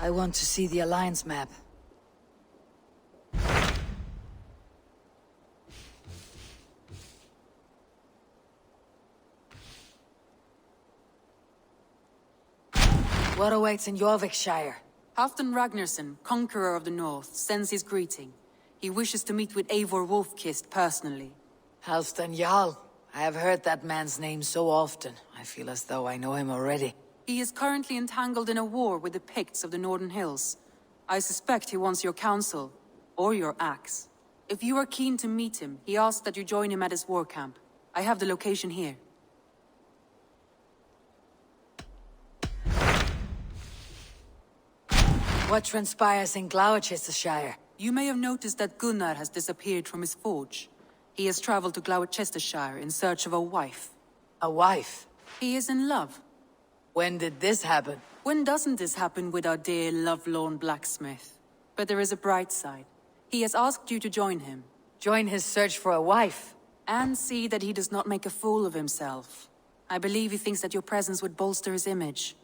I want to see the Alliance map. What awaits in Wicker-Fire? Halfdan Ragnarsson, Conqueror of the North, sends his greeting. He wishes to meet with Eivor Wolfkist personally. Halfdan Jarl. I have heard that man's name so often. I feel as though I know him already. He is currently entangled in a war with the Picts of the Northern Hills. I suspect he wants your counsel, or your axe. If you are keen to meet him, he asks that you join him at his war camp. I have the location here. What transpires in Gloucestershire? You may have noticed that Gunnar has disappeared from his forge. He has traveled to Gloucestershire in search of a wife. A wife? He is in love. When did this happen? When doesn't this happen with our dear lovelorn blacksmith? But there is a bright side. He has asked you to join him. Join his search for a wife? And see that he does not make a fool of himself. I believe he thinks that your presence would bolster his image.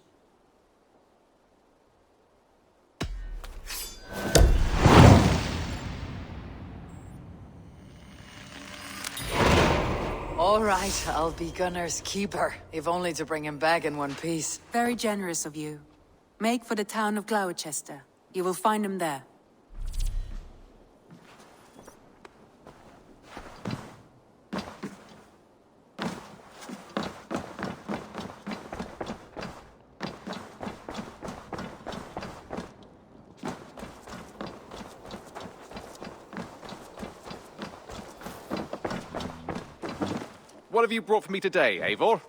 All right, I'll be Gunnar's keeper, if only to bring him back in one piece. Very generous of you. Make for the town of Gloucester. You will find him there. What have you brought for me today, Eivor?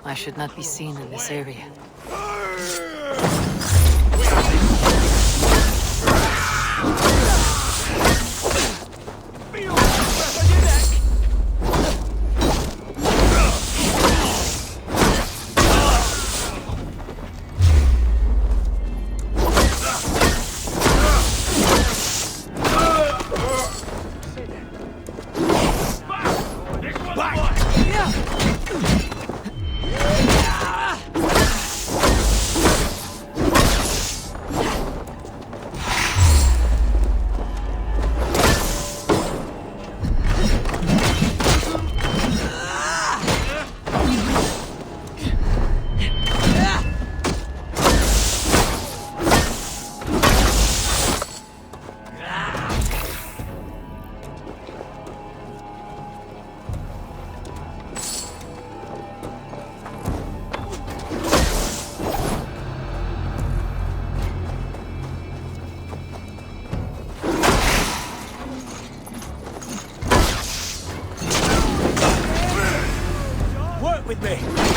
I should not be seen in this area. with me!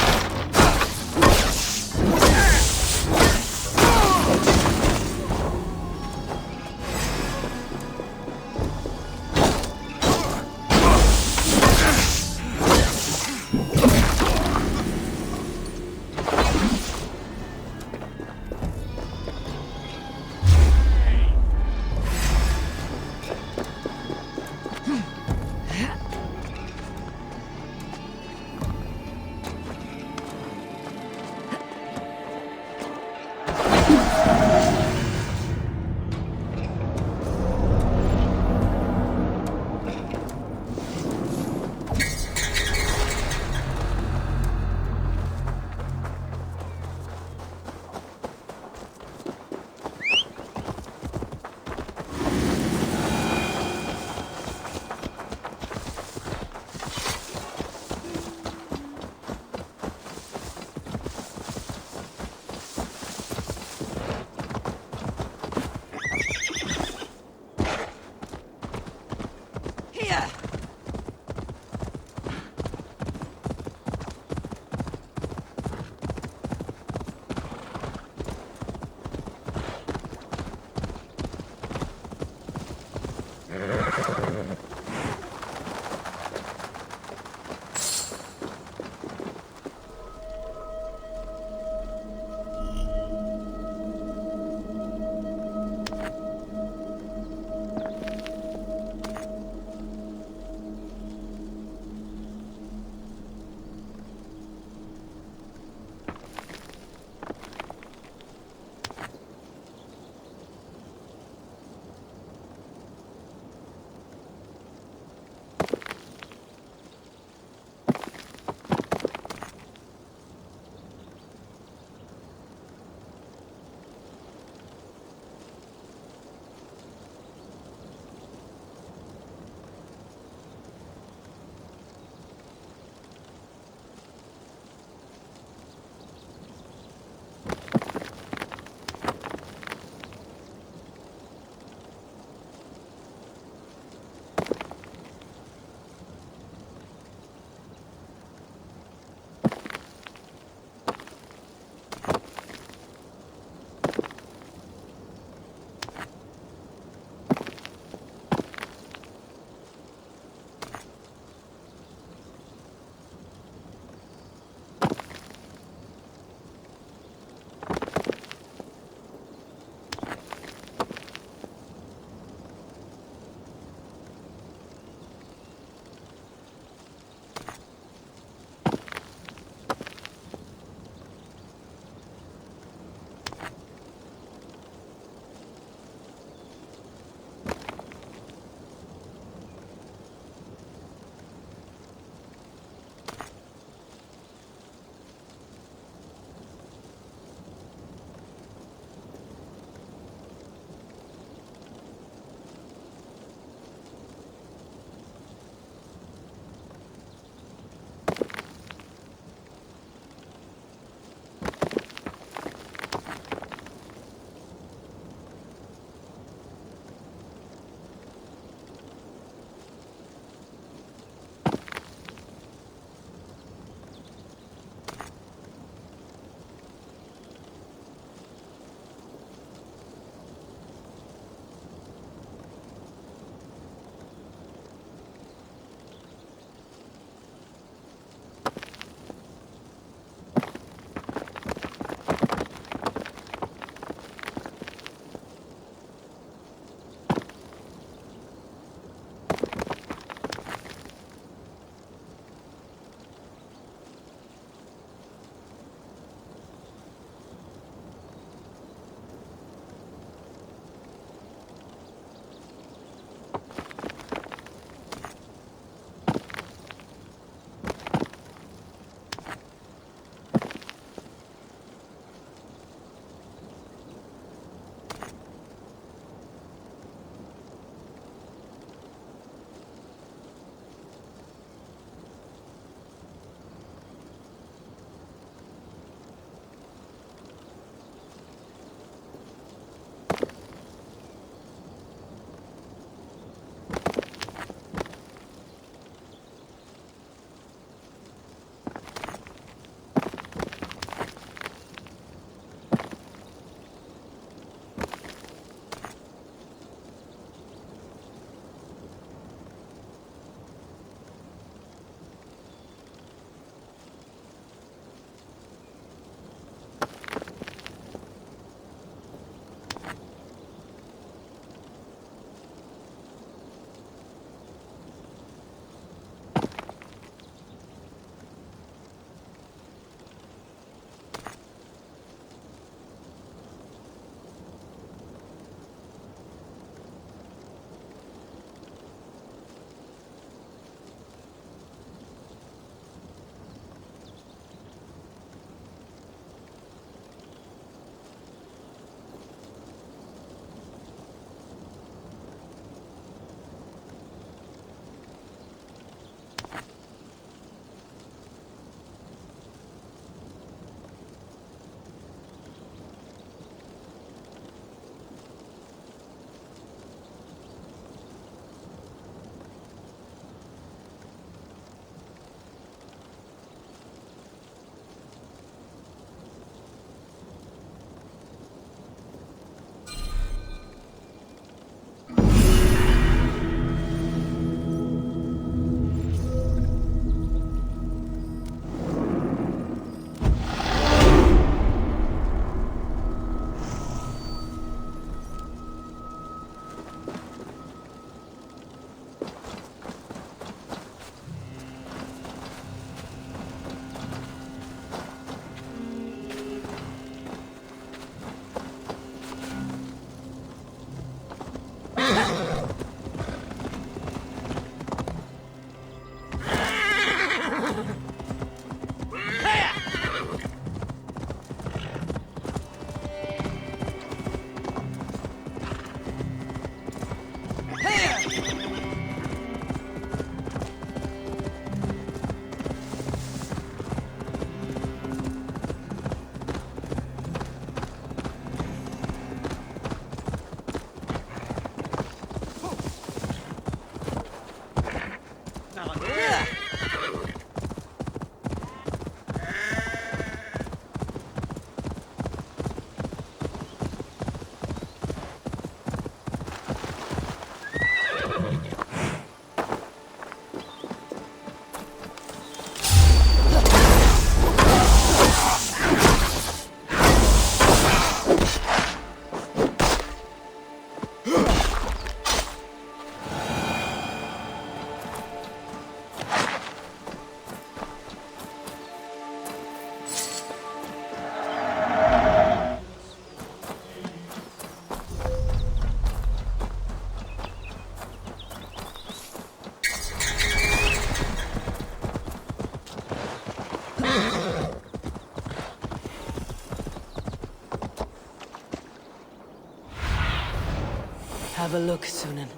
have a look, Sunan.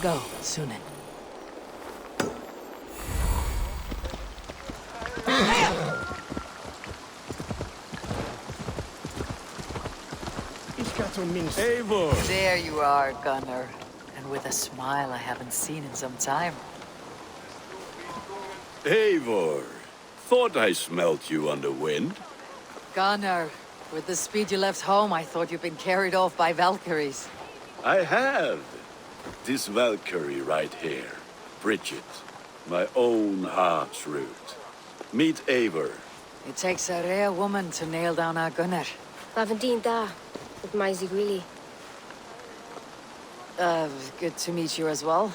Go, Sunan. Eivor! There you are, Gunnar. And with a smile I haven't seen in some time. Eivor! Thought I smelt you on the wind. Gunnar, with the speed you left home, I thought you'd been carried off by Valkyries. I have. This Valkyrie right here. Bridget. My own heart's root. Meet Eivor. It takes a rare woman to nail down our Gunnar. Lavendine da, with Maisie Greeley. Good to meet you as well.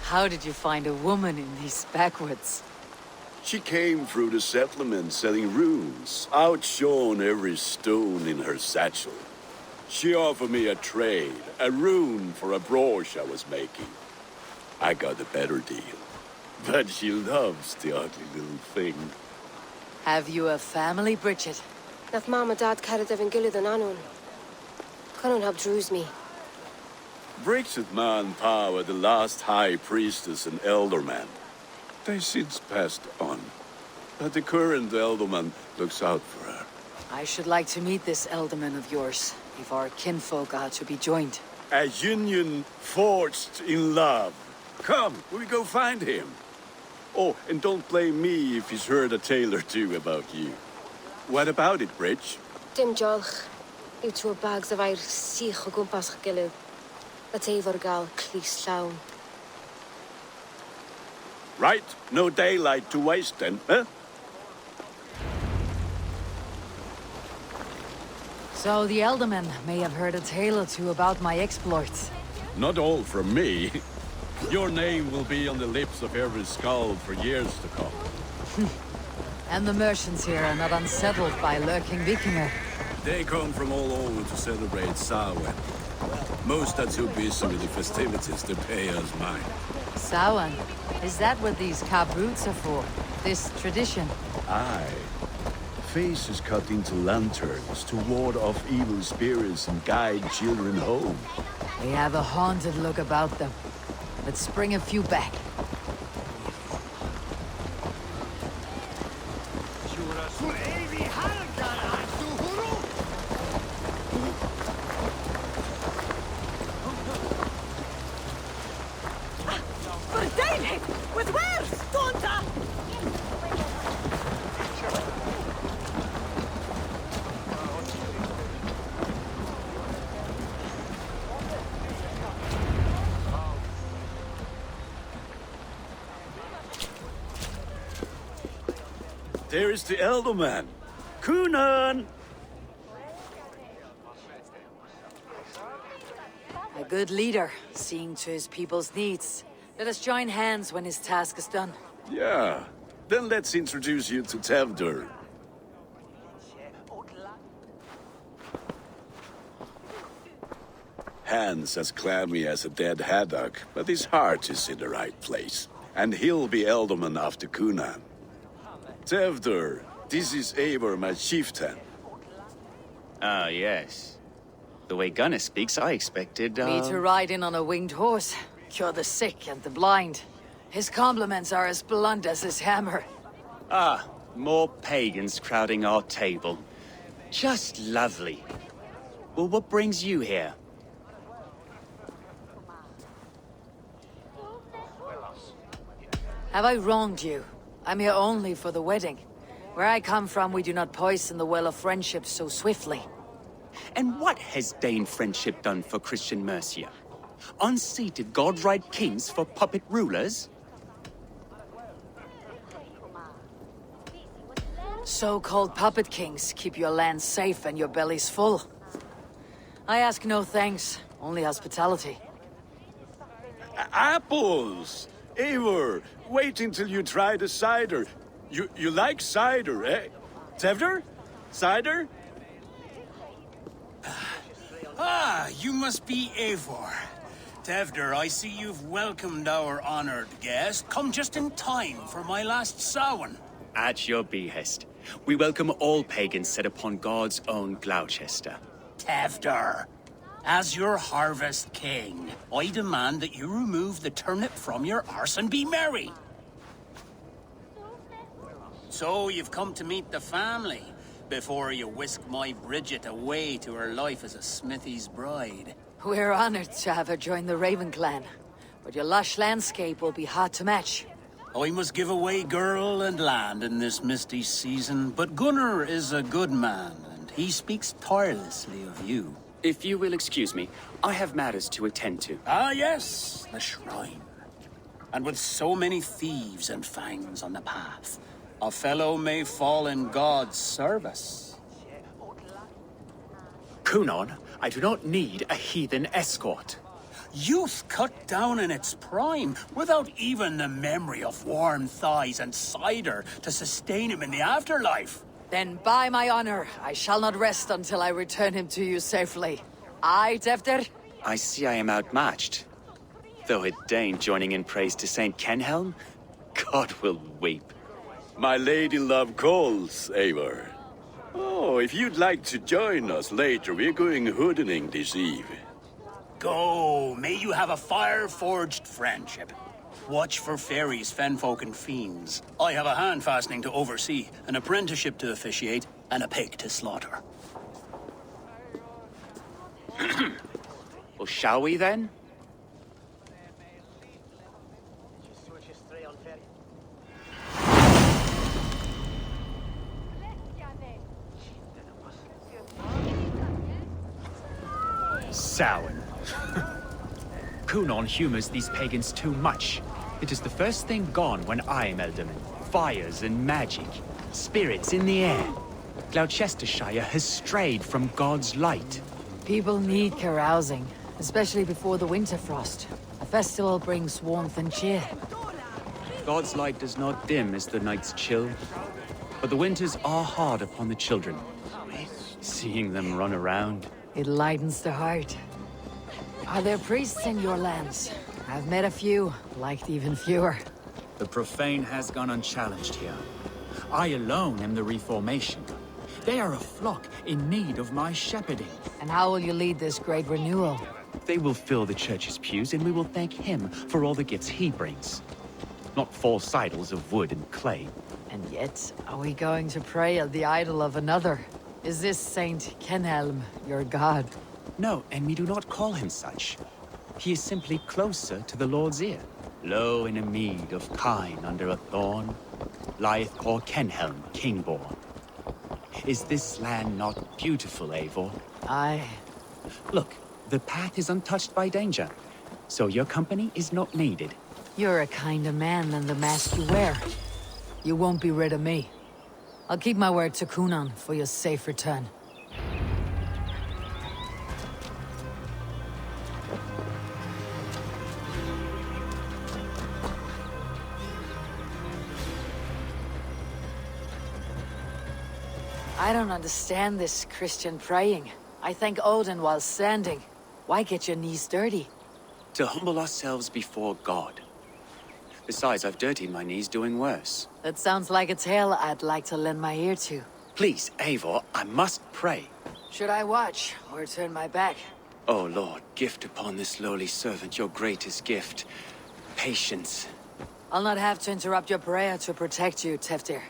How did you find a woman in these backwoods? She came through the settlement selling runes, outshone every stone in her satchel. She offered me a trade, a rune for a brooch I was making. I got a better deal. But she loves the ugly little thing. Have you a family, Bridget? Nath Mom and Dad carried Evan Gillard and Anun. Couldn't help drues me. Bridget Man were the last high priestess and elderman. They since passed on. But the current elderman looks out for her. I should like to meet this elderman of yours, if our kinfolk are to be joined. A union forged in love. Come, we go find him. Oh, and don't blame me if he's heard a tale or two about you. What about it, Bridge? Dim jolch. You two bags of air sich o gwmpas gilydd. A Eivor gal clis llawn. Right, no daylight to waste then, huh? So the elderman may have heard a tale or two about my exploits. Not all from me. Your name will be on the lips of every skald for years to come. And the merchants here are not unsettled by lurking Vikinger. They come from all over to celebrate Samhain. Most are too busy with the festivities to pay us mind. Samhain? Is that what these cab roots are for? This tradition? Aye. Faces cut into lanterns to ward off evil spirits and guide children home. They have a haunted look about them. Let's bring a few back. There is the elderman. Kunan! A good leader, seeing to his people's needs. Let us join hands when his task is done. Yeah. Then let's introduce you to Tevdur. Hands as clammy as a dead haddock, but his heart is in the right place. And he'll be elderman after Kunan. Tevdur, this is Eivor, my chieftain. Ah, yes. The way Gunnar speaks, I expected, Me to ride in on a winged horse, cure the sick and the blind. His compliments are as blunt as his hammer. Ah, more pagans crowding our table. Just lovely. Well, what brings you here? Have I wronged you? I'm here only for the wedding. Where I come from, we do not poison the well of friendship so swiftly. And what has Dane friendship done for Christian Mercia? Unseated god-right kings for puppet rulers? So-called puppet kings keep your lands safe and your bellies full. I ask no thanks, only hospitality. Apples! Eivor, wait until you try the cider. You like cider, eh? Tevder? Cider? Ah, you must be Eivor. Tevder, I see you've welcomed our honored guest. Come just in time for my last Samhain. At your behest. We welcome all pagans set upon God's own Gloucester. Tevder, as your harvest king, I demand that you remove the turnip from your arse and be merry. So you've come to meet the family, before you whisk my Bridget away to her life as a smithy's bride. We're honored to have her join the Raven clan, but your lush landscape will be hard to match. I must give away girl and land in this misty season, but Gunnar is a good man, and he speaks tirelessly of you. If you will excuse me, I have matters to attend to. Ah yes, the shrine. And with so many thieves and fangs on the path, a fellow may fall in God's service. Kunon, I do not need a heathen escort. Youth cut down in its prime, without even the memory of warm thighs and cider to sustain him in the afterlife. Then by my honor, I shall not rest until I return him to you safely. Aye, Tevder? I see I am outmatched. Though a Dane joining in praise to Saint Kenhelm, God will weep. My lady love calls, Eivor. Oh, if you'd like to join us later, we're going hoodening this eve. Go, may you have a fire-forged friendship. Watch for fairies, fenfolk, and fiends. I have a hand fastening to oversee, an apprenticeship to officiate, and a pig to slaughter. Well, shall we then? Samhain. Kunon humors these pagans too much. It is the first thing gone when I am Elderman. Fires and magic. Spirits in the air. Gloucestershire has strayed from God's light. People need carousing, especially before the winter frost. A festival brings warmth and cheer. God's light does not dim as the nights chill, but the winters are hard upon the children. Seeing them run around. It lightens the heart. Are there priests in your lands? I've met a few, liked even fewer. The profane has gone unchallenged here. I alone am the reformation. They are a flock in need of my shepherding. And how will you lead this great renewal? They will fill the church's pews, and we will thank him for all the gifts he brings. Not false idols of wood and clay. And yet, are we going to pray at the idol of another? Is this Saint Kenhelm your god? No, and we do not call him such. He is simply closer to the Lord's ear. Low in a mead of kine under a thorn, lieth poor Kenhelm, king-born. Is this land not beautiful, Eivor? Aye. Look, the path is untouched by danger, so your company is not needed. You're a kinder man than the mask you wear. You won't be rid of me. I'll keep my word to Kunon for your safe return. I don't understand this Christian praying. I thank Odin while standing. Why get your knees dirty? To humble ourselves before God. Besides, I've dirtied my knees doing worse. That sounds like a tale I'd like to lend my ear to. Please, Eivor, I must pray. Should I watch, or turn my back? Oh Lord, gift upon this lowly servant your greatest gift. Patience. I'll not have to interrupt your prayer to protect you, Teftir.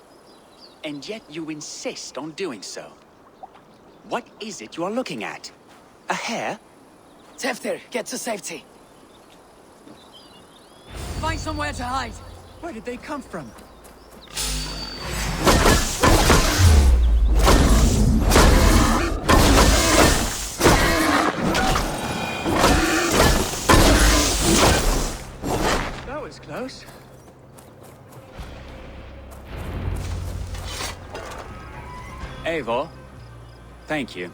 And yet you insist on doing so. What is it you are looking at? A hare? Teftir, get to safety. Find somewhere to hide. Where did they come from? That was close. Eivor, thank you.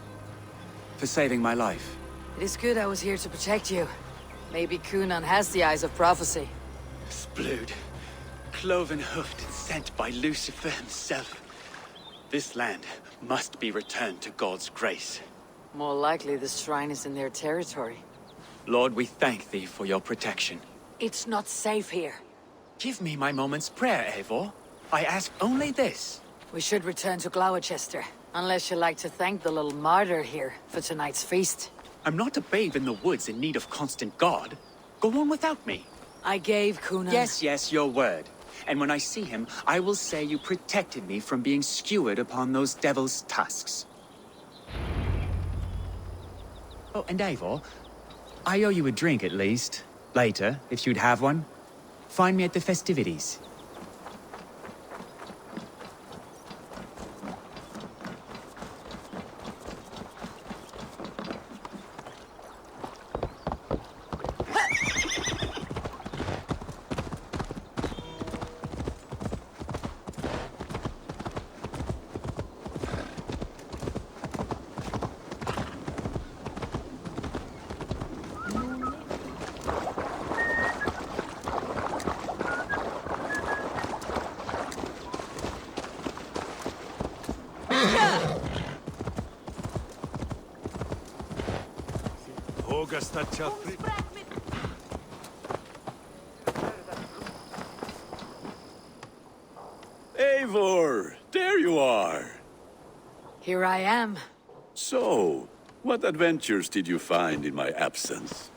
for saving my life. It is good I was here to protect you. Maybe Coonan has the eyes of prophecy. Splood, cloven-hoofed and sent by Lucifer himself. This land must be returned to God's grace. More likely the shrine is in their territory. Lord, we thank thee for your protection. It's not safe here. Give me my moment's prayer, Eivor. I ask only this. We should return to Gloucestershire, unless you like to thank the little martyr here for tonight's feast. I'm not a babe in the woods in need of constant guard. Go on without me. I gave Coonan... Yes, your word. And when I see him, I will say you protected me from being skewered upon those devil's tusks. Oh, and Eivor, I owe you a drink at least. Later, if you'd have one. Find me at the festivities. Eivor, there you are. Here I am. So, what adventures did you find in my absence?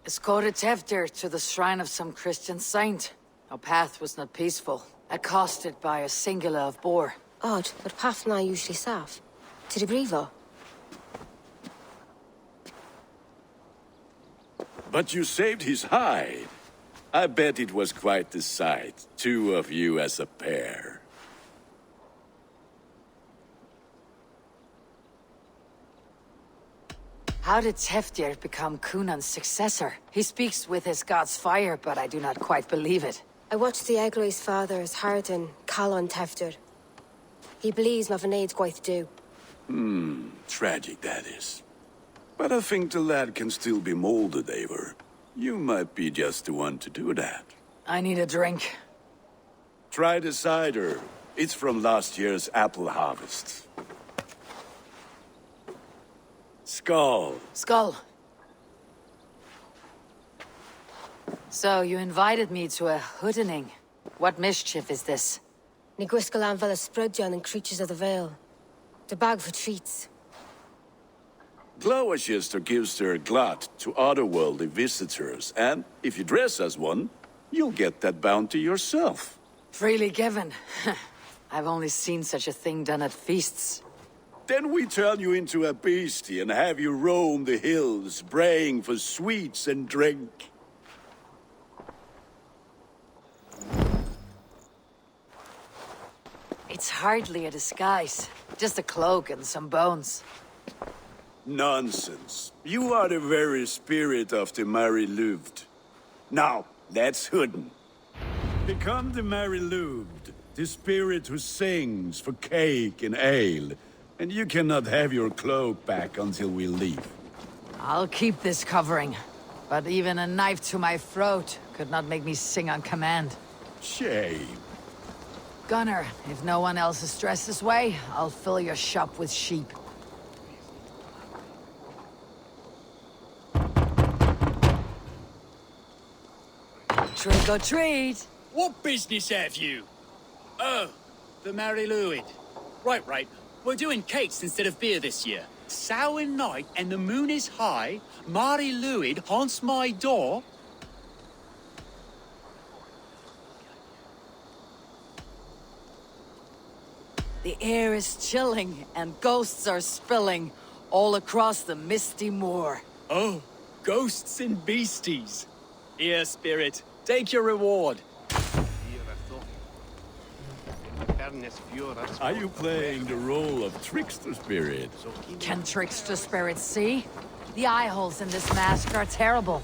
Escorted Teftir to the shrine of some Christian saint. Our path was not peaceful, accosted by a singular of boar. Odd, but path na usually safe. To the Brevo. But you saved his hide. I bet it was quite the sight, two of you as a pair. How did Teftir become Coonan's successor? He speaks with his god's fire, but I do not quite believe it. I watched the Egloi's father's heart and call on Teftir. He believes Mavanade quite do. Tragic that is. But I think the lad can still be molded, Eivor. You might be just the one to do that. I need a drink. Try the cider. It's from last year's apple harvest. Skull. Skull. So, you invited me to a hoodening. What mischief is this? Ni gwisgalan fel ysbrydion and creatures of the Vale. The bag for treats. Gloucester gives their glut to otherworldly visitors, and if you dress as one, you'll get that bounty yourself. Freely given. I've only seen such a thing done at feasts. Then we turn you into a beastie and have you roam the hills, braying for sweets and drink. It's hardly a disguise. Just a cloak and some bones. Nonsense. You are the very spirit of the Mary Louved. Now, let's hooden. Become the Mary Louved, the spirit who sings for cake and ale. And you cannot have your cloak back until we leave. I'll keep this covering. But even a knife to my throat could not make me sing on command. Shame. Gunner, if no one else is dressed this way, I'll fill your shop with sheep. Trick or treat! What business have you? Oh, the Mary Lwyd. Right. We're doing cakes instead of beer this year. Samhain night and the moon is high. Mary Lwyd haunts my door. The air is chilling and ghosts are spilling all across the misty moor. Oh, ghosts and beasties. Here, spirit, take your reward. Are you playing the role of trickster spirit? Can trickster spirits see? The eye holes in this mask are terrible.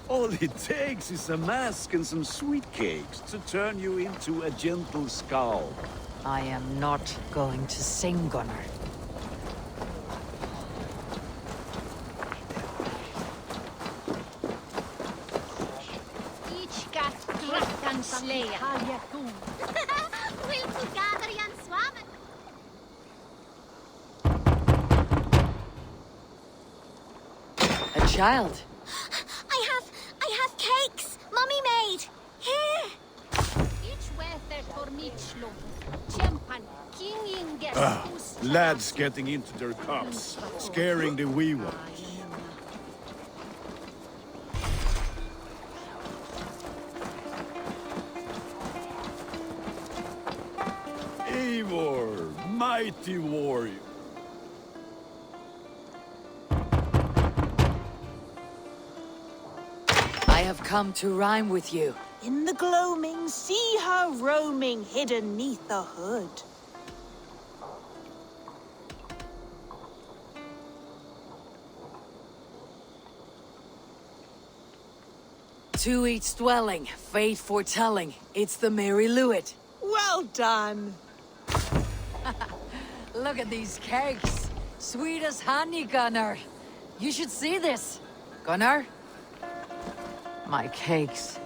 All it takes is a mask and some sweet cakes to turn you into a gentle skull. I am not going to sing, Gunner. one slayer. Will to gather yan swam? A child. I have cakes. Mummy made. Here. Each weather for me slum. Champan, king in guest. Lads getting into their cups, scaring the wee ones. Eivor, mighty warrior. I have come to rhyme with you. In the gloaming, see her roaming hidden neath the hood. To each dwelling, fate foretelling. It's the Merry Lewit. Well done. Look at these cakes. Sweet as honey, Gunnar. You should see this. Gunnar? My cakes.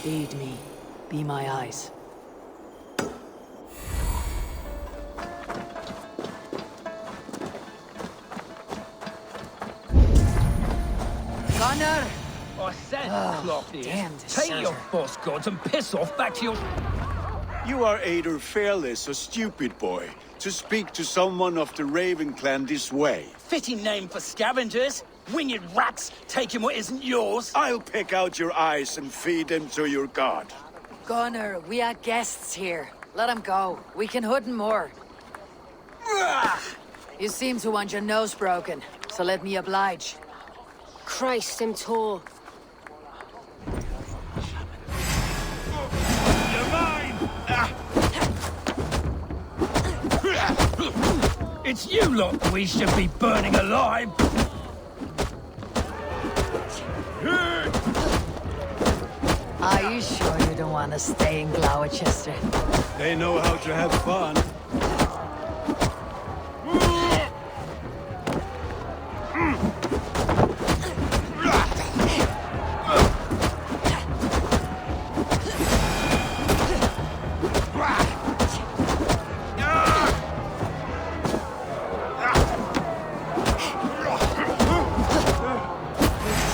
Feed me. Be my eyes. Gunnar! I said, clock this. damn Take your deserter. boss gods and piss off back to your... You are either fearless or stupid, boy, to speak to someone of the Raven clan this way. Fitting name for scavengers. Winged rats taking what isn't yours. I'll pick out your eyes and feed them to your god. Gunnar, we are guests here. Let him go. We can hood more. You seem to want your nose broken, so let me oblige. Christ, him tall. You're mine! It's you lot we should be burning alive! Are you sure you don't want to stay in Gloucestershire? They know how to have fun.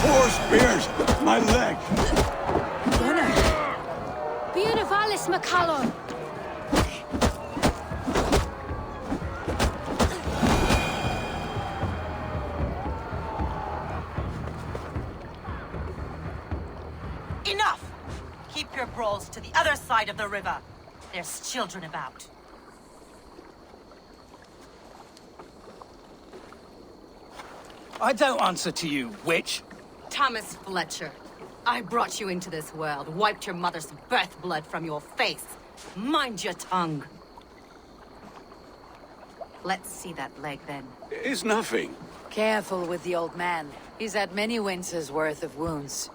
Four spears! My leg! Beautivalis McCallum. Enough! Keep your brawls to the other side of the river. There's children about. I don't answer to you, witch. Thomas Fletcher, I brought you into this world, wiped your mother's birth blood from your face. Mind your tongue. Let's see that leg, then. It's nothing. Careful with the old man. He's had many winters' worth of wounds.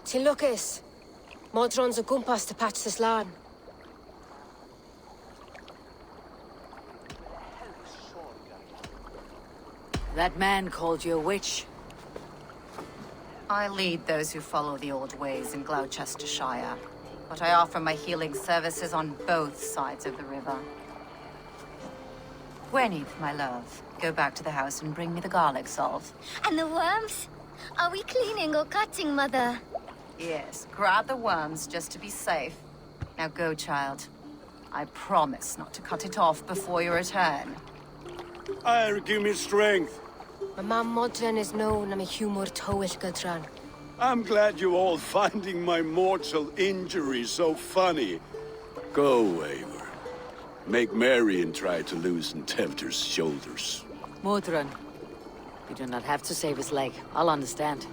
Tilukis. Modron's a gumpas to patch this lawn. That man called you a witch. I lead those who follow the old ways in Gloucestershire, but I offer my healing services on both sides of the river. Gweneth, my love, go back to the house and bring me the garlic salt. And the worms? Are we cleaning or cutting, Mother? Yes, grab the worms just to be safe. Now go, child. I promise not to cut it off before your return. Give me strength. My mam Modron is known I'm a humor towish gadran. I'm glad you all finding my mortal injury so funny. Go, Eivor. Make merry and try to loosen Tevter's shoulders. Modron, you do not have to save his leg. I'll understand.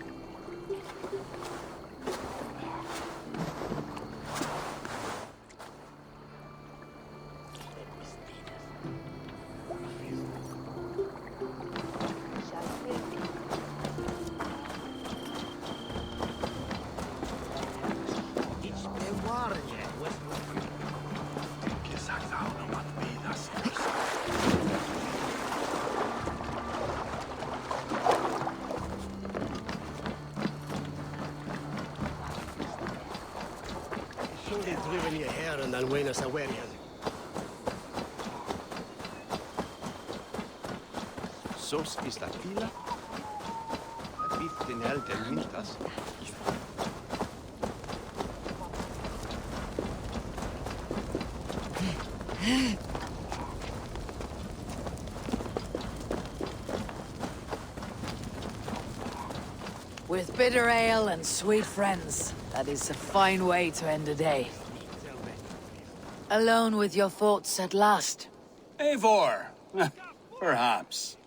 when you hear and then when us away. Sos is la fila? A bit in el del mintas. With bitter ale and sweet friends, that is a fine way to end a day. Alone with your thoughts at last. Eivor, perhaps.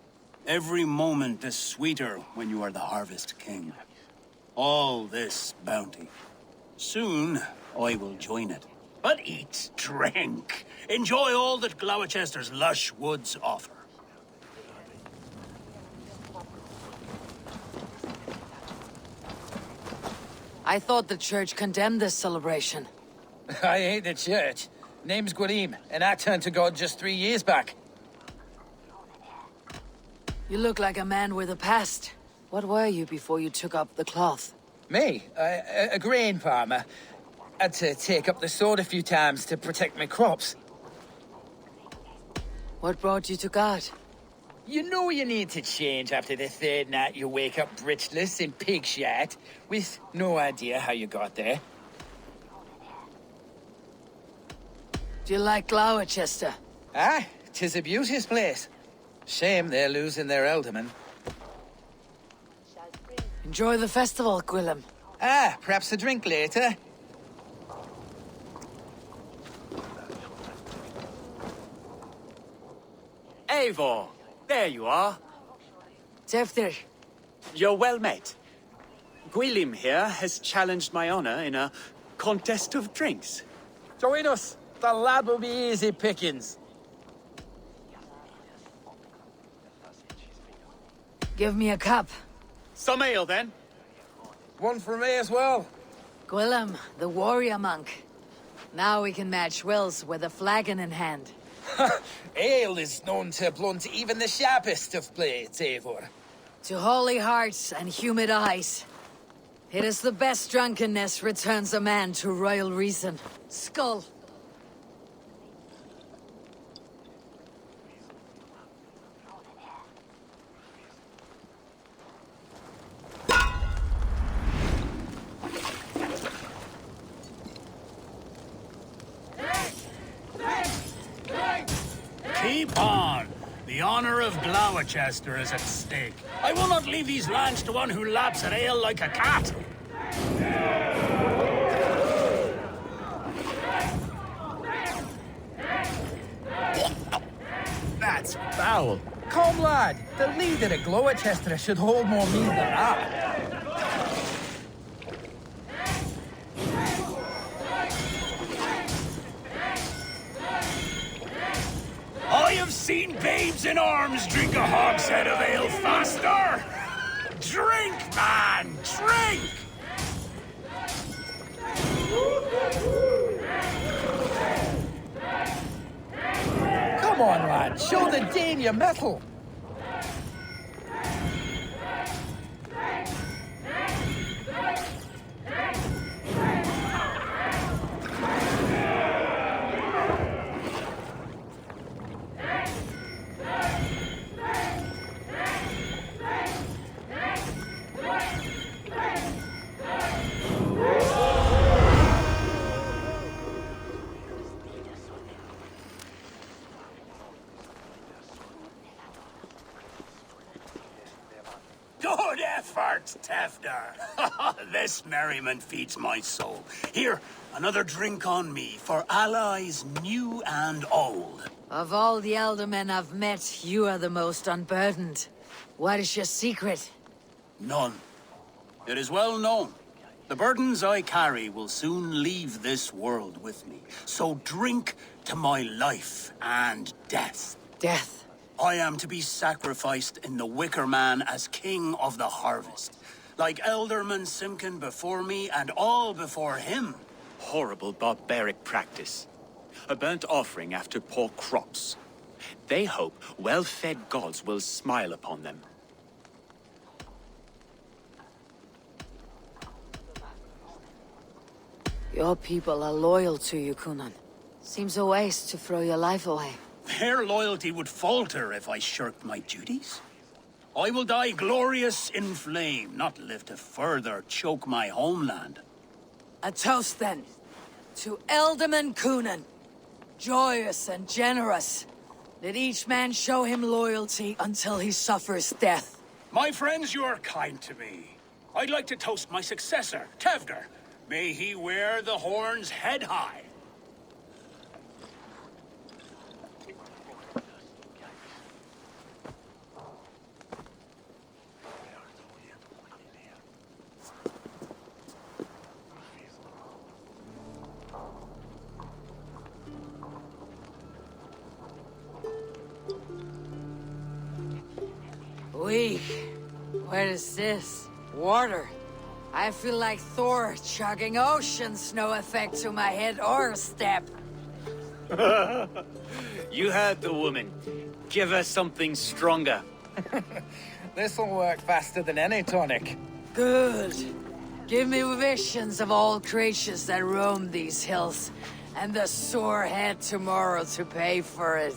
Every moment is sweeter when you are the Harvest King. All this bounty. Soon, I will join it. But eat, drink, enjoy all that Gloucester's lush woods offer. I thought the church condemned this celebration. I hate the church. Name's Gwerim, and I turned to God just 3 years back. You look like a man with a past. What were you before you took up the cloth? Me? A grain farmer. Had to take up the sword a few times to protect my crops. What brought you to God? You know you need to change after the third night you wake up britchless in pig shit, with no idea how you got there. Do you like Gloucester? Ah, 'tis a beauteous place. Shame they're losing their alderman. Enjoy the festival, Gwillem. Ah, perhaps a drink later. Eivor! There you are. Teftir. You're well met. Gwilym here has challenged my honor in a contest of drinks. Join us. The lad will be easy pickings. Give me a cup. Some ale, then. One for me as well. Gwillem, the warrior monk. Now we can match wills with a flagon in hand. Ale is known to blunt even the sharpest of blades, Eivor. To holy hearts and humid eyes. It is the best drunkenness returns a man to royal reason. Skull. Keep on! The honor of Gloucester is at stake. I will not leave these lands to one who laps at ale like a cat. That's foul. Come, lad. The leader of Gloucester should hold more mead than that. I have seen babes in arms drink a hogshead of ale faster! Drink, man! Drink! Come on, lad. Show the Dane your mettle. Good effort, Tefter. This merriment feeds my soul. Here, another drink on me for allies new and old. Of all the elder men I've met, you are the most unburdened. What is your secret? None. It is well known. The burdens I carry will soon leave this world with me. So drink to my life and death. Death. I am to be sacrificed in the Wicker Man as king of the harvest. Like Elderman Simkin before me and all before him. Horrible barbaric practice. A burnt offering after poor crops. They hope well-fed gods will smile upon them. Your people are loyal to you, Cunan. Seems a waste to throw your life away. Their loyalty would falter if I shirked my duties. I will die glorious in flame, not live to further choke my homeland. A toast, then. To Ealdorman Cunan. Joyous and generous. Let each man show him loyalty until he suffers death. My friends, you are kind to me. I'd like to toast my successor, Tevgar. May he wear the horns head high. Weak. What is this? Water. I feel like Thor chugging oceans, no effect to my head or step. You heard the woman. Give her something stronger. This'll work faster than any tonic. Good. Give me visions of all creatures that roam these hills, and the sore head tomorrow to pay for it.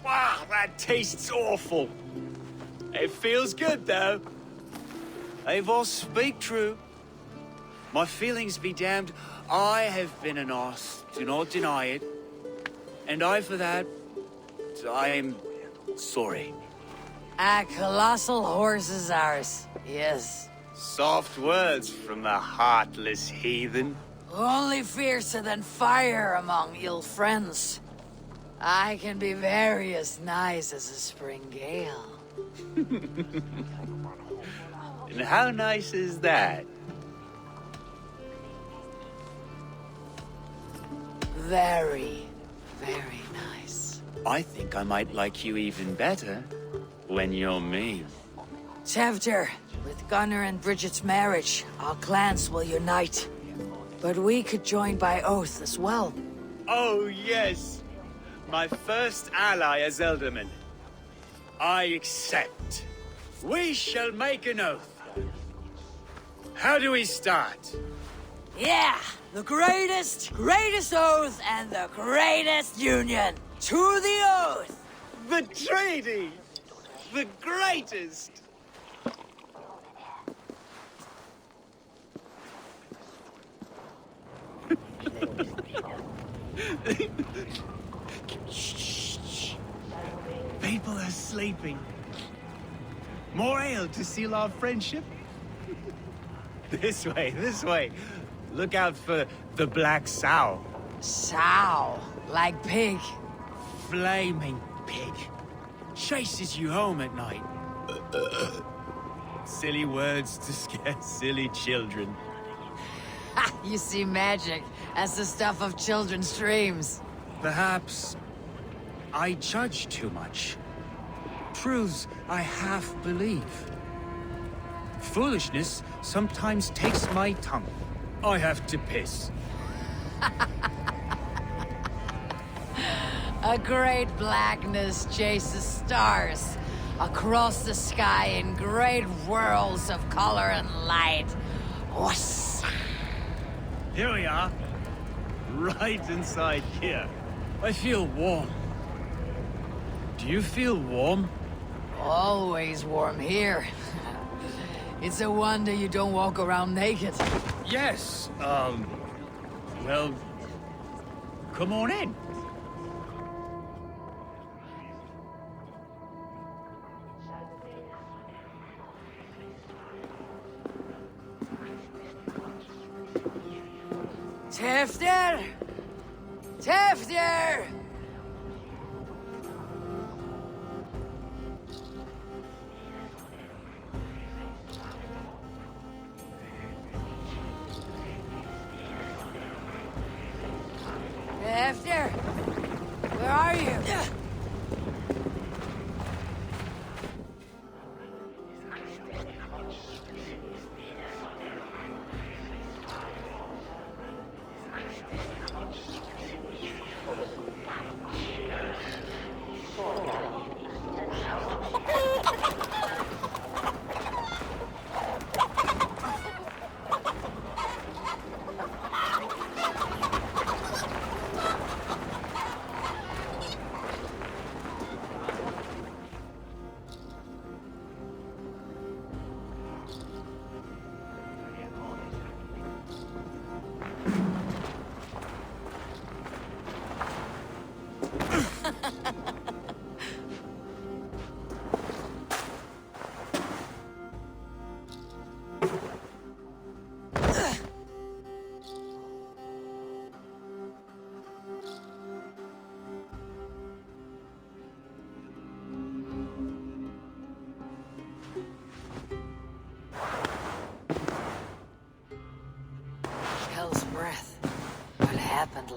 Wow, that tastes awful. It feels good, though. Eivor, speak true. My feelings be damned. I have been an arse, do not deny it. And I, for that, I am sorry. A colossal horse is ours, yes. Soft words from the heartless heathen. Only fiercer than fire among ill friends. I can be very as nice as a spring gale. And how nice is that? Very, very nice. I think I might like you even better when you're me. Tevgar, with Gunnar and Bridget's marriage, our clans will unite. But we could join by oath as well. Oh, yes. My first ally as Ealdorman. I accept. We shall make an oath. How do we start? Yeah! The greatest oath and the greatest union! To the oath! The treaty! The greatest! Shh. People are sleeping. More ale to seal our friendship? This way. Look out for the black sow. Sow? Like pig? Flaming pig. Chases you home at night. Silly words to scare silly children. You see magic as the stuff of children's dreams. Perhaps I judge too much. Truths I half believe. Foolishness sometimes takes my tongue. I have to piss. A great blackness chases stars across the sky in great whirls of color and light. Whoosh. Here we are. Right inside here. I feel warm. Do you feel warm? Always warm here. It's a wonder you don't walk around naked. Yes, well, come on in. Tefter! Tefter! Tefter! Where are you?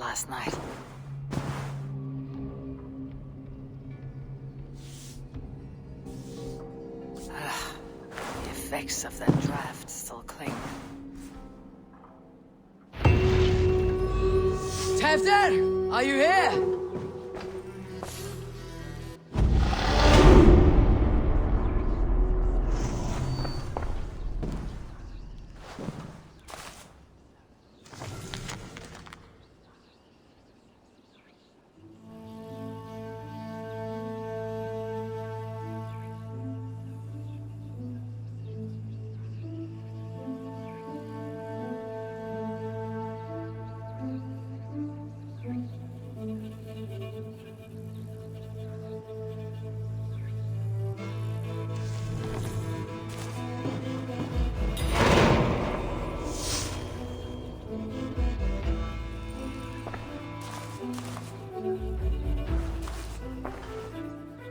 last night. The effects of that draft still cling. Tefter, are you here?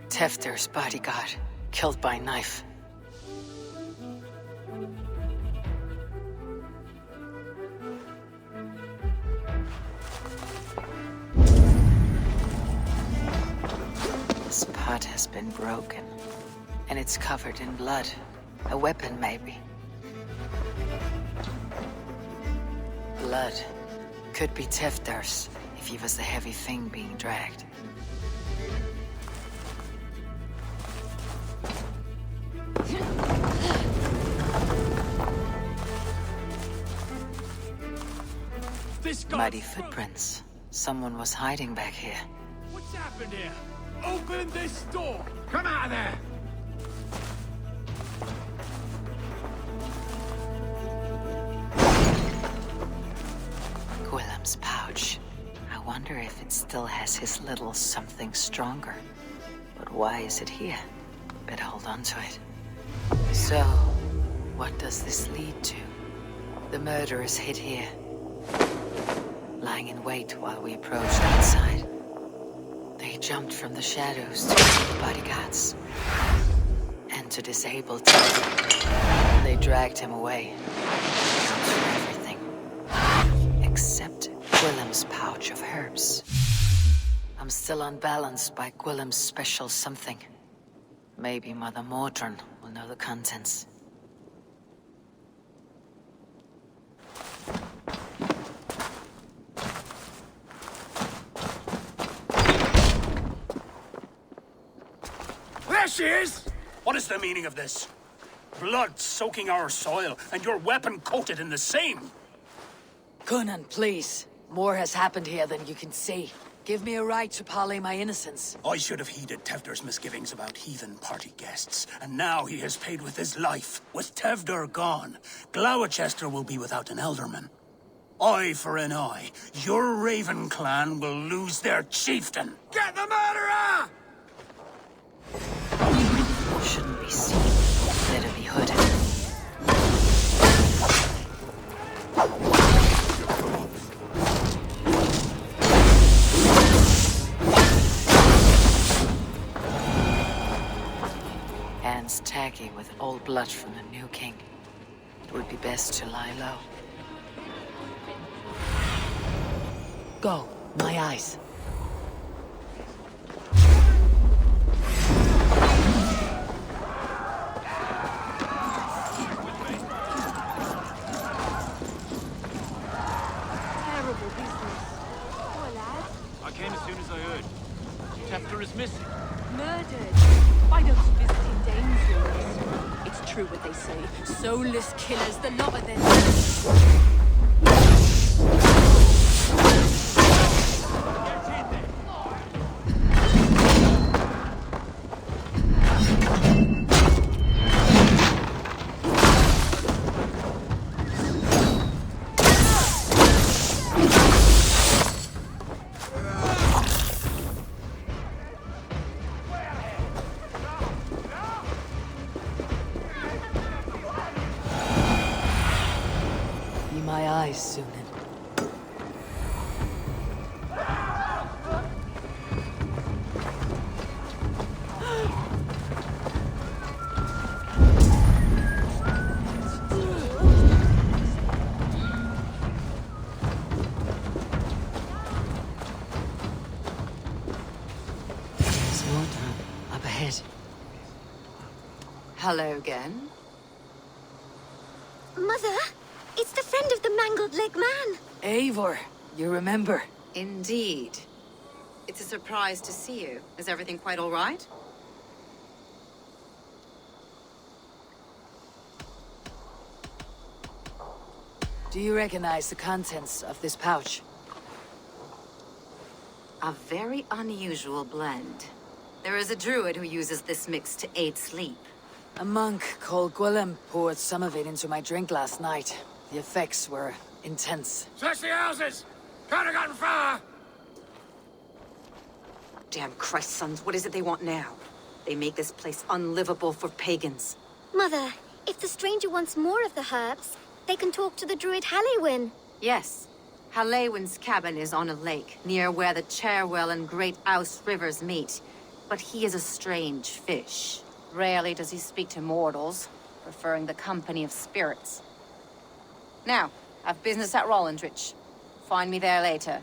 Tefter's bodyguard, killed by knife. This pot has been broken, and it's covered in blood. A weapon, maybe. Blood. Could be Tefter's, if he was the heavy thing being dragged. Muddy footprints. Someone was hiding back here. What's happened here? Open this door! Come out of there! Gwillem's pouch. I wonder if it still has his little something stronger. But why is it here? Better hold on to it. So, what does this lead to? The murderers hid here, lying in wait while we approached outside. They jumped from the shadows to kill the bodyguards. And to disable Tim. They dragged him away. Counts for everything. Except Gwillem's pouch of herbs. I'm still unbalanced by Gwillem's special something. Maybe Mother Mordrin will know the contents. There she is! What is the meaning of this? Blood soaking our soil, and your weapon coated in the same! Coonan, please. More has happened here than you can see. Give me a right to parley my innocence. I should have heeded Tevder's misgivings about heathen party guests, and now he has paid with his life. With Tevder gone, Gloucestershire will be without an elderman. Eye for an eye. Your Raven clan will lose their chieftain. Get the murderer! Shouldn't be seen. Better be hooded. Hands taggy with old blood from the new king. It would be best to lie low. Go, my eyes. Missing. Murdered by those visiting dangers. It's true what they say. Soulless killers, the lot of them. My eyes, Sunan. Hello again. Mother, it's the friend of the mangled leg man. Eivor, you remember? Indeed. It's a surprise to see you. Is everything quite all right? Do you recognize the contents of this pouch? A very unusual blend. There is a druid who uses this mix to aid sleep. A monk called Gwilym poured some of it into my drink last night. The effects were intense. Search the houses! Can't have gotten far! Damn Christ, sons, what is it they want now? They make this place unlivable for pagans. Mother, if the stranger wants more of the herbs, they can talk to the druid Halewyn. Yes. Halewyn's cabin is on a lake, near where the Cherwell and Great Ouse rivers meet. But he is a strange fish. Rarely does he speak to mortals, preferring the company of spirits. Now, I've business at Rollindrich. Find me there later.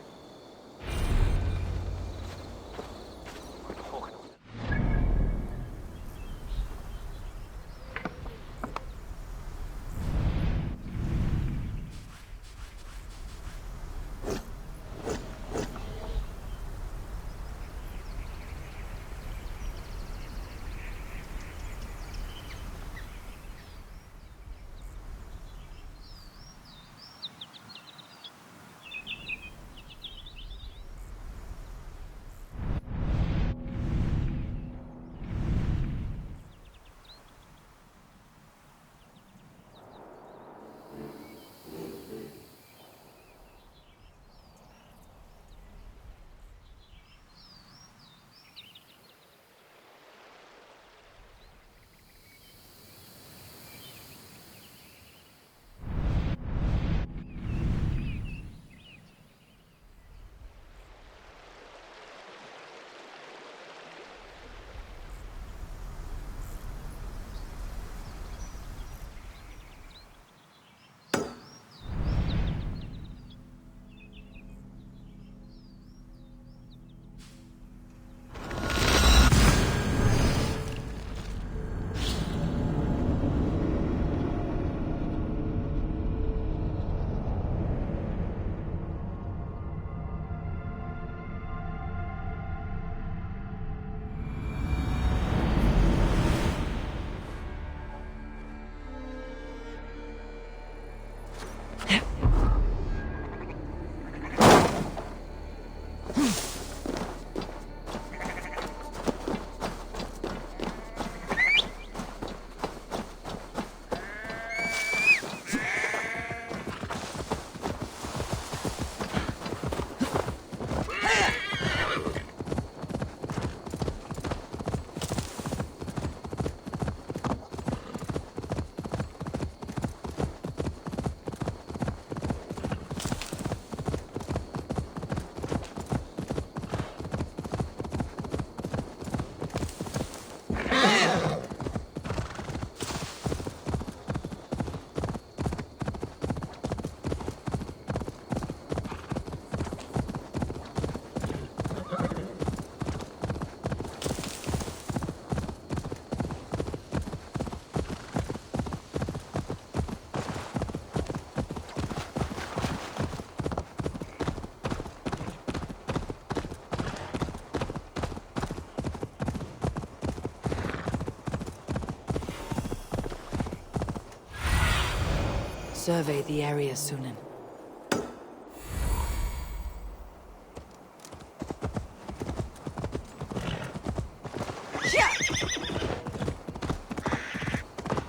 Survey the area, Sunan.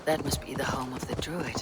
That must be the home of the druid.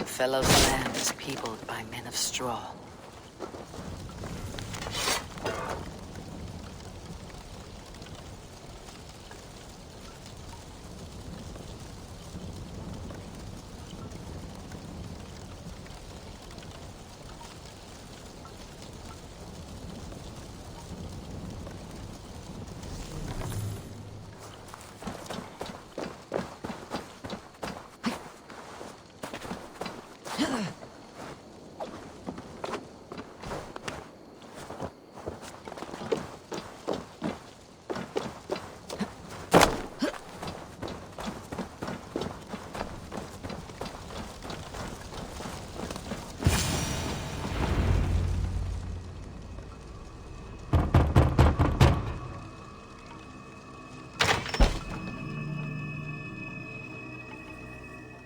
Fellow's land is peopled by men of straw.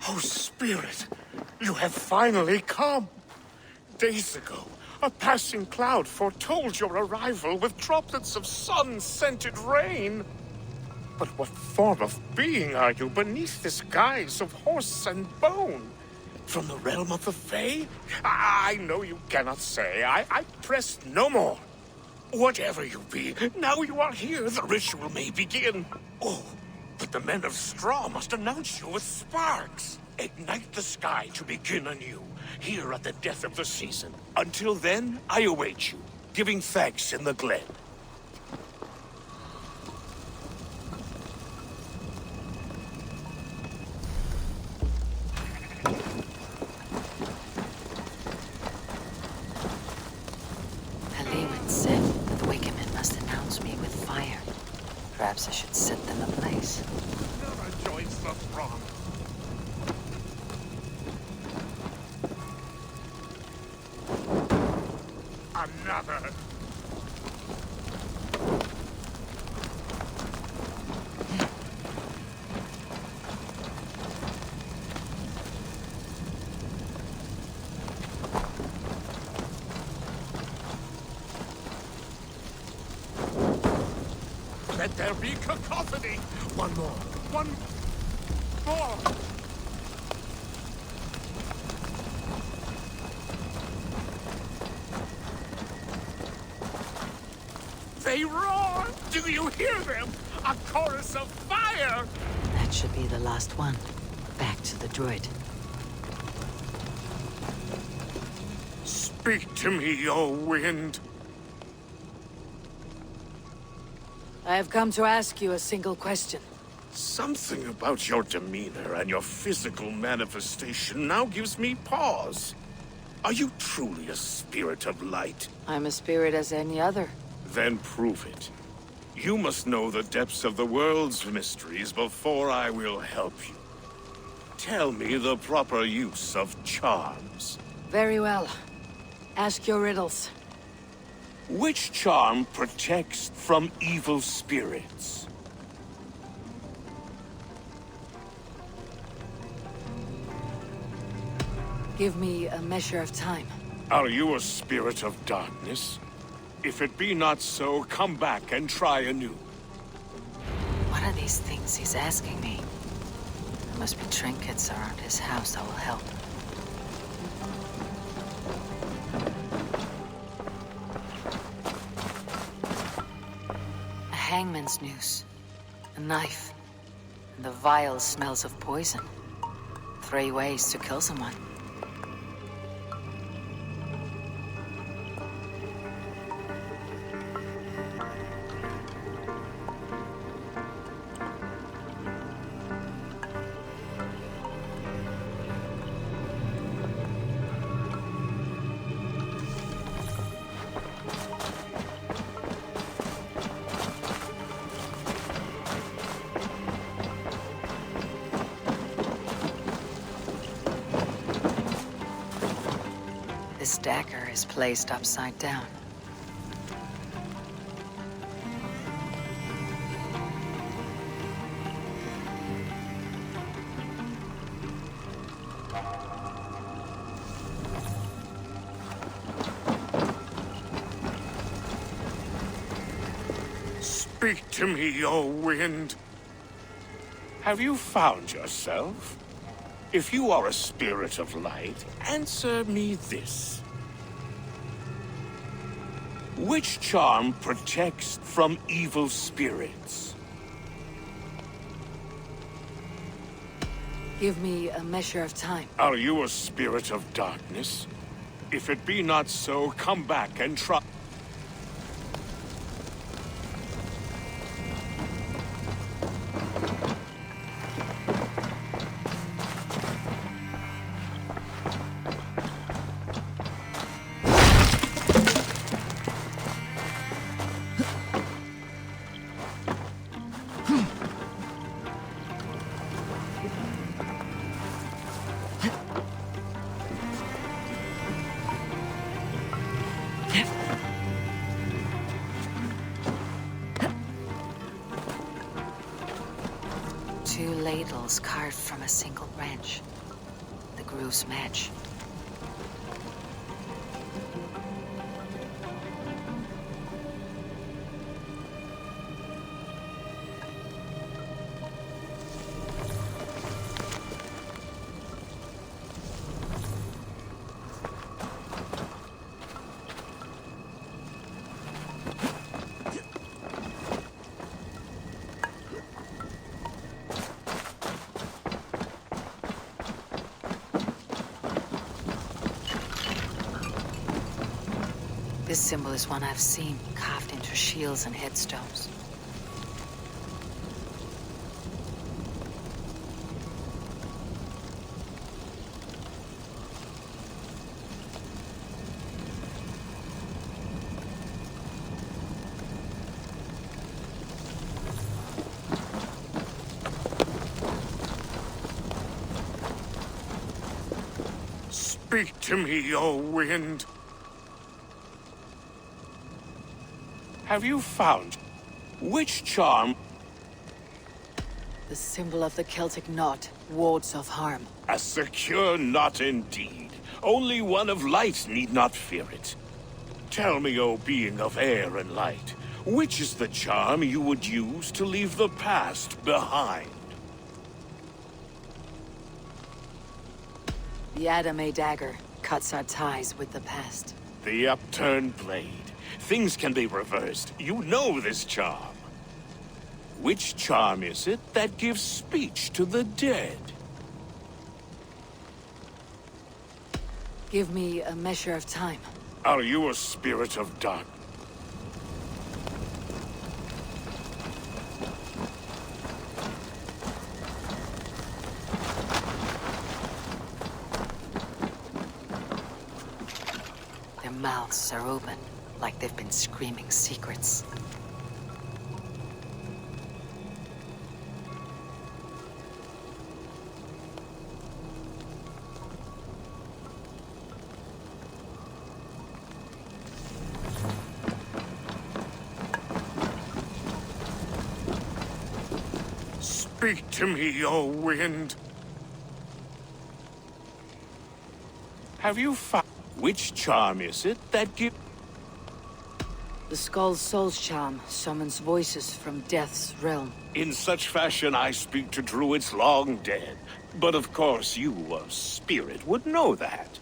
Oh, Spirit, you have finally come. Days ago, a passing cloud foretold your arrival with droplets of sun-scented rain. But what form of being are you beneath this guise of horse and bone? From the realm of the Fae? I know you cannot say. I press no more. Whatever you be, now you are here, the ritual may begin. Oh, but the men of straw must announce you with sparks. Ignite the sky to begin anew, here at the death of the season. Until then, I await you, giving thanks in the glen. Halewin said that the Wickermen must announce me with fire. Perhaps I should set them ablaze. Never joins the throng. Another. Let there be cacophony. One more. One more. They roar! Do you hear them? A chorus of fire! That should be the last one. Back to the druid. Speak to me, O wind. I have come to ask you a single question. Something about your demeanor and your physical manifestation now gives me pause. Are you truly a spirit of light? I'm a spirit as any other. Then prove it. You must know the depths of the world's mysteries before I will help you. Tell me the proper use of charms. Very well. Ask your riddles. Which charm protects from evil spirits? Give me a measure of time. Are you a spirit of darkness? If it be not so, come back and try anew. What are these things he's asking me? There must be trinkets around his house that will help. A hangman's noose, a knife, and the vile smells of poison. 3 ways to kill someone. This dagger is placed upside down. Speak to me, O wind. Have you found yourself? If you are a spirit of light, answer me this. Which charm protects from evil spirits? Give me a measure of time. Are you a spirit of darkness? If it be not so, come back and try. carved from a single branch. The grooves match. This symbol is one I've seen, carved into shields and headstones. Speak to me, O wind. Have you found which charm? The symbol of the Celtic knot, wards off harm. A secure knot indeed. Only one of light need not fear it. Tell me, O being of air and light, which is the charm you would use to leave the past behind? The Adame dagger cuts our ties with the past. The upturned blade. Things can be reversed. You know this charm. Which charm is it that gives speech to the dead? Give me a measure of time. Are you a spirit of dark? Their mouths are open, like they've been screaming secrets. Speak to me, O wind. Have you found which charm is it that gives? The Skull's Soul's charm summons voices from Death's realm. In such fashion I speak to druids long dead. But of course you, a spirit, would know that.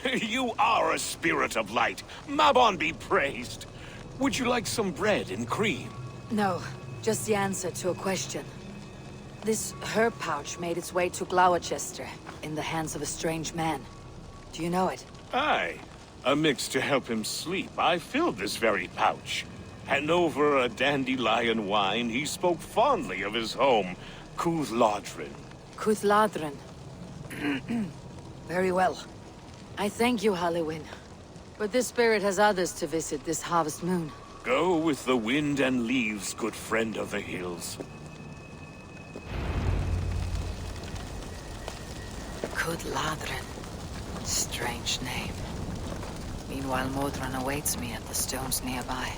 You are a spirit of light. Mabon be praised. Would you like some bread and cream? No, just the answer to a question. This herb pouch made its way to Gloucestershire in the hands of a strange man. Do you know it? Aye. A mix to help him sleep. I filled this very pouch. And over a dandelion wine, he spoke fondly of his home, Cuthladrin. Cuthladrin. Very well. I thank you, Halliwyn. But this spirit has others to visit this harvest moon. Go with the wind and leaves, good friend of the hills. Cuthladrin. Strange name. Meanwhile, Modron awaits me at the stones nearby.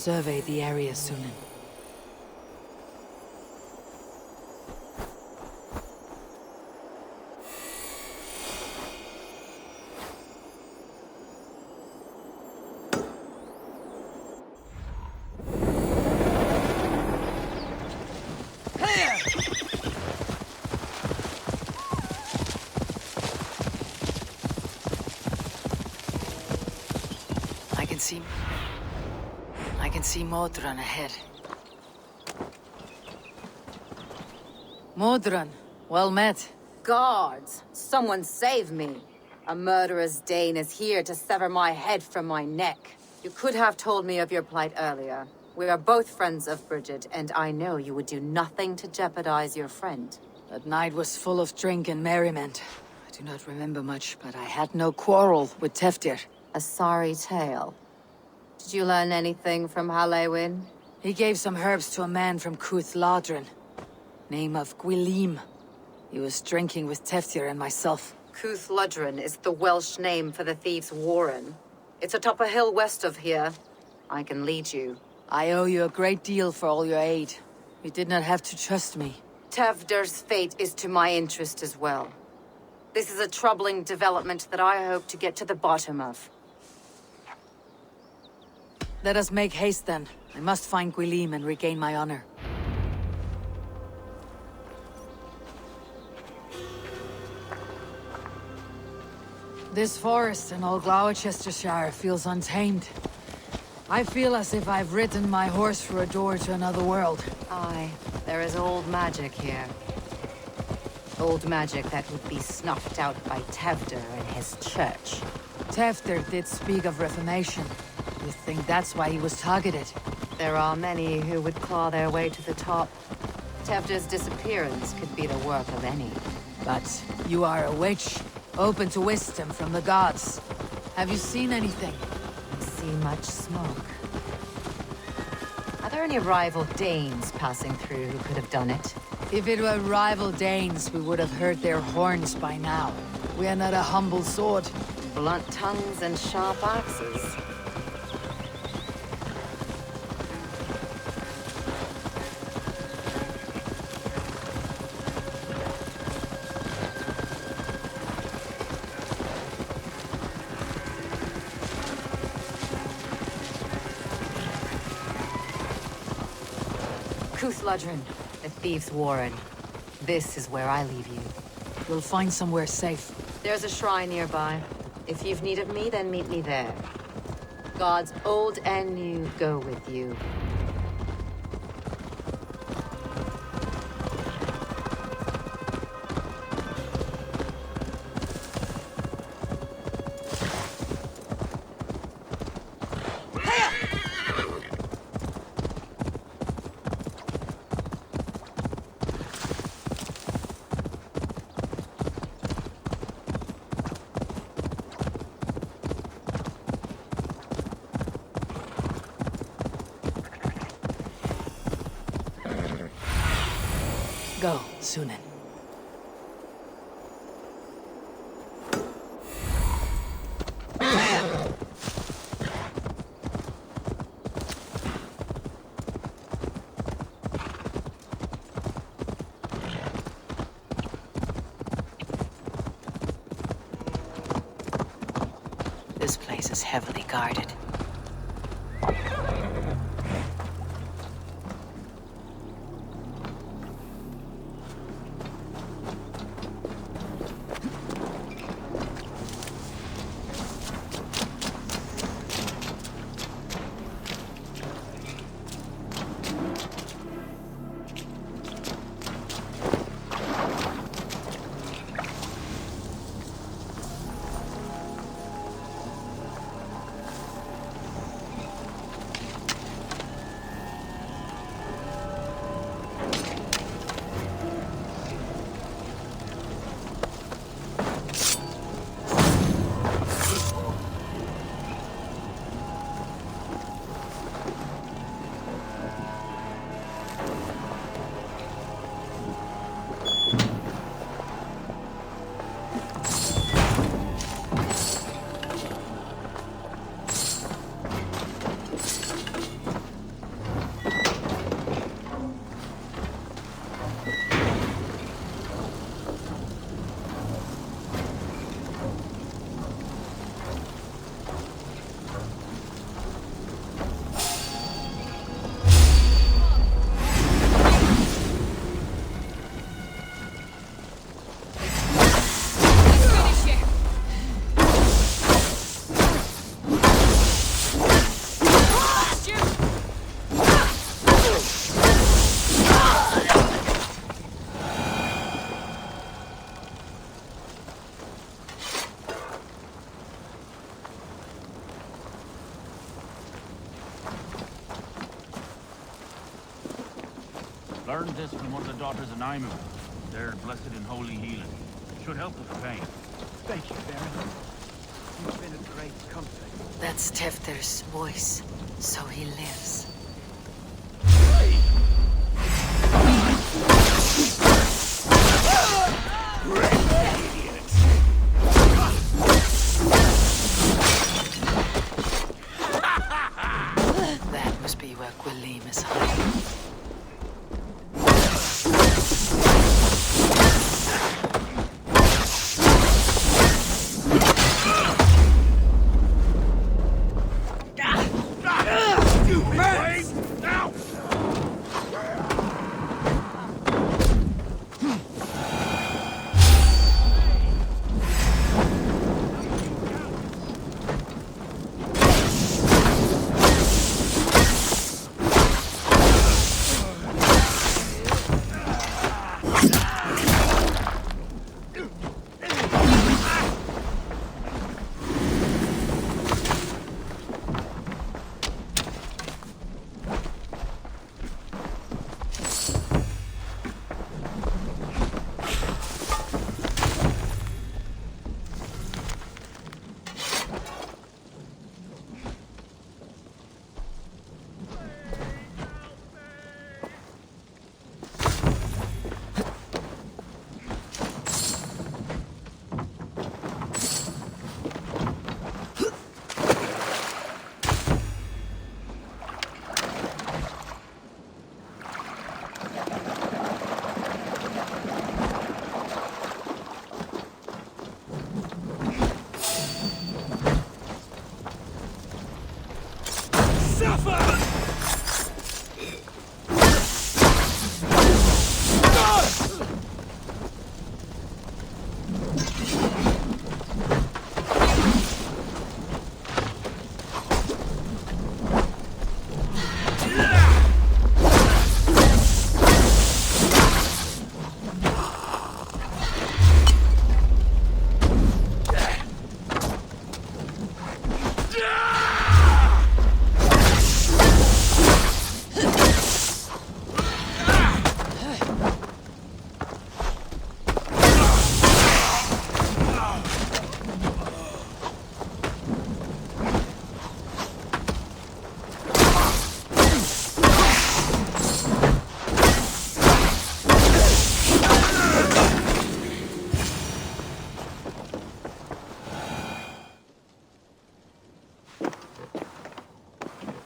survey the area, Sunan. I can see Modron ahead. Modron, well met. Guards, someone save me. A murderous Dane is here to sever my head from my neck. You could have told me of your plight earlier. We are both friends of Bridget, and I know you would do nothing to jeopardize your friend. That night was full of drink and merriment. I do not remember much, but I had no quarrel with Teftir. A sorry tale. Did you learn anything from Halewin? He gave some herbs to a man from Cuth Ladrin. Name of Gwylim. He was drinking with Teftir and myself. Cuth Ladrin is the Welsh name for the thieves' warren. It's atop a hill west of here. I can lead you. I owe you a great deal for all your aid. You did not have to trust me. Tevder's fate is to my interest as well. This is a troubling development that I hope to get to the bottom of. Let us make haste then. I must find Gwylim and regain my honor. This forest in all Gloucestershire feels untamed. I feel as if I've ridden my horse through a door to another world. Aye, there is old magic here. Old magic that would be snuffed out by Tevder and his church. Teftir did speak of reformation. You think that's why he was targeted? There are many who would claw their way to the top. Tevder's disappearance could be the work of any. But you are a witch, open to wisdom from the gods. Have you seen anything? I see much smoke. Are there any rival Danes passing through who could have done it? If it were rival Danes, we would have heard their horns by now. We are not a humble sword. Blunt tongues and sharp axes. Ladrin, the thieves' warren. This is where I leave you. We'll find somewhere safe. There's a shrine nearby. If you've need of me, then meet me there. Gods old and new go with you. Go, Sunan. This place is heavily guarded. Learned this from one of the daughters of Naimu. They're blessed in holy healing. Should help with the pain. Thank you, Baron. You've been a great comfort. That's Tefter's voice, so he lives. That must be where Quillim is hiding.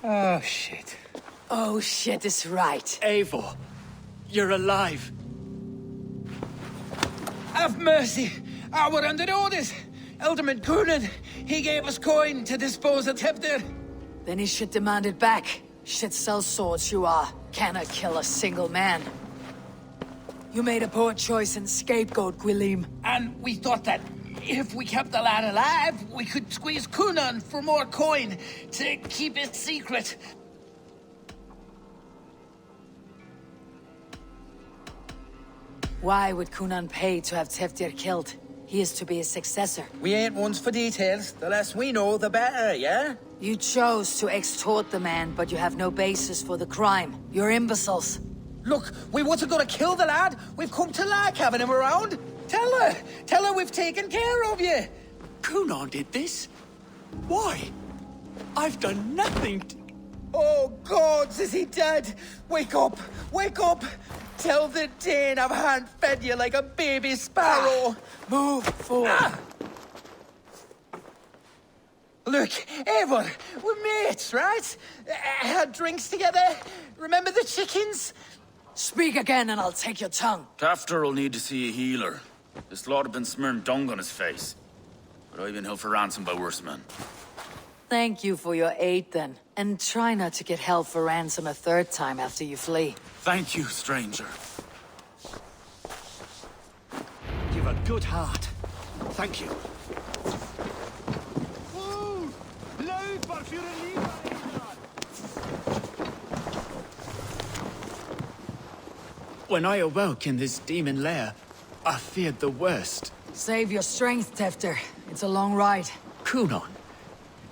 Oh, shit. Oh, shit is right. Eivor, you're alive. Have mercy. We're under orders. Alderman Coonan, he gave us coin to dispose of Tefter. Then he should demand it back. Shit sells swords you are. Cannot kill a single man. You made a poor choice in scapegoat, Quillim. And we thought that if we kept the lad alive, we could squeeze Coonan for more coin to keep it secret. Why would Coonan pay to have Teftir killed? He is to be his successor. We ain't ones for details. The less we know, the better, yeah? You chose to extort the man, but you have no basis for the crime. You're imbeciles. Look, we wasn't gonna kill the lad. We've come to like having him around. Tell her we've taken care of you. Coonan did this? Why? I've done nothing to... Oh, gods, is he dead? Wake up! Wake up! Tell the Dane I've hand-fed you like a baby sparrow. Move forward. Look, Eivor, we're mates, right? Had drinks together. Remember the chickens? Speak again and I'll take your tongue. Tafter will need to see a healer. This lord have been smearing dung on his face. But I've been held for ransom by worse men. Thank you for your aid then. And try not to get held for ransom a third time after you flee. Thank you, stranger. You've a good heart. Thank you. When I awoke in this demon lair, I feared the worst. Save your strength, Tefter. It's a long ride. Coonan,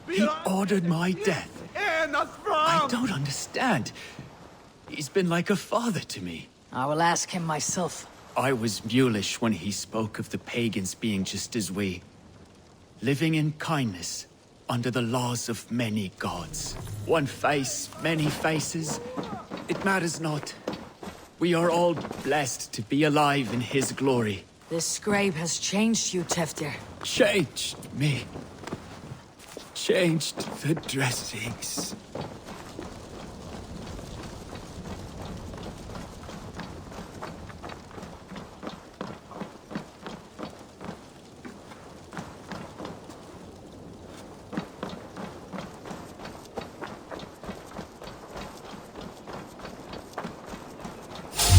he ordered my death. I don't understand. He's been like a father to me. I will ask him myself. I was mulish when he spoke of the pagans being just as we. Living in kindness, under the laws of many gods. One face, many faces. It matters not. We are all blessed to be alive in his glory. This scrape has changed you, Teftir. Changed me. Changed the dressings.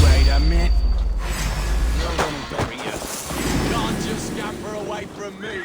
Wait a minute. You're gonna bury you. Can't just scamper away from me.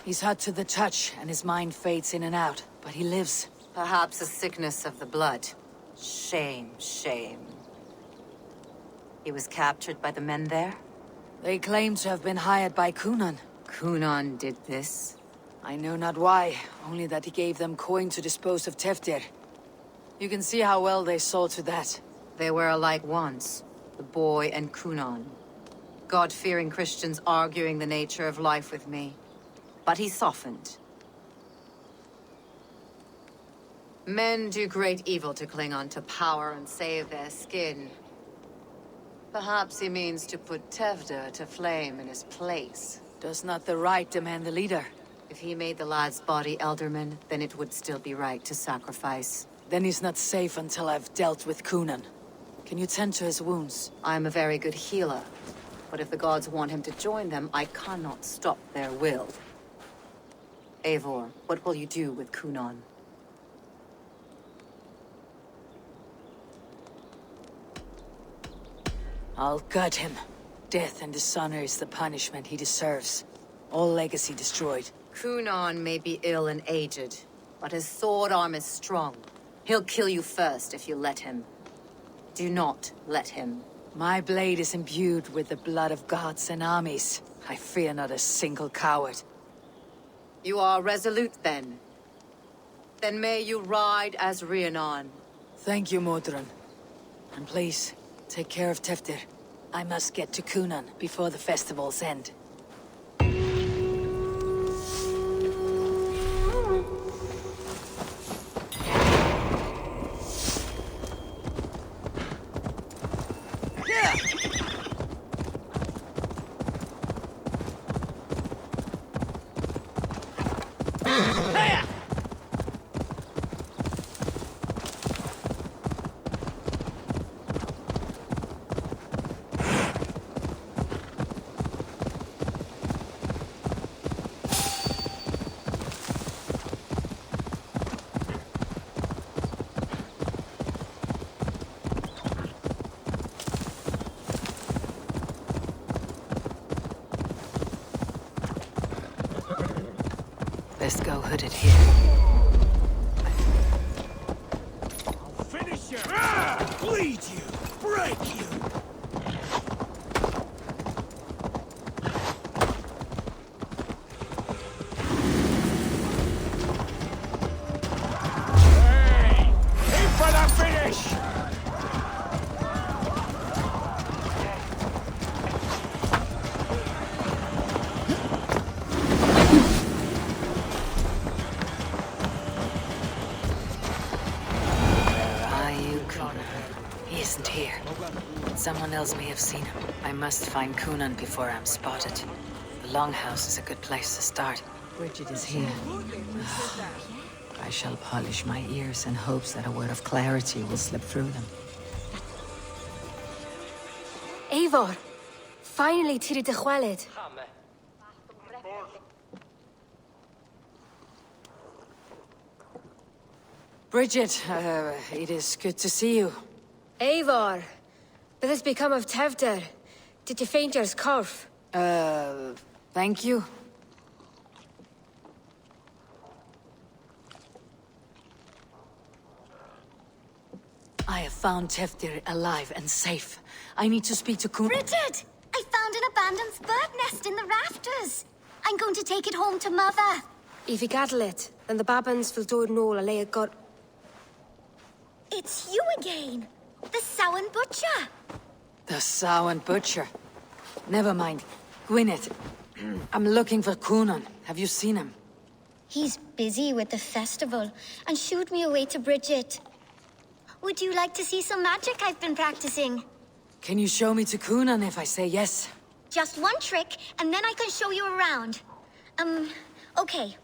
He's hot to the touch, and his mind fades in and out. But he lives. Perhaps a sickness of the blood. Shame, shame. He was captured by the men there? They claim to have been hired by Cunan. Cunan did this? I know not why, only that he gave them coin to dispose of Teftir. You can see how well they saw to that. They were alike once, the boy and Cunan. God-fearing Christians arguing the nature of life with me. But he softened. Men do great evil to cling on to power and save their skin. Perhaps he means to put Teftir to flame in his place. Does not the right demand the leader? If he made the lad's body Elderman, then it would still be right to sacrifice. Then he's not safe until I've dealt with Cunan. Can you tend to his wounds? I'm a very good healer. But if the gods want him to join them, I cannot stop their will. Eivor, what will you do with Cunan? I'll gut him. Death and dishonor is the punishment he deserves. All legacy destroyed. Cunan may be ill and aged, but his sword arm is strong. He'll kill you first if you let him. Do not let him. My blade is imbued with the blood of gods and armies. I fear not a single coward. You are resolute, then. Then may you ride as Rhiannon. Thank you, Modron. And please, take care of Teftir. I must get to Cunan before the festival's end. Best go hooded here. Finish you! Bleed you! Break you! Hey! Aim for the finish! Here. Someone else may have seen him. I must find Coonan before I'm spotted. The Longhouse is a good place to start. Bridget is here. I shall polish my ears in hopes that a word of clarity will slip through them. Eivor! Finally, Tiri de Chwaled. Bridget, it is good to see you. Eivor, what has become of Tevder? Did you faint your scarf? Thank you. I have found Tevdir alive and safe. I need to speak to Kun- Bridget! I found an abandoned bird nest in the rafters. I'm going to take it home to Mother. If you gather it, then the Babans will do it all a lay got. It's you again! The Samhain Butcher! The Samhain Butcher. Never mind. Gwyneth, I'm looking for Coonan. Have you seen him? He's busy with the festival and shooed me away to Bridget. Would you like to see some magic I've been practicing? Can you show me to Coonan if I say yes? Just one trick, and then I can show you around. Okay.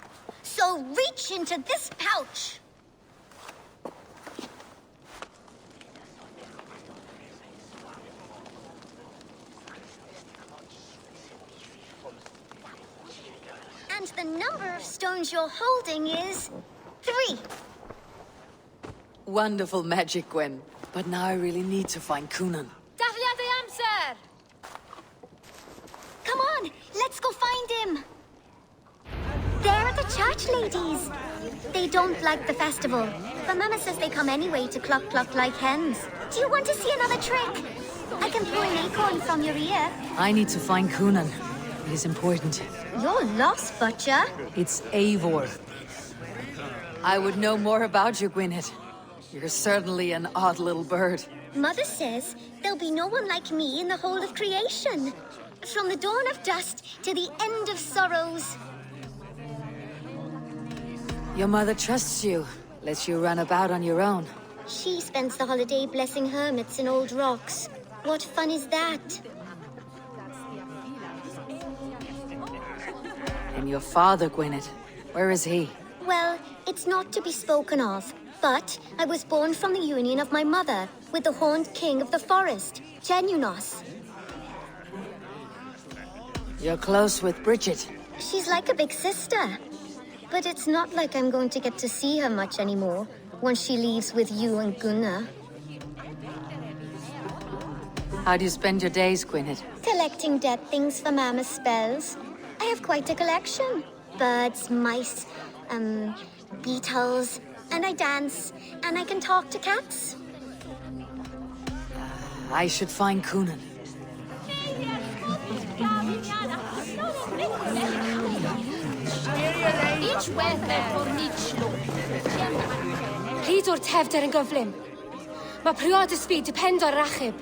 So reach into this pouch. And the number of stones you're holding is 3. Wonderful magic, Gwen. But now I really need to find Coonan. Come on, let's go find him. They're the church ladies. They don't like the festival, but Mama says they come anyway to cluck cluck like hens. Do you want to see another trick? I can throw an acorn from your ear. I need to find Coonan. It is important. You're lost, Butcher. It's Eivor. I would know more about you, Gwyneth. You're certainly an odd little bird. Mother says there'll be no one like me in the whole of creation. From the dawn of dust to the end of sorrows. Your mother trusts you. Lets you run about on your own. She spends the holiday blessing hermits in old rocks. What fun is that? And your father, Gwyneth, where is he? Well, it's not to be spoken of. But I was born from the union of my mother with the horned king of the forest, Genunos. You're close with Bridget. She's like a big sister. But it's not like I'm going to get to see her much anymore once she leaves with you and Gunnar. How do you spend your days, Gwyneth? Collecting dead things for Mama's spells. I have quite a collection. Birds, mice, beetles, and I dance, and I can talk to cats. I should find Coonan. Rhyd o'r Tevder yn gyflym. Mae priod y sbyd depend o'r rachub.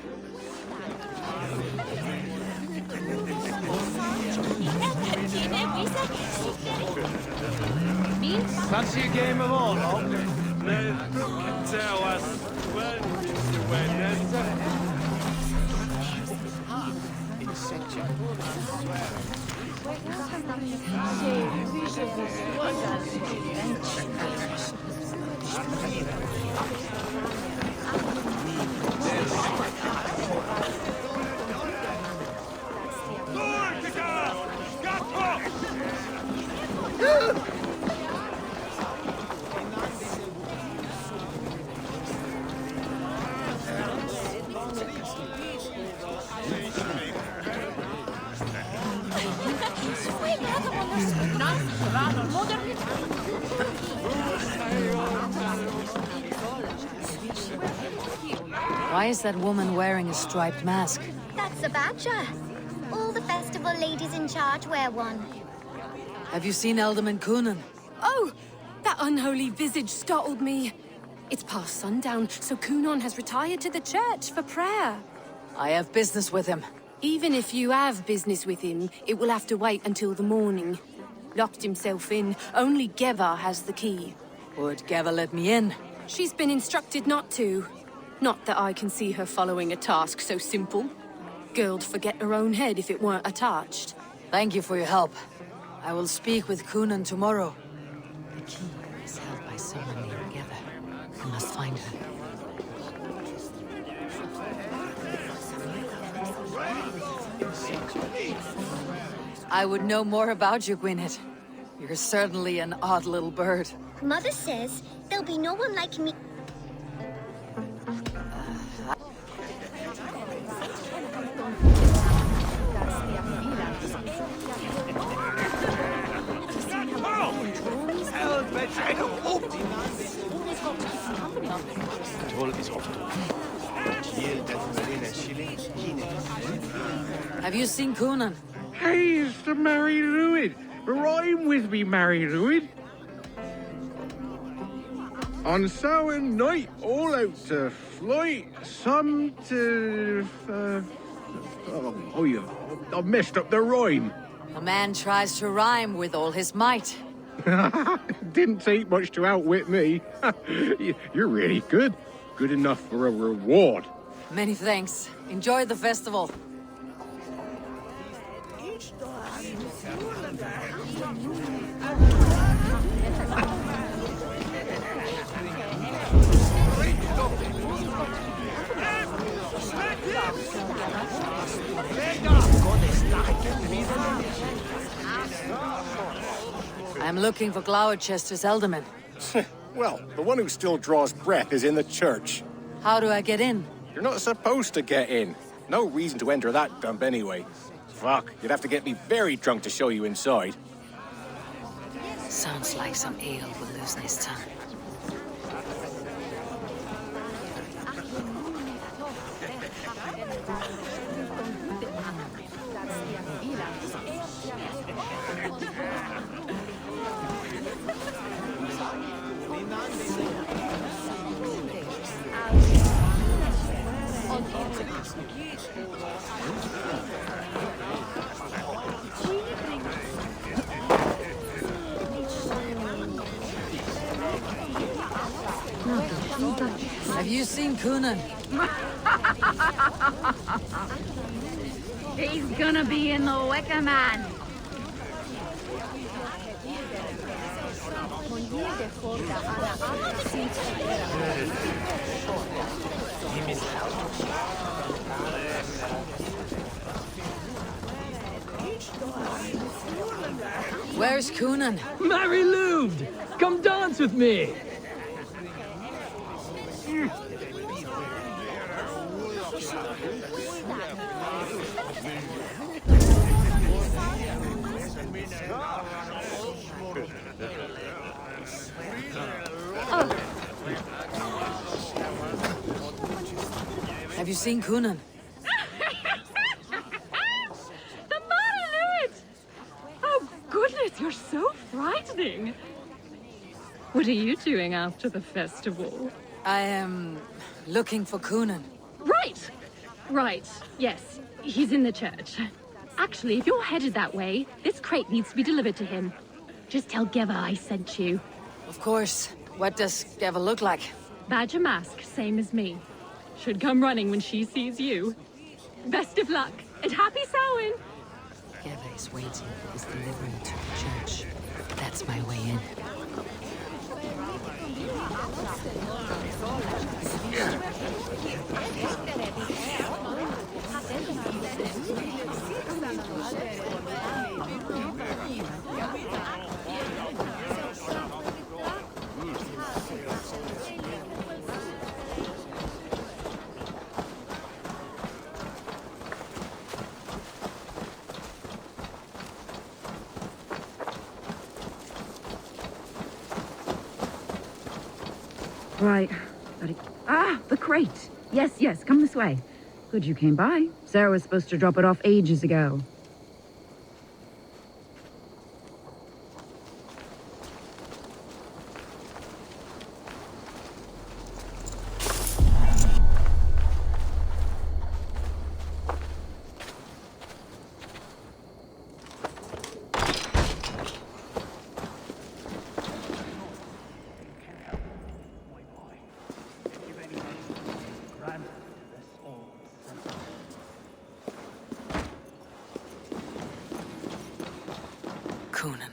Fancy a game of all, tell us when Why is that woman wearing a striped mask? That's a badger. All the festival ladies in charge wear one. Have you seen Alderman Coonan? Oh! That unholy visage startled me. It's past sundown, so Coonan has retired to the church for prayer. I have business with him. Even if you have business with him, it will have to wait until the morning. Locked himself in. Only Geva has the key. Would Geva let me in? She's been instructed not to. Not that I can see her following a task so simple. Girl'd forget her own head if it weren't attached. Thank you for your help. I will speak with Coonan tomorrow. The key is held by someone named Geva. I must find her. I would know more about you, Gwyneth. You're certainly an odd little bird. Mother says there'll be no one like me. Have you seen Coonan? Hey, it's the Merry Ruid. Rhyme with me, Merry Ruid. On Samhain night, all out to flight, some to... I've messed up the rhyme. A man tries to rhyme with all his might. Didn't take much to outwit me. You're really good. Good enough for a reward. Many thanks. Enjoy the festival. I'm looking for Gloucester's alderman. Well, the one who still draws breath is in the church. How do I get in? You're not supposed to get in. No reason to enter that dump anyway. Fuck, you'd have to get me very drunk to show you inside. Sounds like some ale will loosen his tongue. Have you seen Coonan? He's gonna be in the Wicker Man. Where's Coonan? Mary Louved! Come dance with me! Have you seen Coonan? The Moledro! Oh, goodness, you're so frightening. What are you doing after the festival? I am looking for Coonan. Right! Right, yes. He's in the church. Actually, if you're headed that way, this crate needs to be delivered to him. Just tell Geva I sent you. Of course. What does Geva look like? Badger mask, same as me. Should come running when she sees you. Best of luck, and happy Samhain! Geva is waiting for his delivery to the church. That's my way in. Right. The crate. Yes, come this way. Good you came by. Sarah was supposed to drop it off ages ago.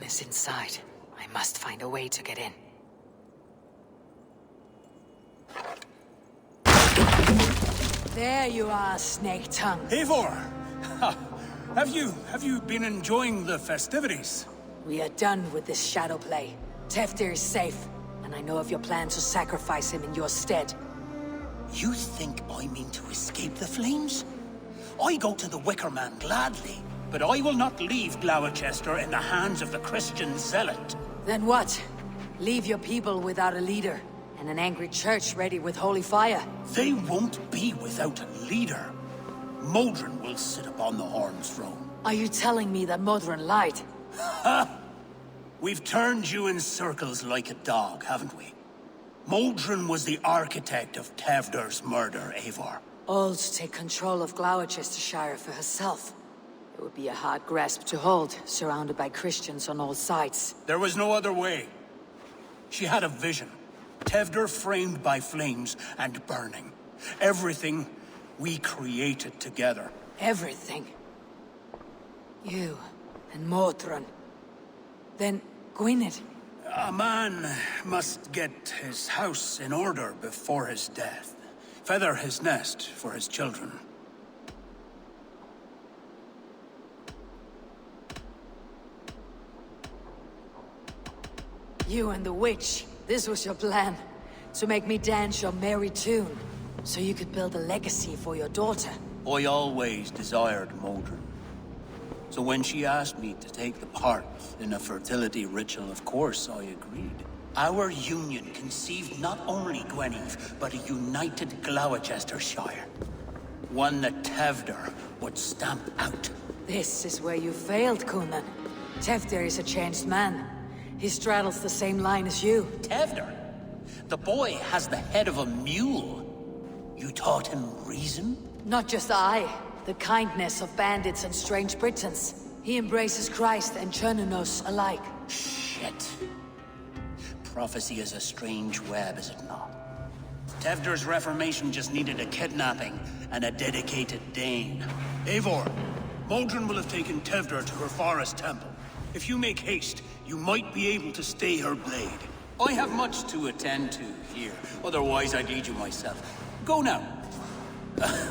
Is inside. I must find a way to get in. There you are, Snake Tongue. Eivor! Have you been enjoying the festivities? We are done with this shadow play. Teftir is safe, and I know of your plan to sacrifice him in your stead. You think I mean to escape the flames? I go to the Wicker Man gladly. But I will not leave Gloucester in the hands of the Christian zealot. Then what? Leave your people without a leader, and an angry church ready with holy fire? They won't be without a leader. Modron will sit upon the Horn's throne. Are you telling me that Modron lied? Ha! We've turned you in circles like a dog, haven't we? Modron was the architect of Tevder's murder, Eivor. All to take control of Gloucestershire for herself. It would be a hard grasp to hold, surrounded by Christians on all sides. There was no other way. She had a vision. Tevder framed by flames and burning. Everything we created together. Everything? You and Modron. Then Gwynedd. A man must get his house in order before his death. Feather his nest for his children. You and the witch, this was your plan. To make me dance your merry tune. So you could build a legacy for your daughter. I always desired Modron. So when she asked me to take the part in a fertility ritual, of course I agreed. Our union conceived not only Gwynedd, but a united Gloucestershire. One that Tevder would stamp out. This is where you failed, Coonan. Teftir is a changed man. He straddles the same line as you. Tevder? The boy has the head of a mule. You taught him reason? Not just I. The kindness of bandits and strange Britons. He embraces Christ and Chernunos alike. Shit. Prophecy is a strange web, is it not? Tevder's reformation just needed a kidnapping and a dedicated Dane. Eivor, Modron will have taken Tevder to her forest temple. If you make haste, you might be able to stay her blade. I have much to attend to here, otherwise I'd lead you myself. Go now.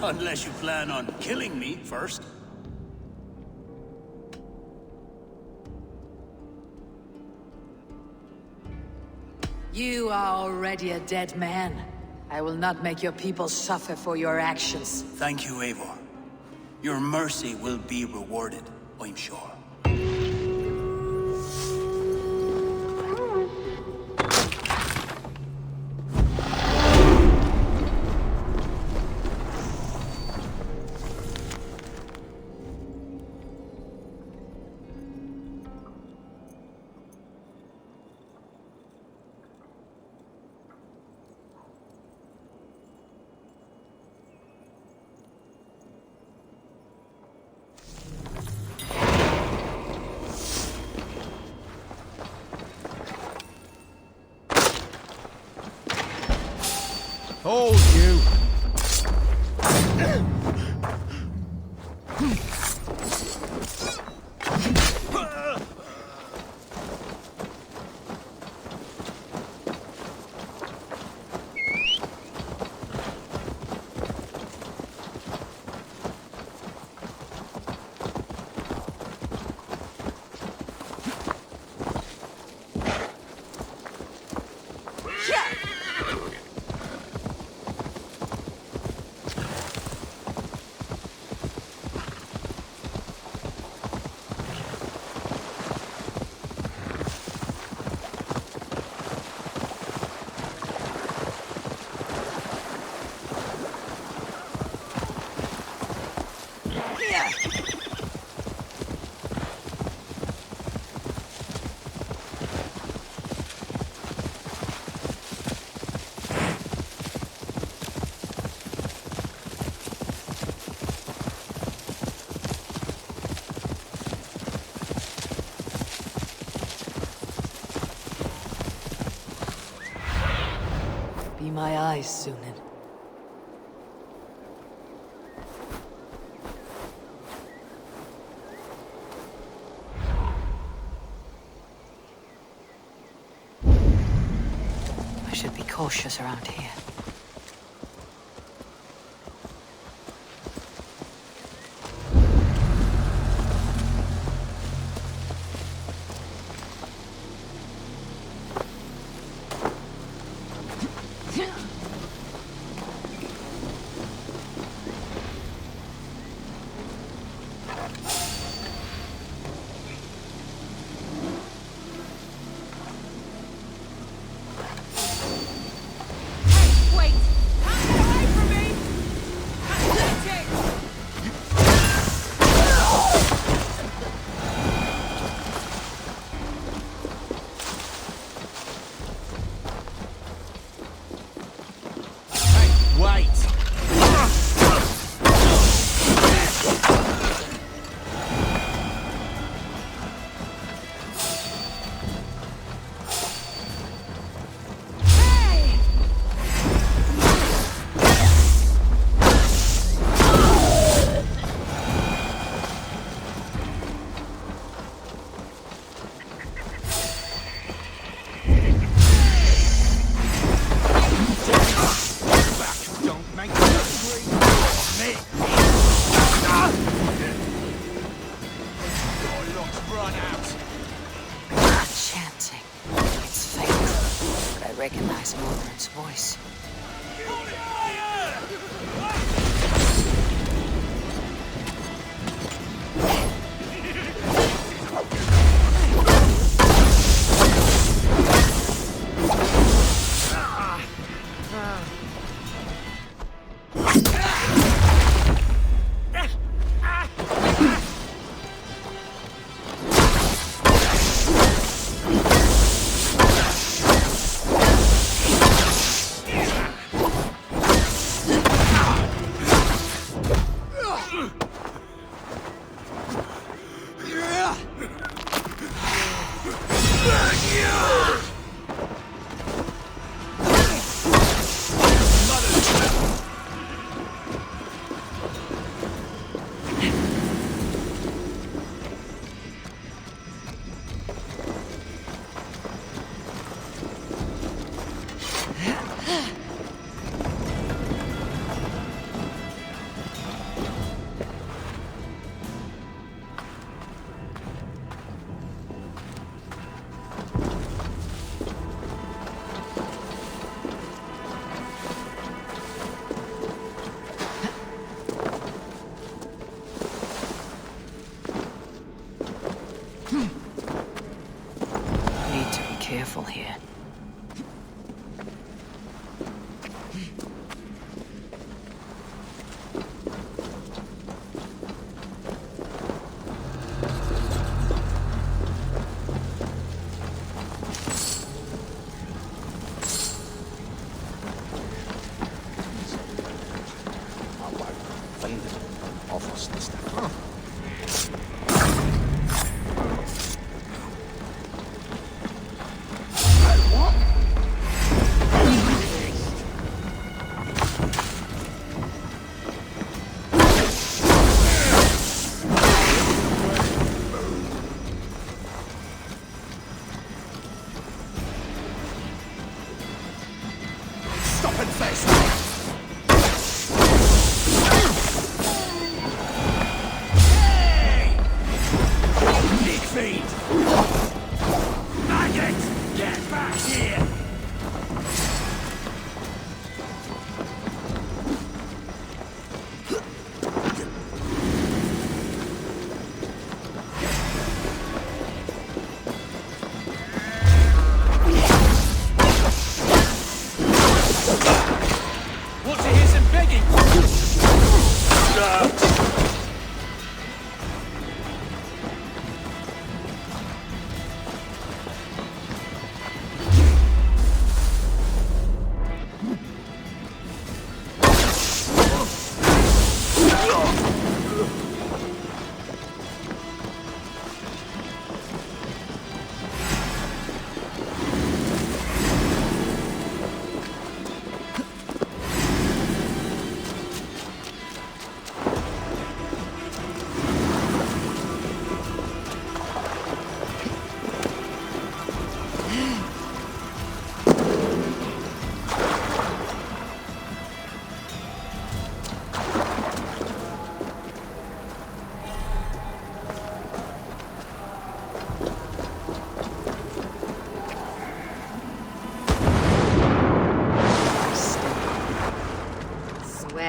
Unless you plan on killing me first. You are already a dead man. I will not make your people suffer for your actions. Thank you, Eivor. Your mercy will be rewarded, I'm sure. Hold you! Be my eyes, Sunan. I should be cautious around here. Voice. Careful here.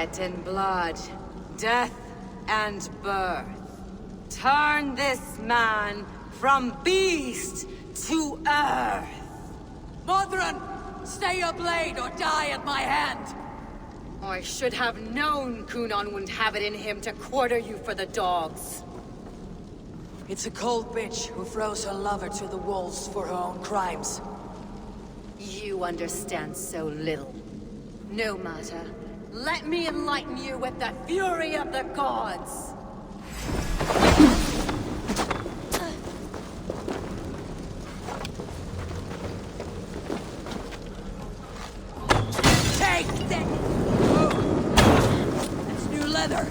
Sweat and blood, death and birth. Turn this man from beast to earth. Modron, stay your blade or die at my hand. I should have known Cunon wouldn't have it in him to quarter you for the dogs. It's a cold bitch who throws her lover to the wolves for her own crimes. You understand so little. No matter. Let me enlighten you with the fury of the gods! Take that! That's new leather.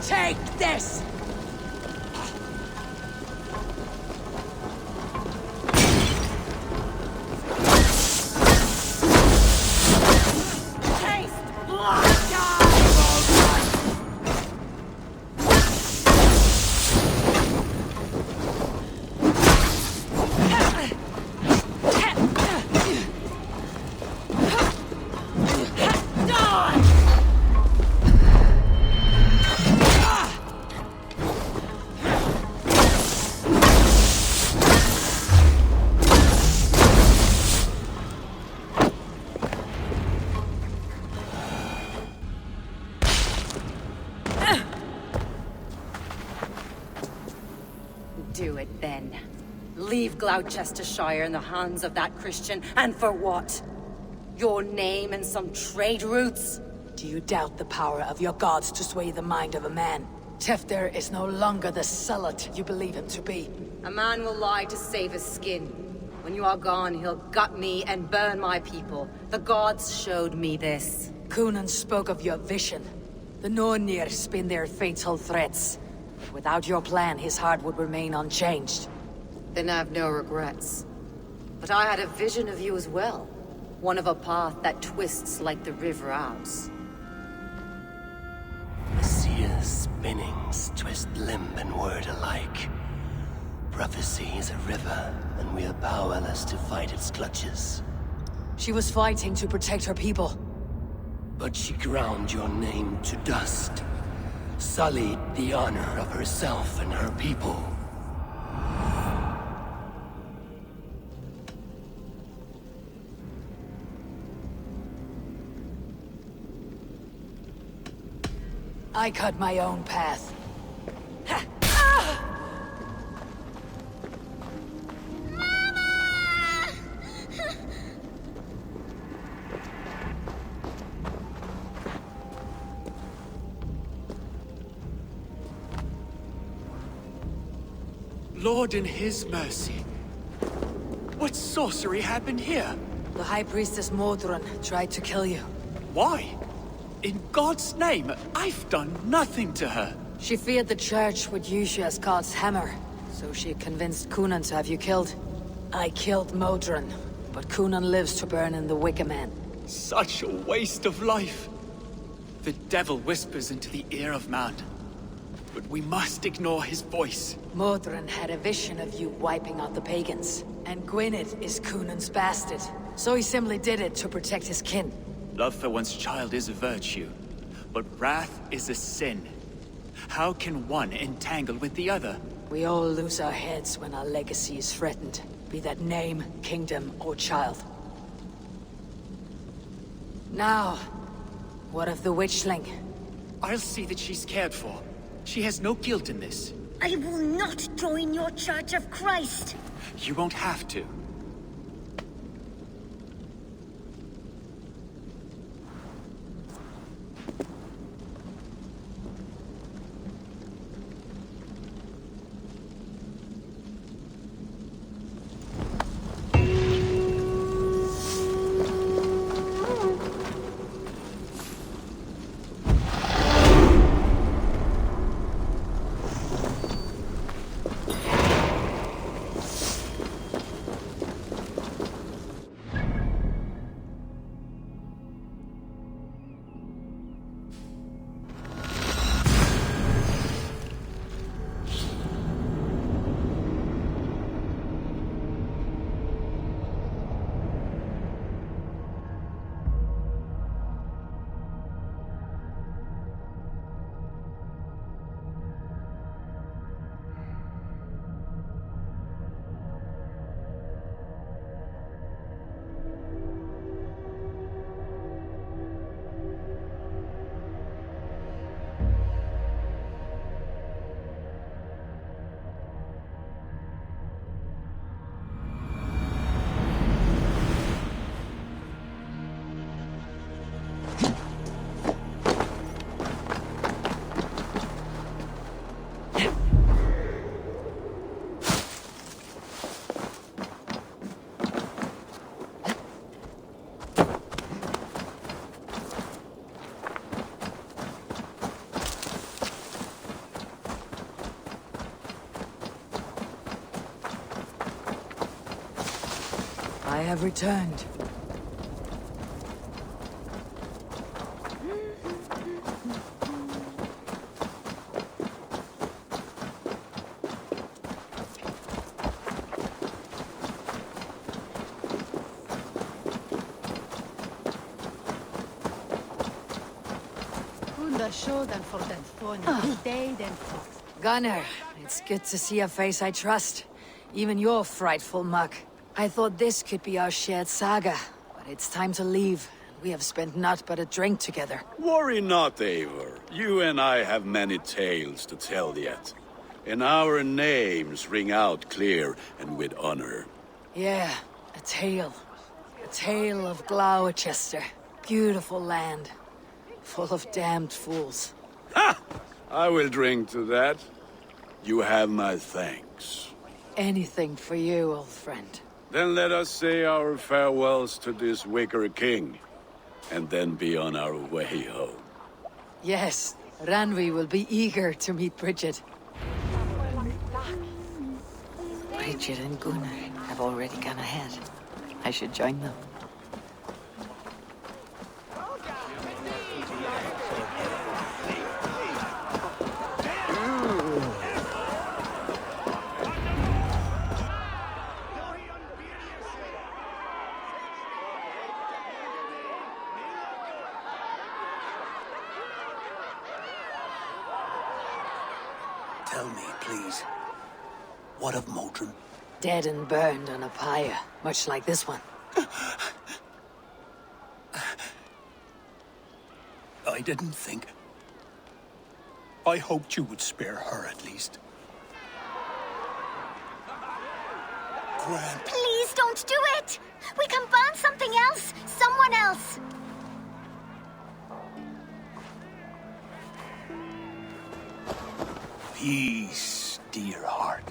Take this! Do it then. Leave Gloucestershire in the hands of that Christian, and for what? Your name and some trade routes? Do you doubt the power of your gods to sway the mind of a man? Tefter is no longer the zealot you believe him to be. A man will lie to save his skin. When you are gone, he'll gut me and burn my people. The gods showed me this. Cunon spoke of your vision. The Nornir spin their fatal threats. Without your plan, his heart would remain unchanged. Then I've no regrets. But I had a vision of you as well. One of a path that twists like the river Ouse. The seer's spinnings twist limb and word alike. Prophecy is a river, and we are powerless to fight its clutches. She was fighting to protect her people. But she ground your name to dust. Sullied the honor of herself and her people. I cut my own path. Lord in his mercy. What sorcery happened here? The High Priestess Modron tried to kill you. Why? In God's name, I've done nothing to her. She feared the Church would use you as God's hammer, so she convinced Cunon to have you killed. I killed Modron, but Cunon lives to burn in the Wicker Man. Such a waste of life. The devil whispers into the ear of man. But we must ignore his voice. Modron had a vision of you wiping out the pagans. And Gwynedd is Cunan's bastard. So he simply did it to protect his kin. Love for one's child is a virtue, but wrath is a sin. How can one entangle with the other? We all lose our heads when our legacy is threatened. Be that name, kingdom, or child. Now, what of the witchling? I'll see that she's cared for. She has no guilt in this. I will not join your Church of Christ. You won't have to. I have returned. Gunnar, it's good to see a face I trust. Even your frightful muck. I thought this could be our shared saga, but it's time to leave. We have spent naught but a drink together. Worry not, Eivor. You and I have many tales to tell yet. And our names ring out clear and with honor. Yeah, a tale. A tale of Gloucestershire. Beautiful land. Full of damned fools. Ha! I will drink to that. You have my thanks. Anything for you, old friend. Then let us say our farewells to this Wicker King, and then be on our way home. Yes, Ranvi will be eager to meet Bridget. Bridget and Gunnar have already gone ahead. I should join them. Tell me, please, what of Modron? Dead and burned on a pyre, much like this one. I didn't think. I hoped you would spare her at least. Grant. Please don't do it! We can burn something else! Someone else! Peace, dear heart.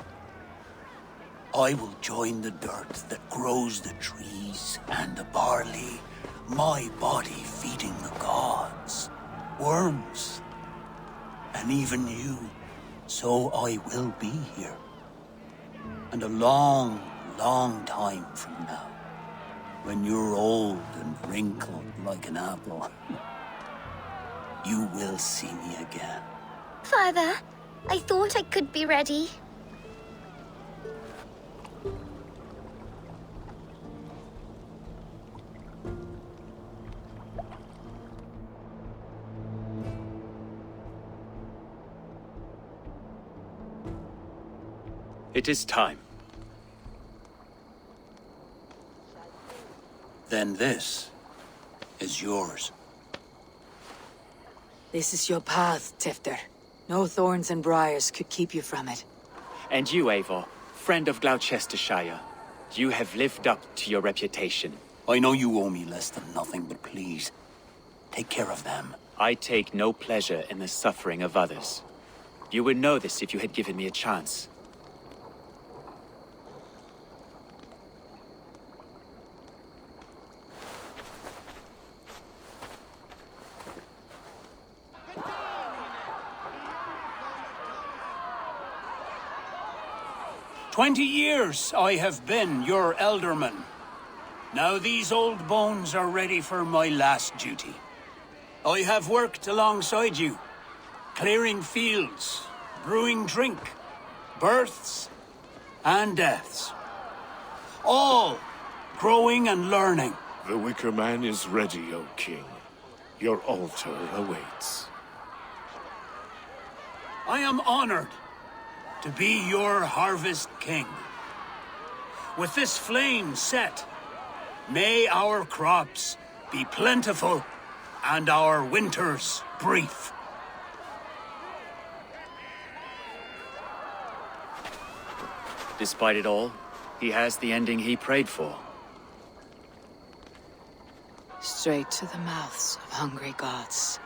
I will join the dirt that grows the trees and the barley, my body feeding the gods, worms, and even you. So I will be here. And a long, long time from now, when you're old and wrinkled like an apple, you will see me again. Father, I thought I could be ready. It is time. Then this is yours. This is your path, Tifter. No thorns and briars could keep you from it. And you, Eivor, friend of Gloucestershire, you have lived up to your reputation. I know you owe me less than nothing, but please, take care of them. I take no pleasure in the suffering of others. You would know this if you had given me a chance. "20 years I have been your elderman. Now these old bones are ready for my last duty. I have worked alongside you, clearing fields, brewing drink, births and deaths. All growing and learning. The Wicker Man is ready, O King. Your altar awaits. I am honored to be your harvest king. With this flame set, may our crops be plentiful and our winters brief. Despite it all, he has the ending he prayed for. Straight to the mouths of hungry gods.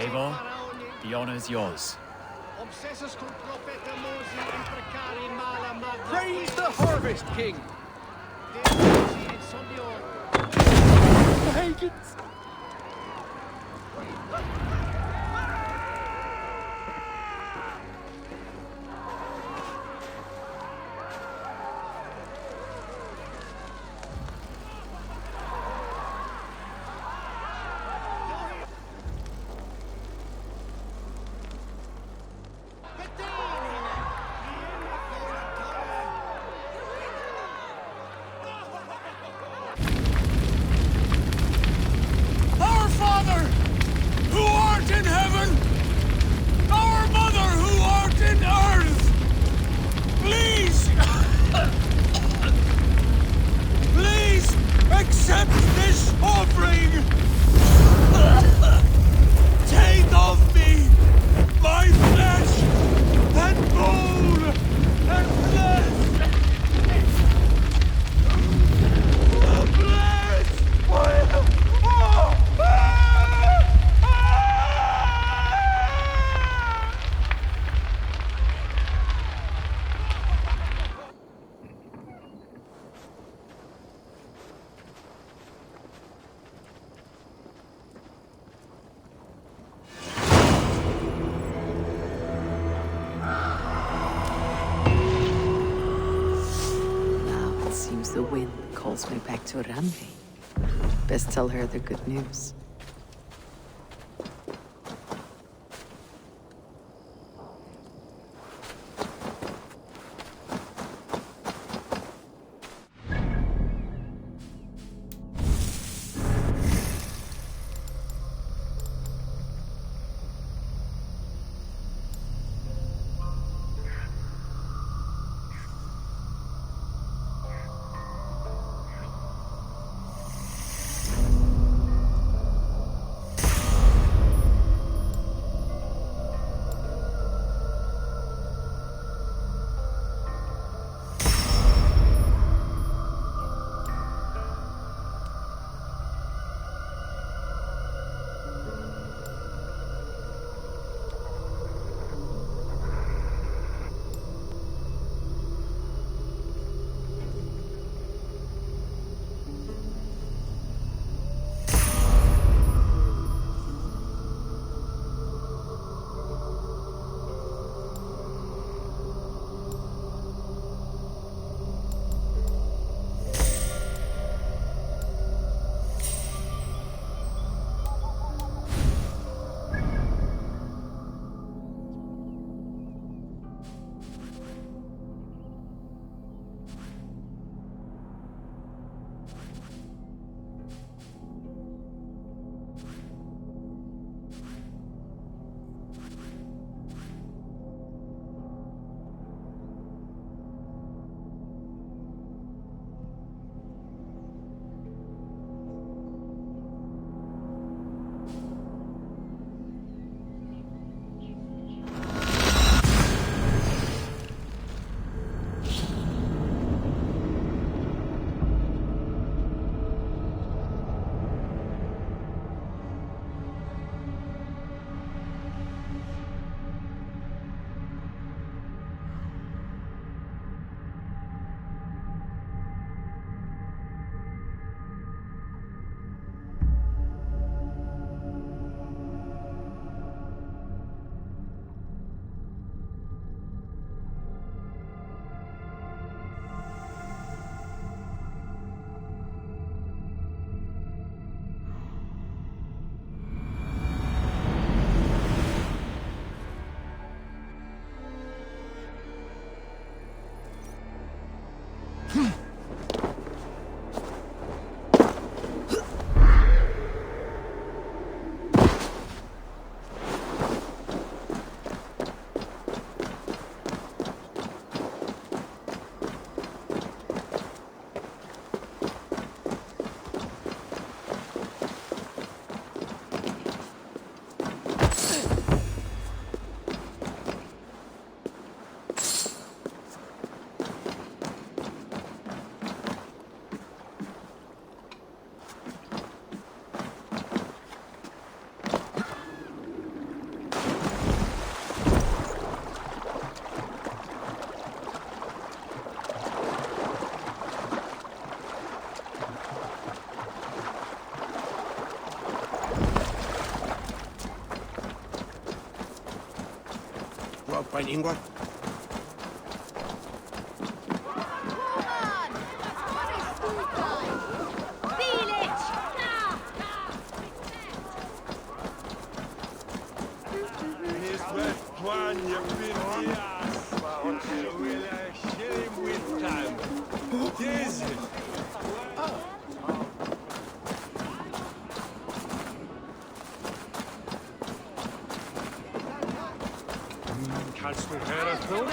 Eivor, the honor is yours. Praise the Harvest King! Pagans! The wind calls me back to Rambi. Best tell her the good news. Find Ingvar? Kannst du höra på?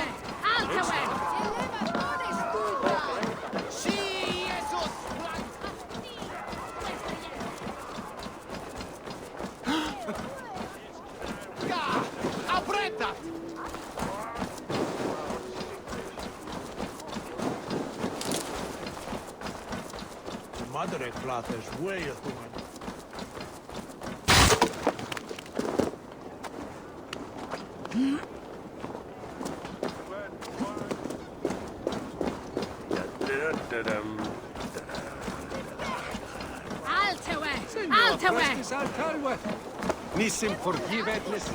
Madre Platas way of the Altawe! Nissim forgiveness.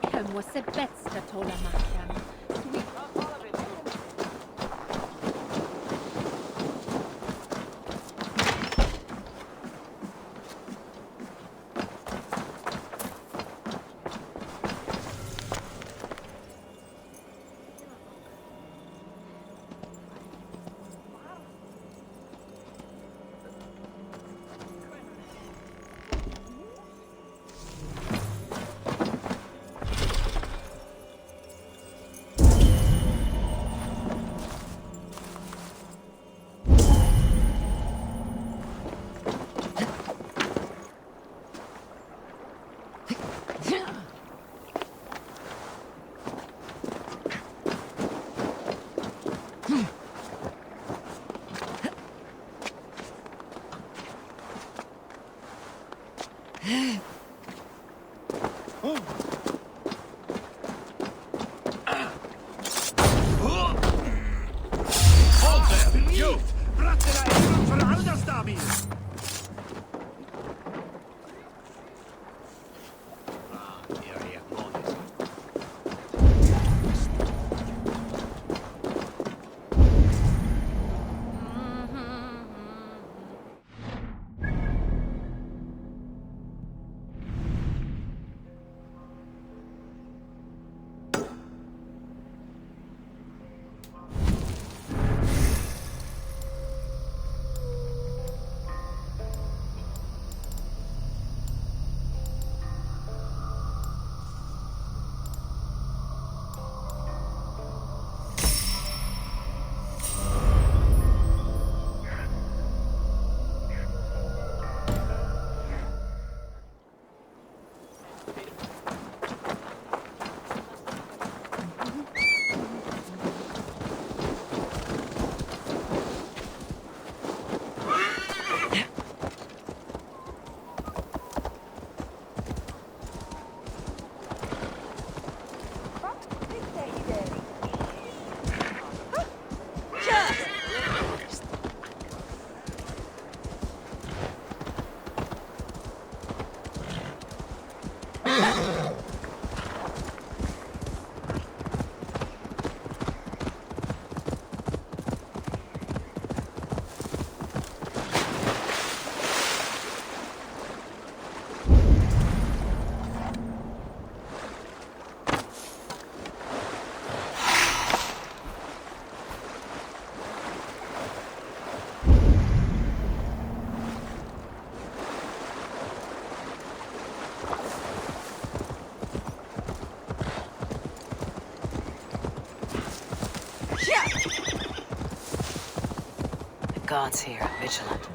Wickham was the best at all Machan. Guards here are vigilant.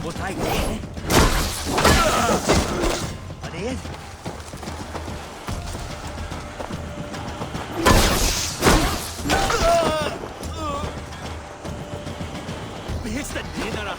We'll take it. What is? It's the dinner.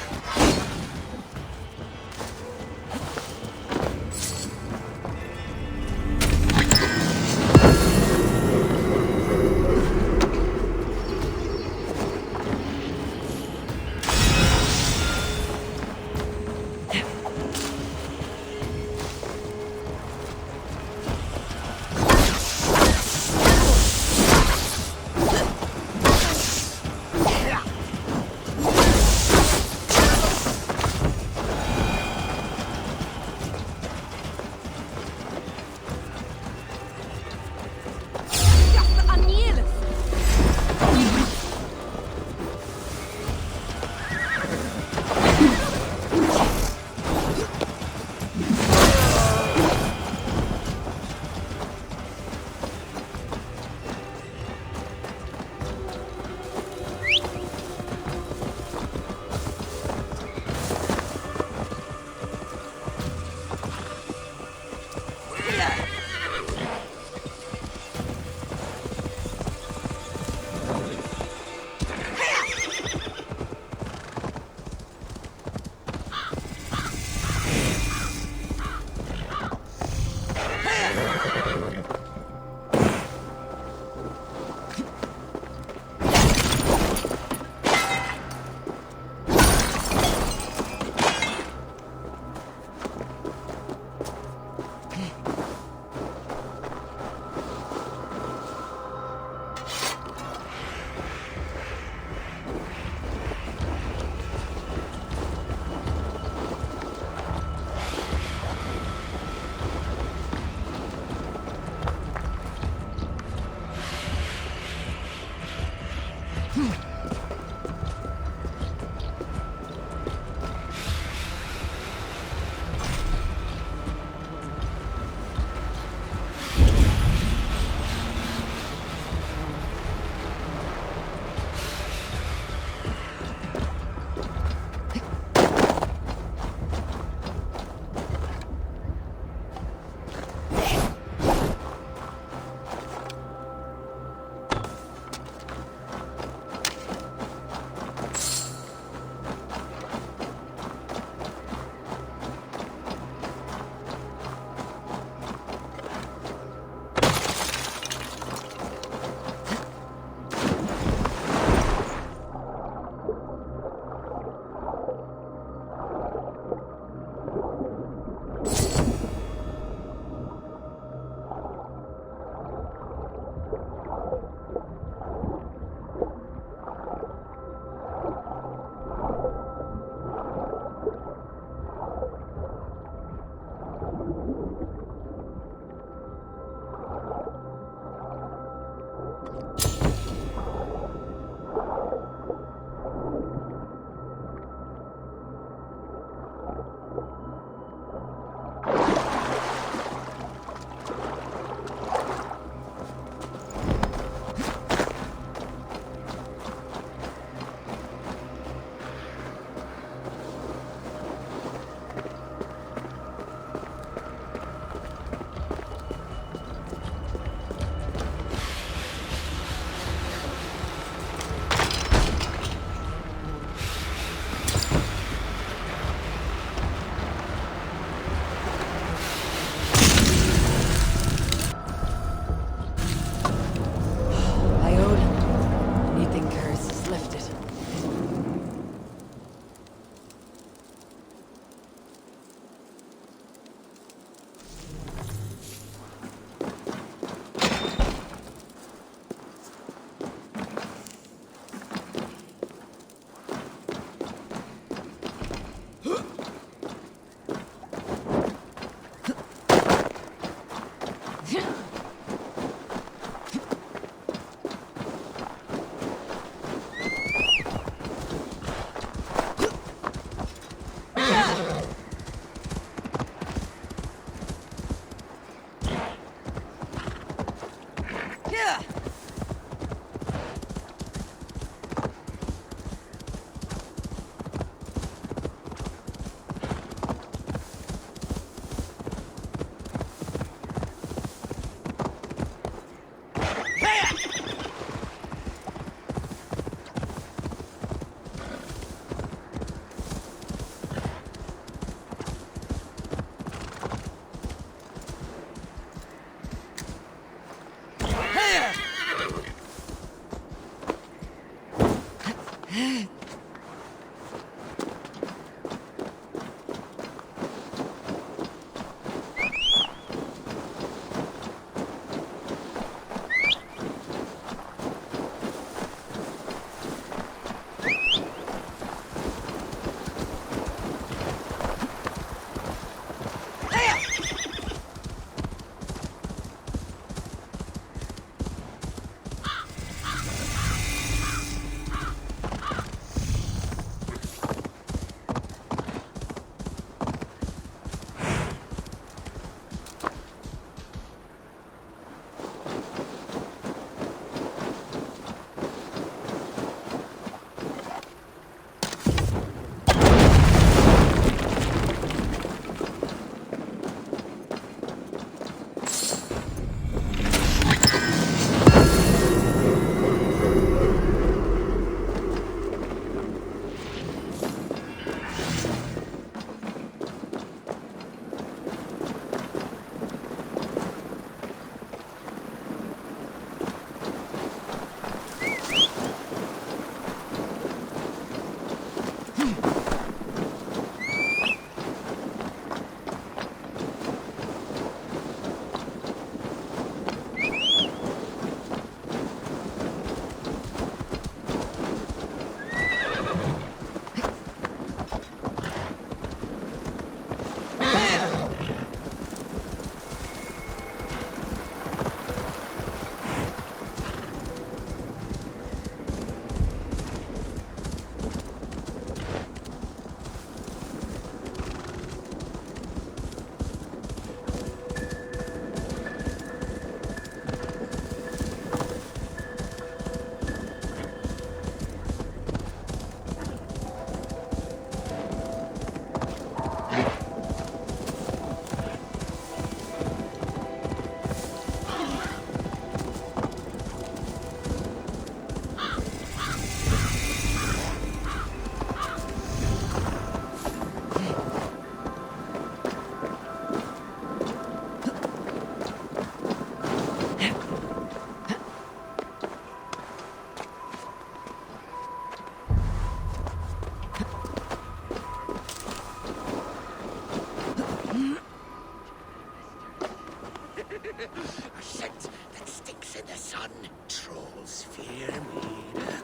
A scent that stinks in the sun. Trolls fear me.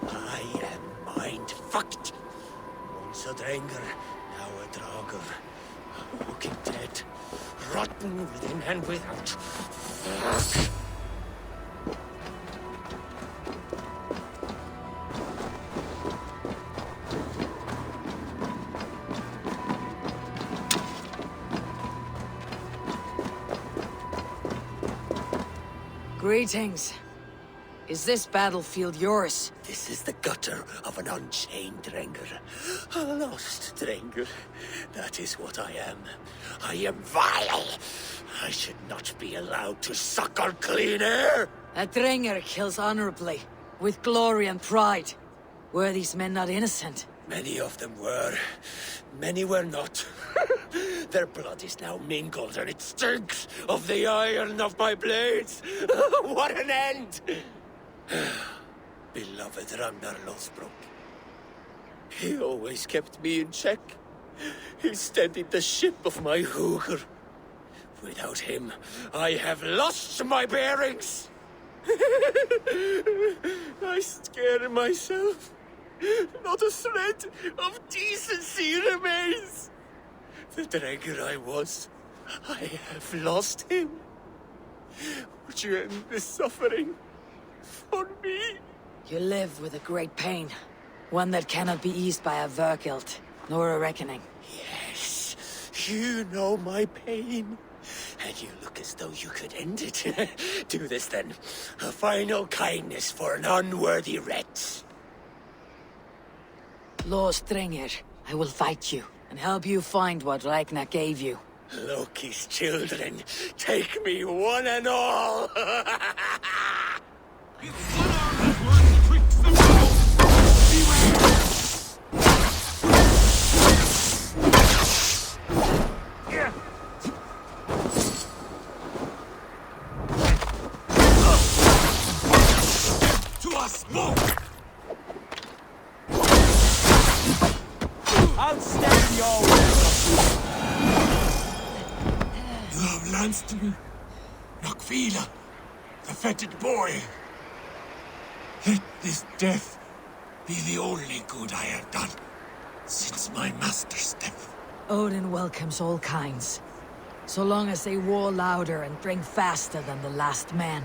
I am mind-fucked. Once a Drenger, now a Draugr. A walking dead. Rotten within and without. Fuck. Greetings. Is this battlefield yours? This is the gutter of an unchained Drenger. A lost Drenger. That is what I am. I am vile. I should not be allowed to suckle clean air. A Drenger kills honorably, with glory and pride. Were these men not innocent? Many of them were. Many were not. Their blood is now mingled, and it stinks of the iron of my blades. What an end! Beloved Ragnar Lothbrok. He always kept me in check. He steadied the ship of my hooker. Without him, I have lost my bearings. I scare myself. Not a thread of decency remains. The Drenger I was, I have lost him. Would you end this suffering for me? You live with a great pain. One that cannot be eased by a Vergild, nor a reckoning. Yes, you know my pain. And you look as though you could end it. Do this then. A final kindness for an unworthy wretch. Lord Drenger, I will fight you, and help you find what Ragnar gave you. Loki's children, take me one and all! To us, move! don't stand in your way. You have lanced me, Nakvila, the fetid boy. Let this death be the only good I have done since my master's death. Odin welcomes all kinds, so long as they war louder and bring faster than the last man.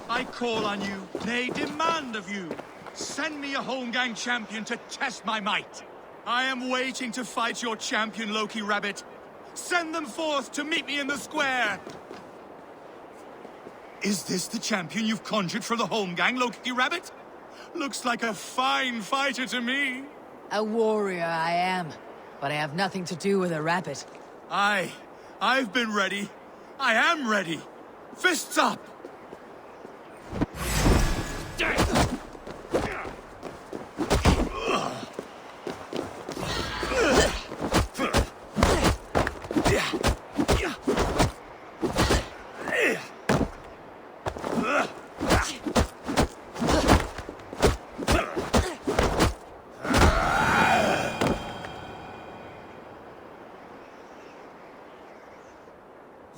I call on you, nay, demand of you. Send me a Holmgang champion to test my might. I am waiting to fight your champion, Loki Rabbit. Send them forth to meet me in the square. Is this the champion you've conjured for the Holmgang, Loki Rabbit? Looks like a fine fighter to me. A warrior I am, but I have nothing to do with a rabbit. I've been ready. I am ready. Fists up!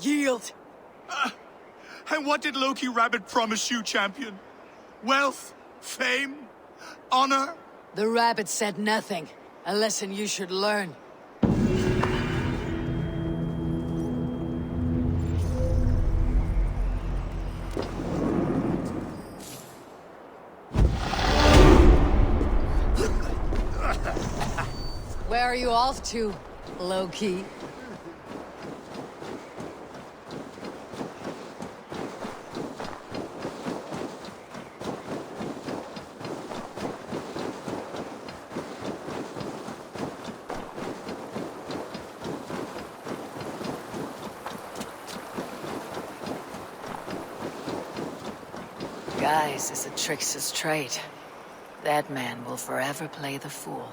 Yield! And what did Loki Rabbit promise you, champion? Wealth? Fame? Honor? The rabbit said nothing. A lesson you should learn. Where are you off to, Loki? Guise is a trickster's trade. That man will forever play the fool.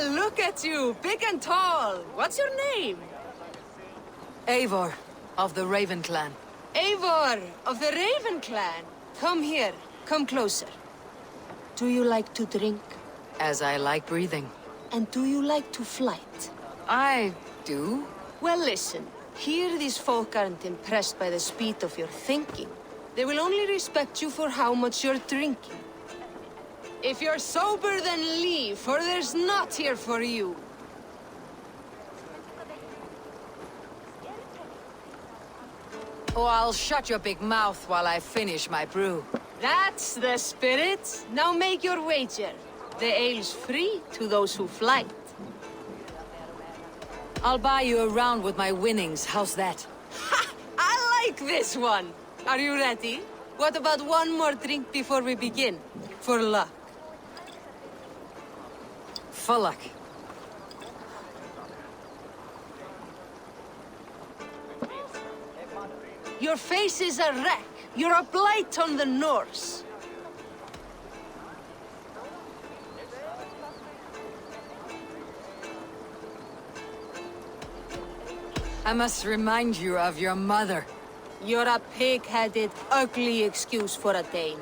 Look at you, big and tall. What's your name? Eivor, of the Raven Clan. Eivor, of the Raven Clan. Come here, come closer. Do you like to drink? As I like breathing. And do you like to flight? I do. Well, listen. Here these folk aren't impressed by the speed of your thinking. They will only respect you for how much you're drinking. If you're sober, then leave, for there's naught here for you. Oh, I'll shut your big mouth while I finish my brew. That's the spirit. Now make your wager. The ale's free to those who flight. I'll buy you a round with my winnings. How's that? Ha! I like this one. Are you ready? What about one more drink before we begin? For luck. For luck. Your face is a wreck. You're a blight on the Norse. I must remind you of your mother. You're a pig-headed, ugly excuse for a Dane.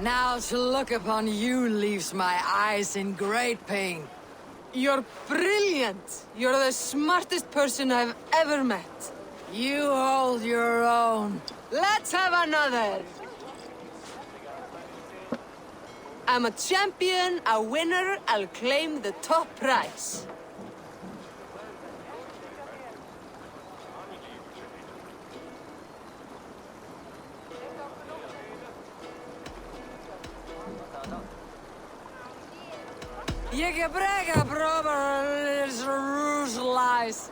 Now to look upon you leaves my eyes in great pain. You're brilliant. You're the smartest person I've ever met. You hold your own. Let's have another. I'm a champion, a winner. I'll claim the top prize. Yigabrega, brother, is rouge lies.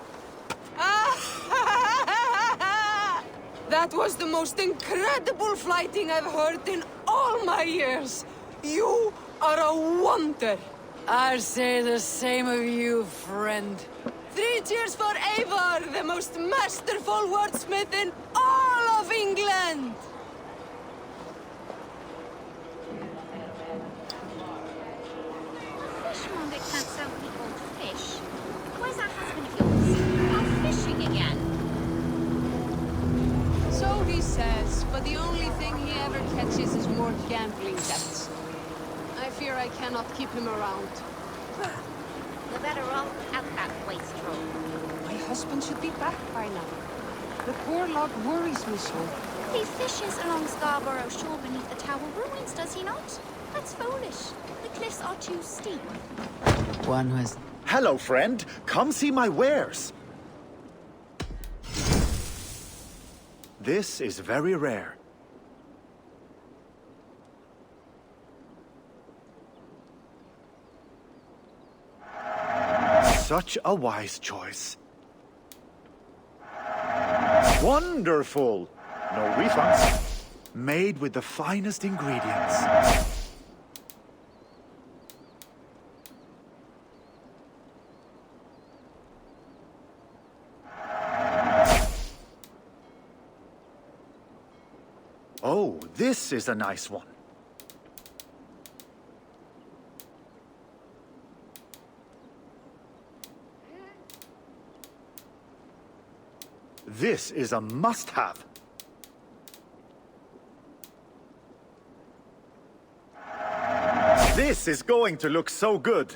That was the most incredible fighting I've heard in all my years. You are a wonder. I say the same of you, friend. 3 cheers for Eivor, the most masterful wordsmith in all of England! Fishmonger can't sell people fish. Where's that husband of yours? Out fishing again. So he says, but the only thing he ever catches is more gambling debts. I fear I cannot keep him around. We're better off without that wastrel. My husband should be back by now. The poor lad worries me so. He fishes along Scarborough Shore beneath the tower ruins, does he not? That's foolish. The cliffs are too steep. One was... Hello, friend. Come see my wares. This is very rare. Such a wise choice. Wonderful! No refunds. Made with the finest ingredients. Oh, this is a nice one. This is a must-have. This is going to look so good.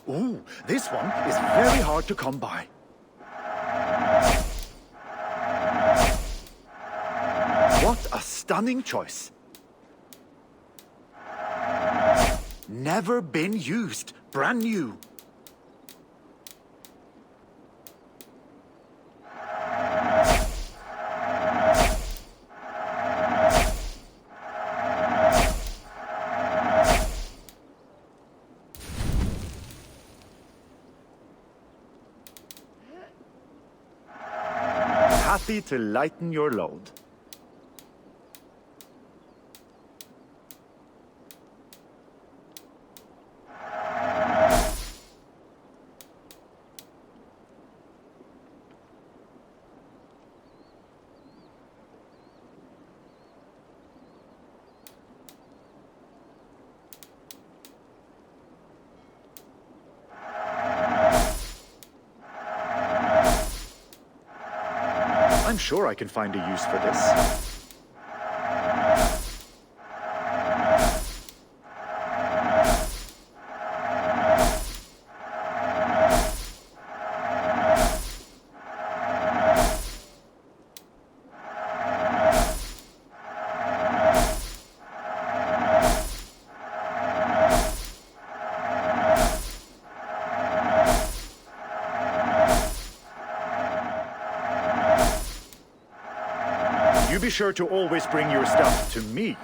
Ooh, this one is very hard to come by. What a stunning choice. Never been used. Brand new. Happy to lighten your load. I'm sure I can find a use for this. You be sure to always bring your stuff to me.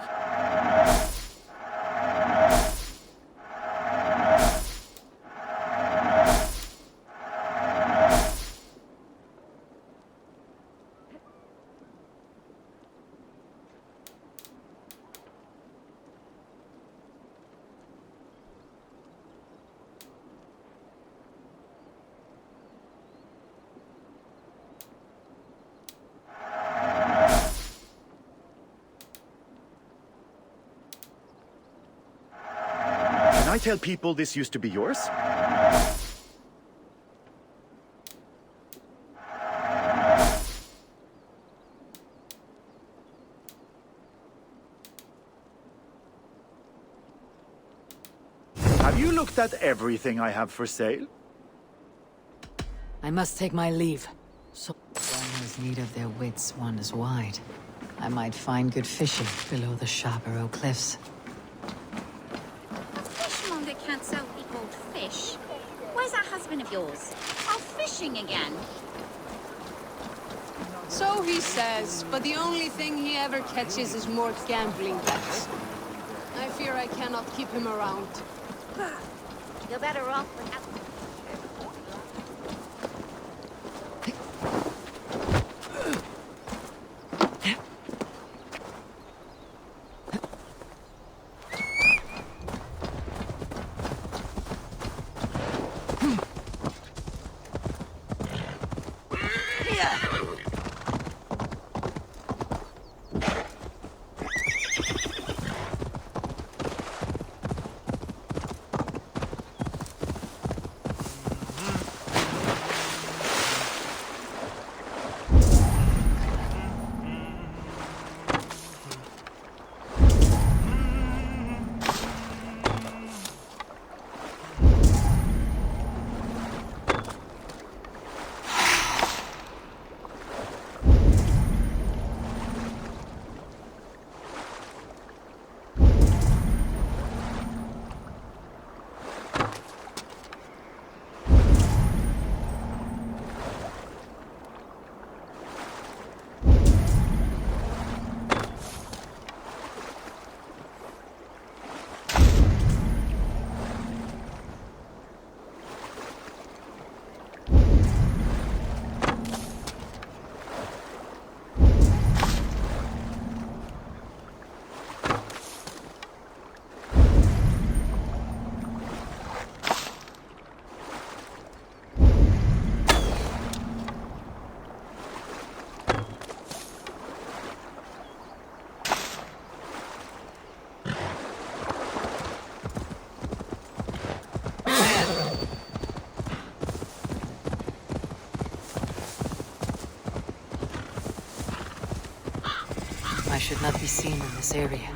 I tell people this used to be yours? Have you looked at everything I have for sale? I must take my leave. So one has need of their wits wanders wide. I might find good fishing below the Charborough cliffs. A fishmonger can't sell people fish. Where's that husband of yours? Off fishing again? So he says, but the only thing he ever catches is more gambling debts. I fear I cannot keep him around. You're better off without... I should not be seen in this area.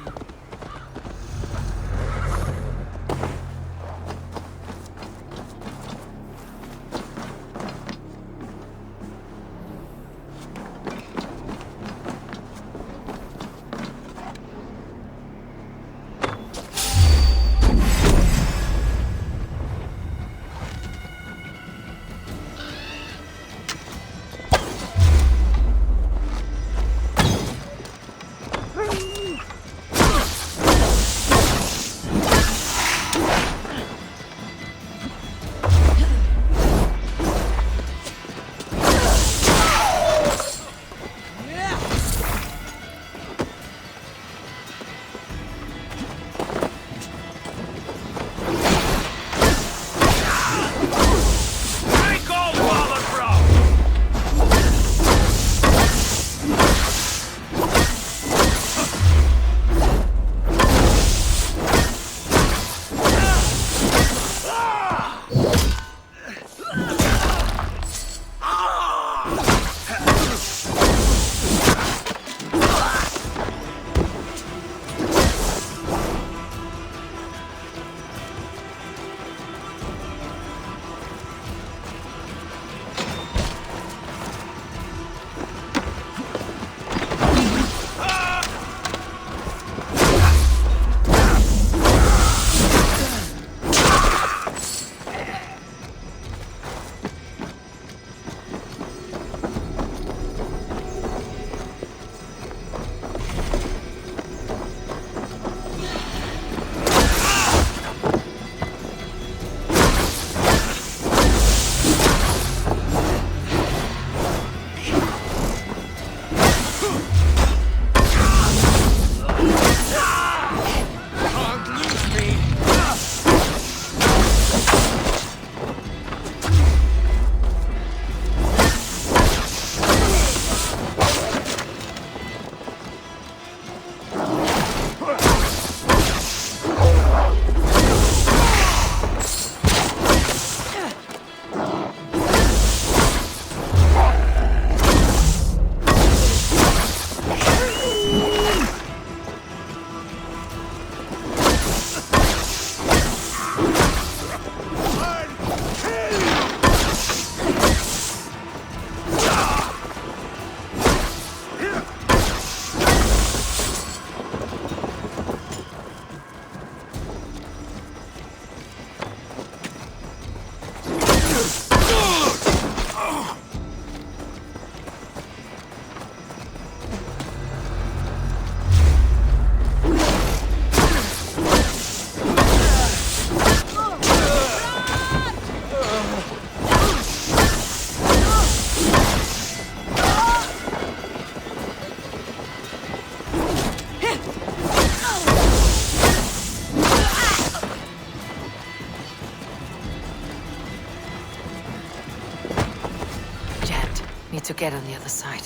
To get on the other side.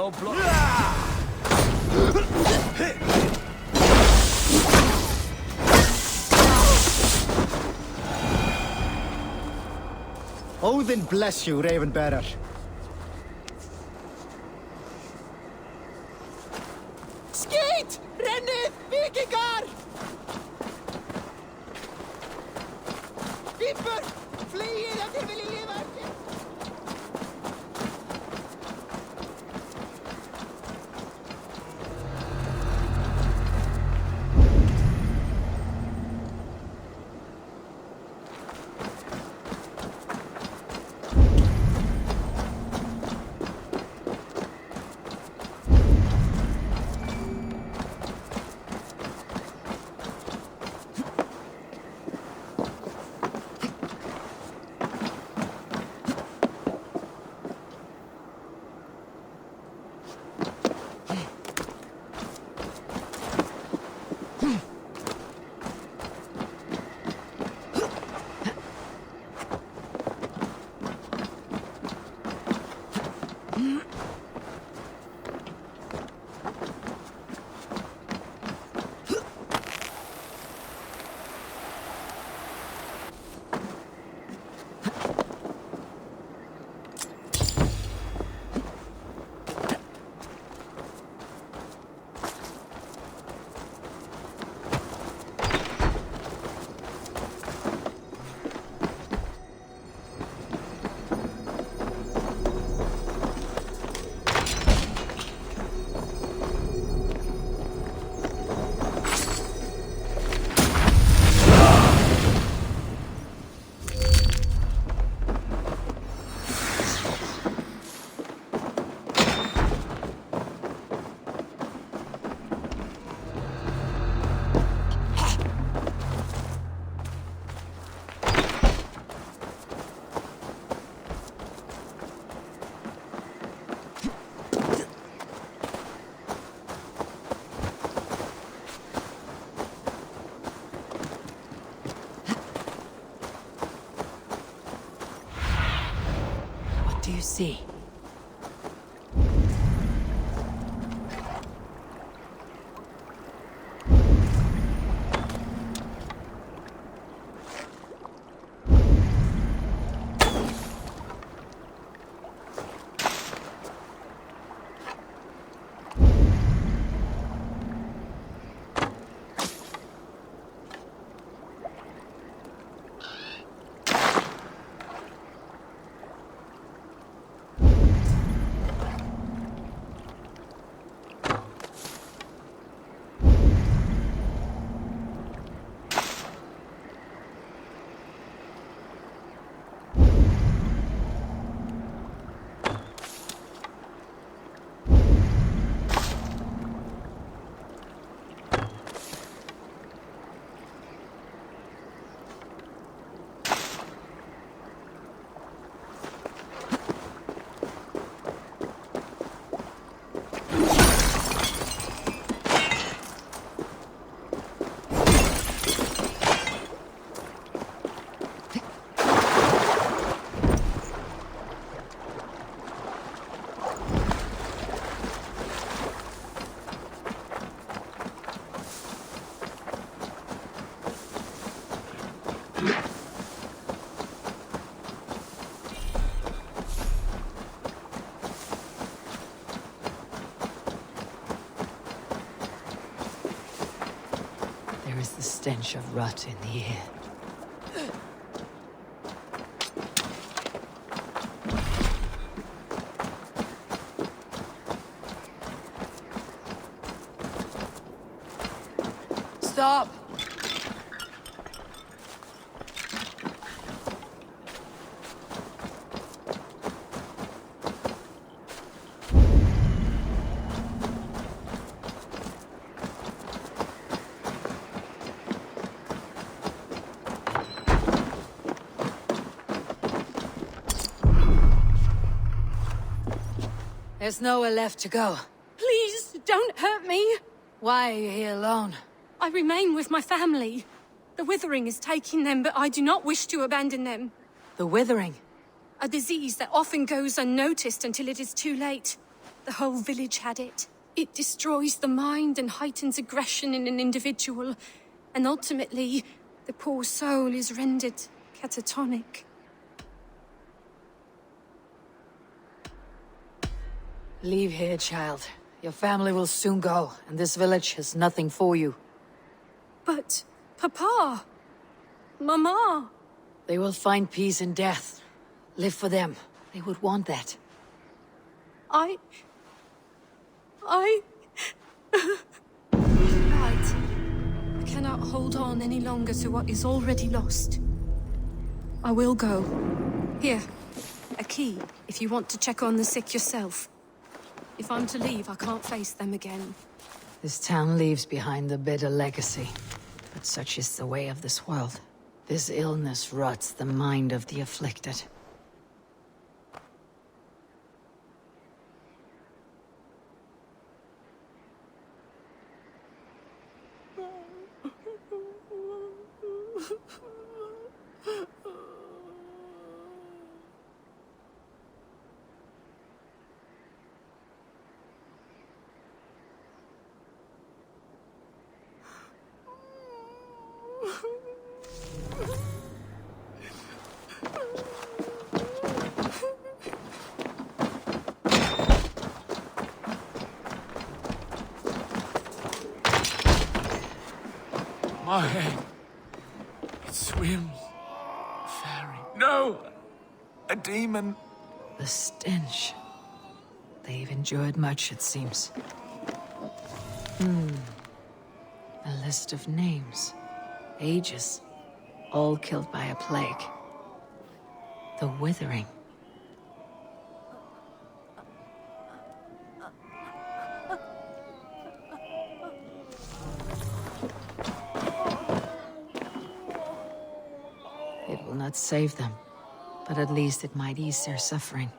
no blood. Odin bless you, Raven Bearer. Skeet! Rennið! Vikingar! Vimpur! Flýið ef þið viljið lifa eftir! Do you see? There is the stench of rot in the air. Stop! There's nowhere left to go. Please, don't hurt me. Why are you here alone? I remain with my family. The Withering is taking them, but I do not wish to abandon them. The Withering? A disease that often goes unnoticed until it is too late. The whole village had it. It destroys the mind and heightens aggression in an individual. And ultimately, the poor soul is rendered catatonic. Leave here, child. Your family will soon go, and this village has nothing for you. But, Papa! Mama! They will find peace in death. Live for them. They would want that. Right. I cannot hold on any longer to what is already lost. I will go. Here, a key, if you want to check on the sick yourself. If I'm to leave, I can't face them again. This town leaves behind a bitter legacy. But such is the way of this world. This illness rots the mind of the afflicted. My head. It swims. Fairy. No! A demon. The stench. They've endured much, it seems. A list of names. Ages. All killed by a plague. The Withering. It will not save them, but at least it might ease their suffering.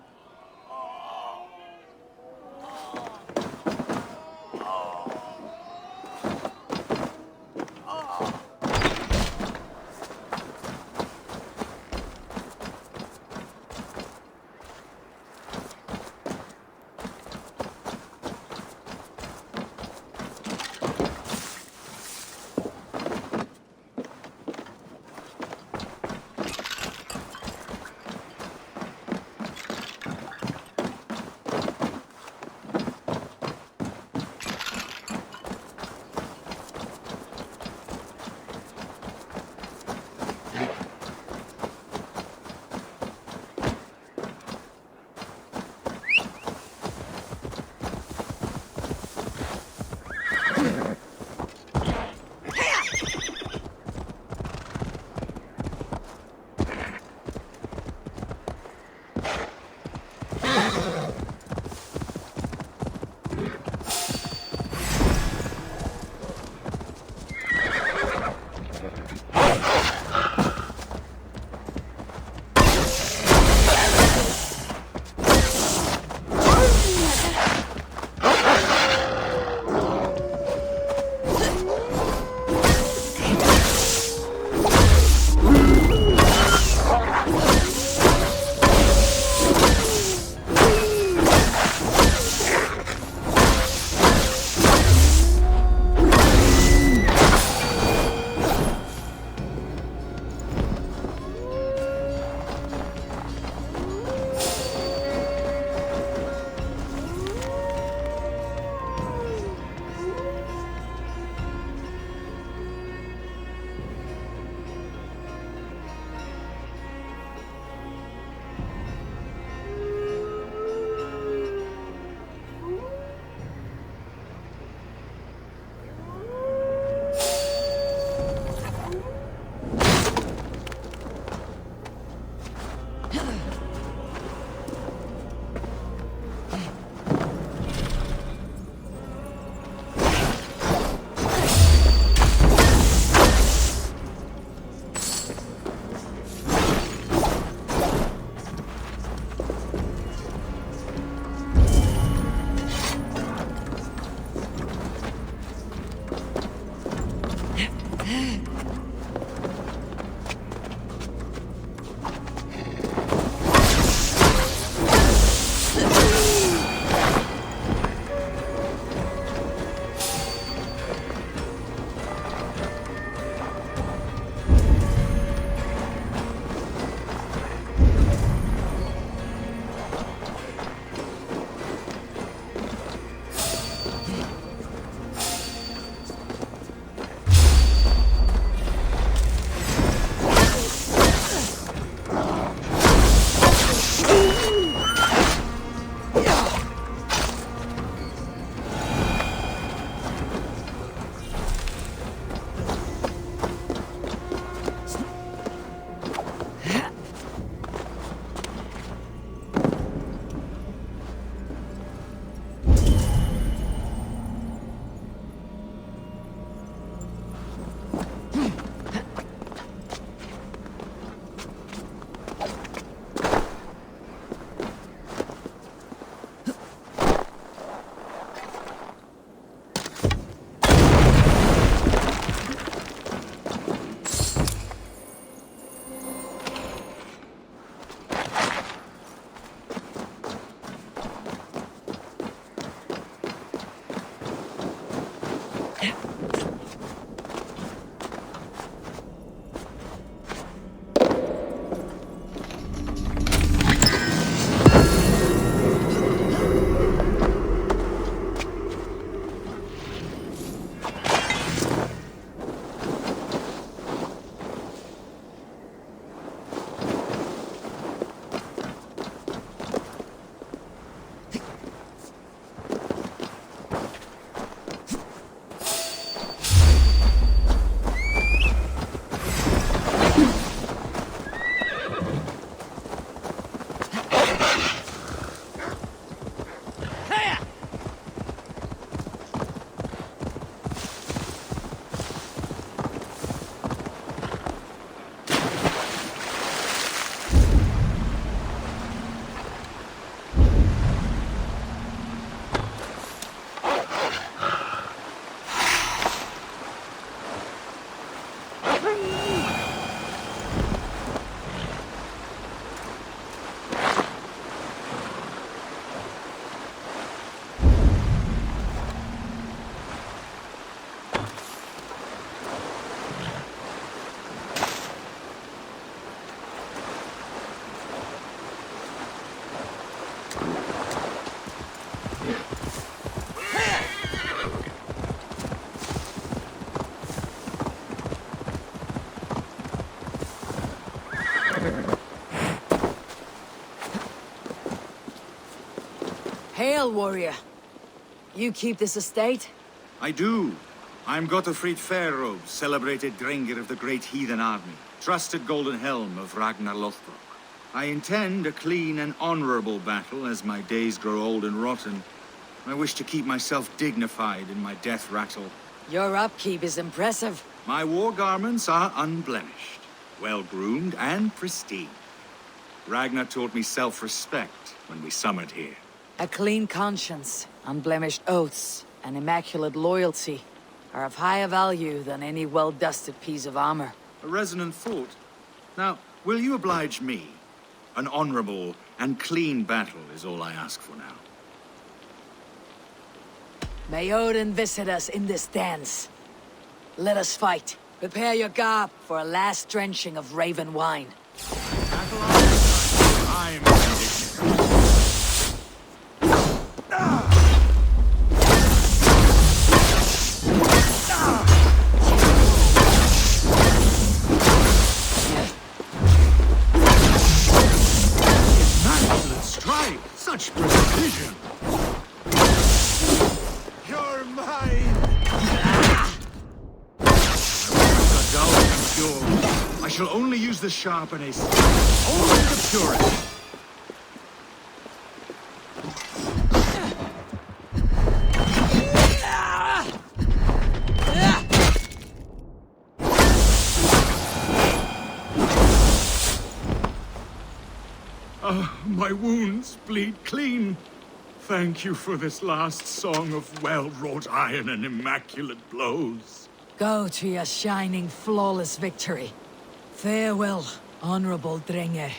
Hail, warrior. You keep this estate? I do. I'm Gottfried Fairrobe, celebrated Drengr of the Great Heathen Army, trusted Golden Helm of Ragnar Lothbrok. I intend a clean and honorable battle as my days grow old and rotten. I wish to keep myself dignified in my death rattle. Your upkeep is impressive. My war garments are unblemished, well-groomed and pristine. Ragnar taught me self-respect when we summoned here. A clean conscience, unblemished oaths, and immaculate loyalty are of higher value than any well-dusted piece of armor. A resonant thought. Now, will you oblige me? An honorable and clean battle is all I ask for now. May Odin visit us in this dance. Let us fight. Prepare your garb for a last drenching of raven wine. I'm ready. Immaculate strike! Such precision! You're mine! Dull and pure. I shall only use the sharp and ace. Only the purest. My wounds bleed clean. Thank you for this last song of well-wrought iron and immaculate blows. Go to your shining, flawless victory. Farewell, honorable Drengr.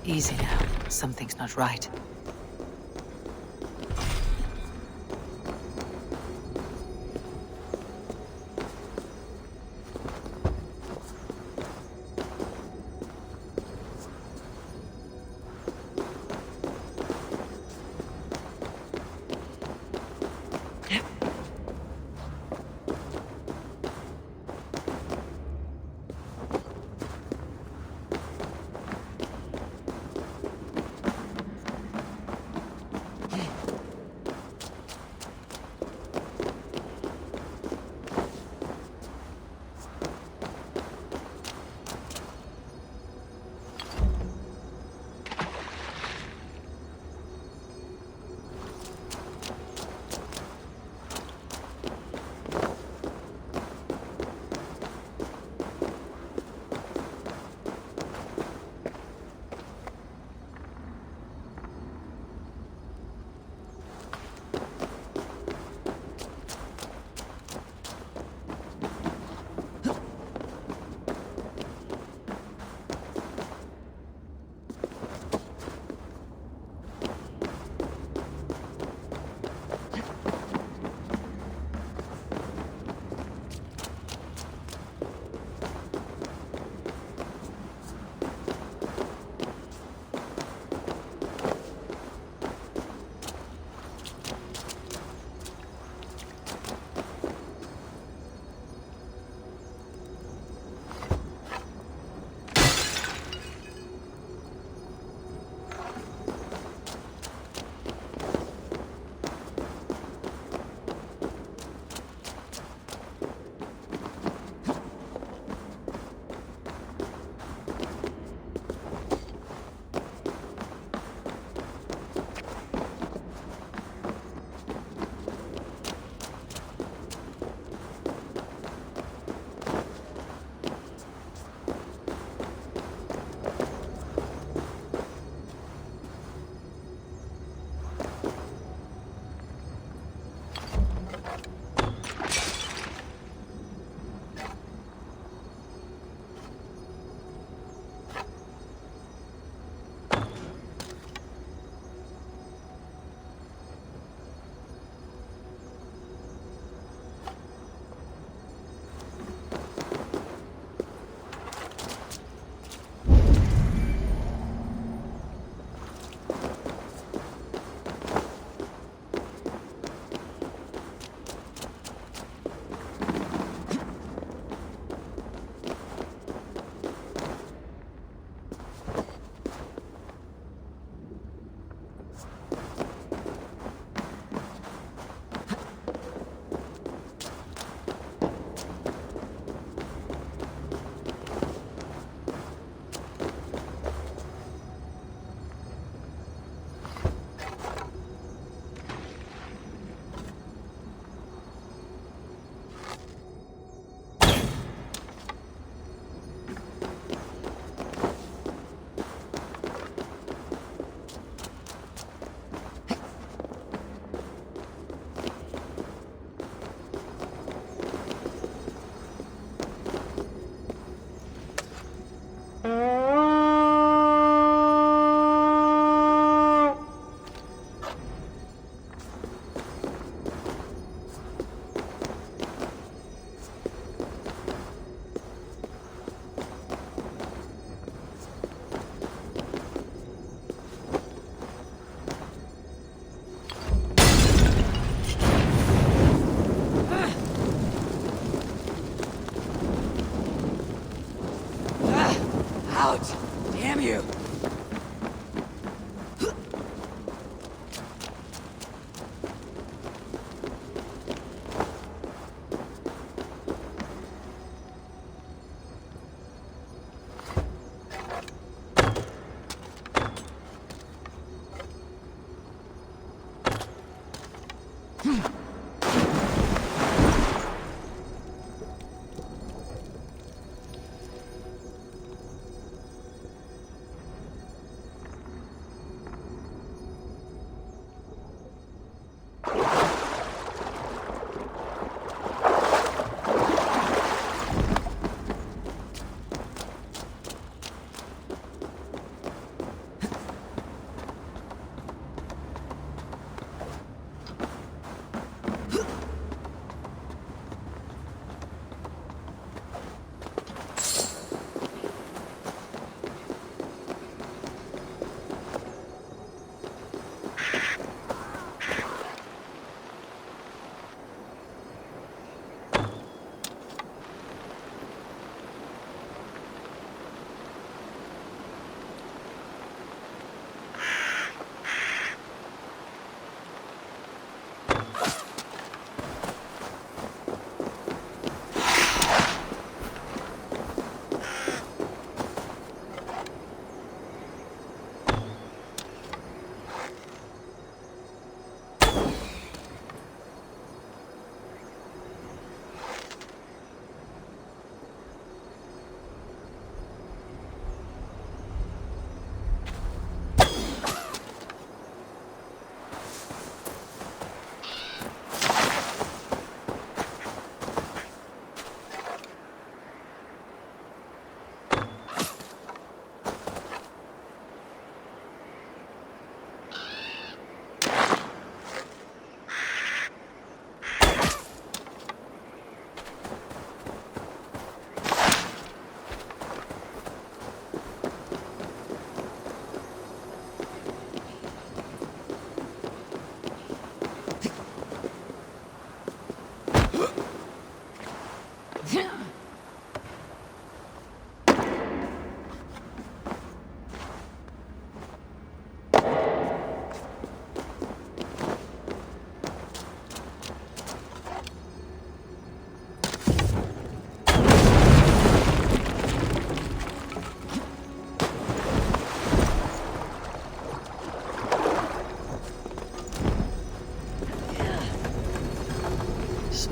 Easy now. Something's not right.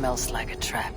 smells like a trap.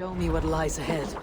Show me what lies ahead.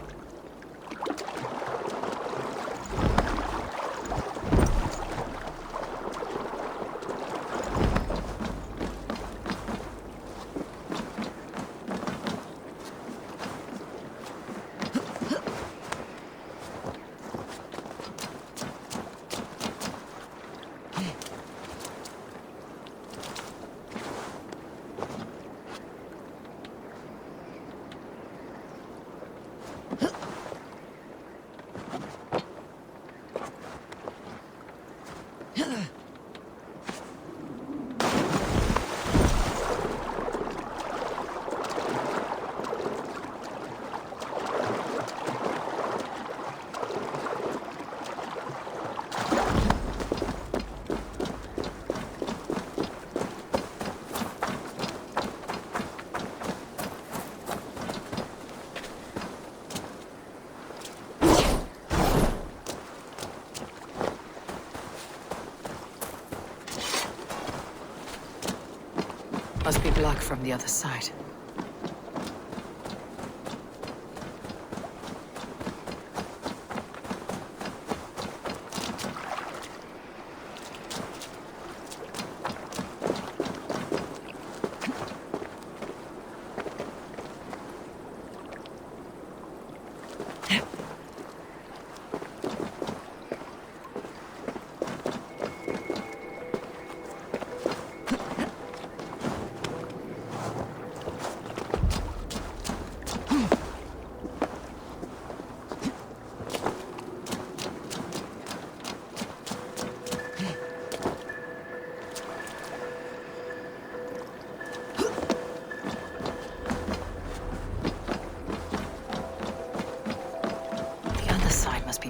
Must be blocked from the other side.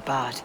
Barred.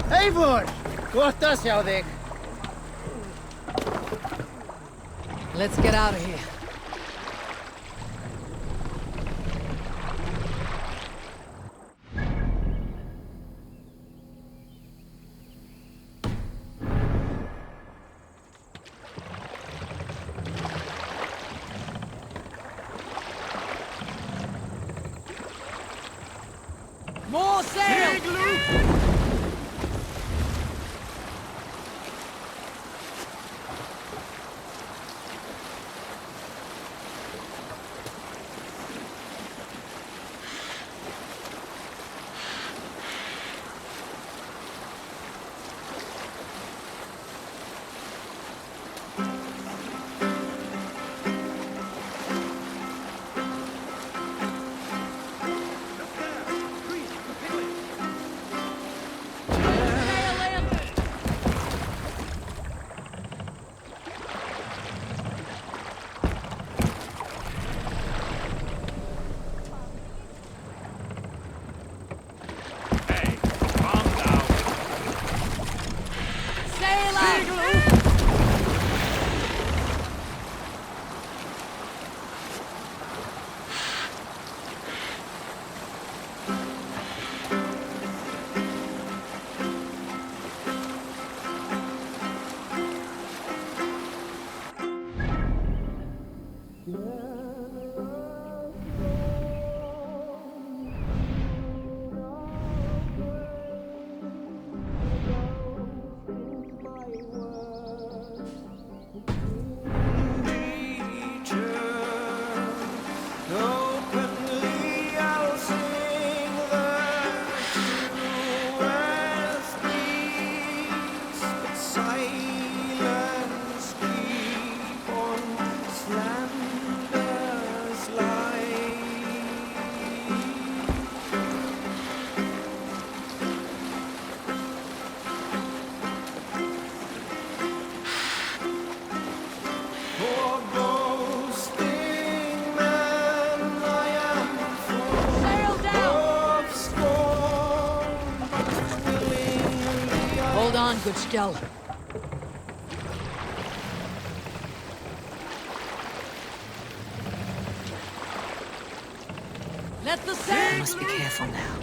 Eivor! Gott að sjá þig. Let's get out of here. More sail! Hold on, good Skell. Let the sail. I must be careful now.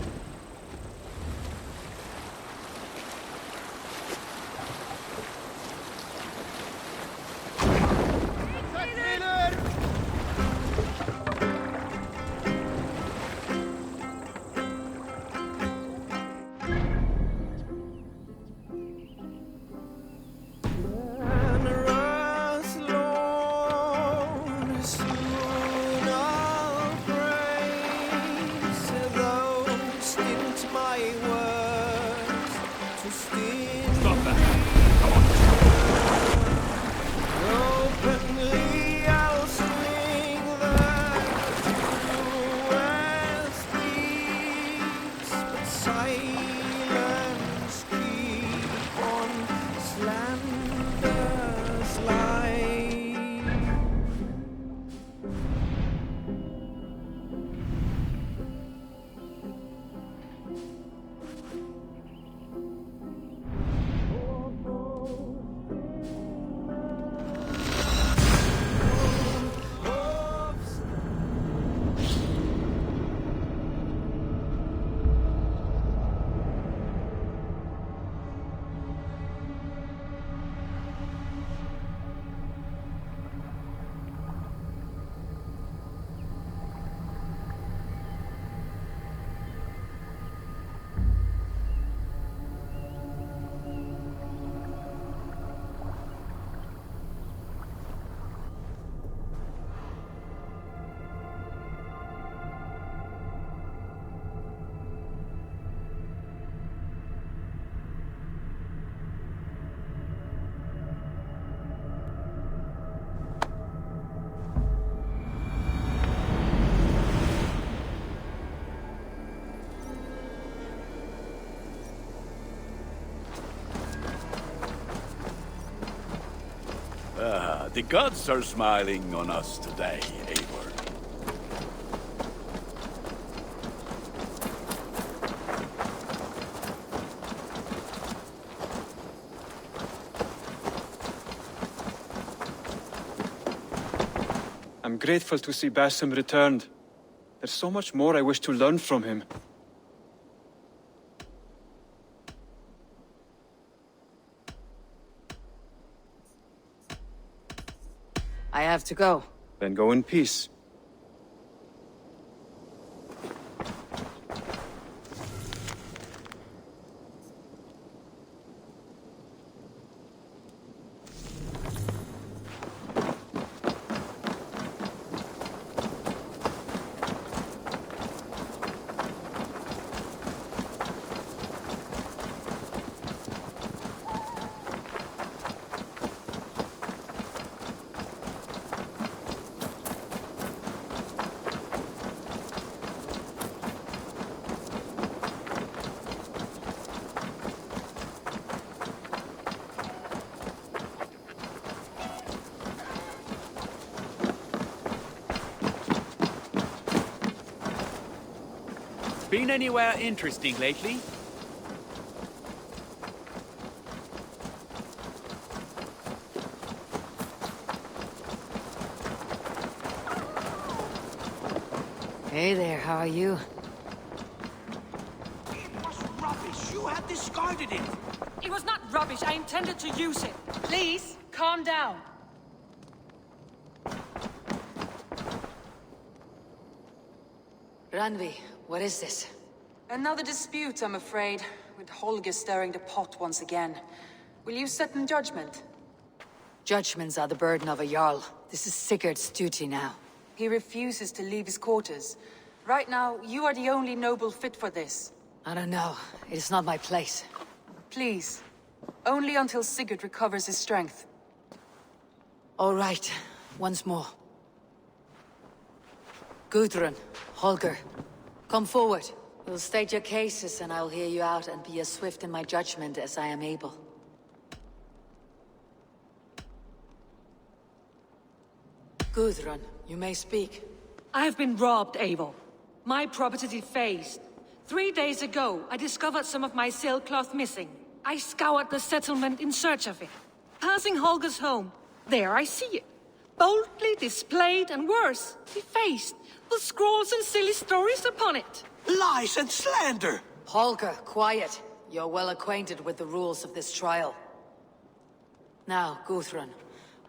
The gods are smiling on us today, Eivor. grateful to see Basim returned. There's so much more I wish to learn from him. I have to go. Then go in peace. Been anywhere interesting lately? Hey there, how are you? It was rubbish. You had discarded it. It was not rubbish. I intended to use it. Please, calm down. Randvi, what is this? Another dispute, I'm afraid, with Holger stirring the pot once again. Will you set in judgment? Judgments are the burden of a Jarl. This is Sigurd's duty now. He refuses to leave his quarters. Right now, you are the only noble fit for this. I don't know. It is not my place. Please. Only until Sigurd recovers his strength. All right. Once more. Gudrun, Holger, come forward. You'll state your cases and I'll hear you out and be as swift in my judgment as I am able. Gudrun, you may speak. I have been robbed, Eivor. My property defaced. 3 days ago, I discovered some of my sailcloth missing. I scoured the settlement in search of it. Passing Holger's home, there I see it. Boldly displayed and worse, defaced, with scrolls and silly stories upon it. Lies and slander! Holger, quiet. You're well acquainted with the rules of this trial. Now, Gudrun,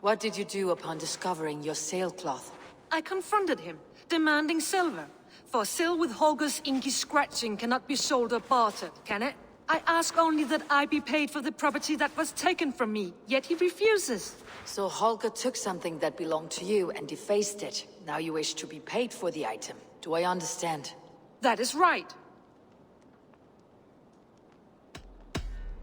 what did you do upon discovering your sailcloth? I confronted him, demanding silver. For sil with Holger's inky scratching cannot be sold or bartered, can it? I ask only that I be paid for the property that was taken from me, yet he refuses. So Holger took something that belonged to you and defaced it. Now you wish to be paid for the item. Do I understand? That is right.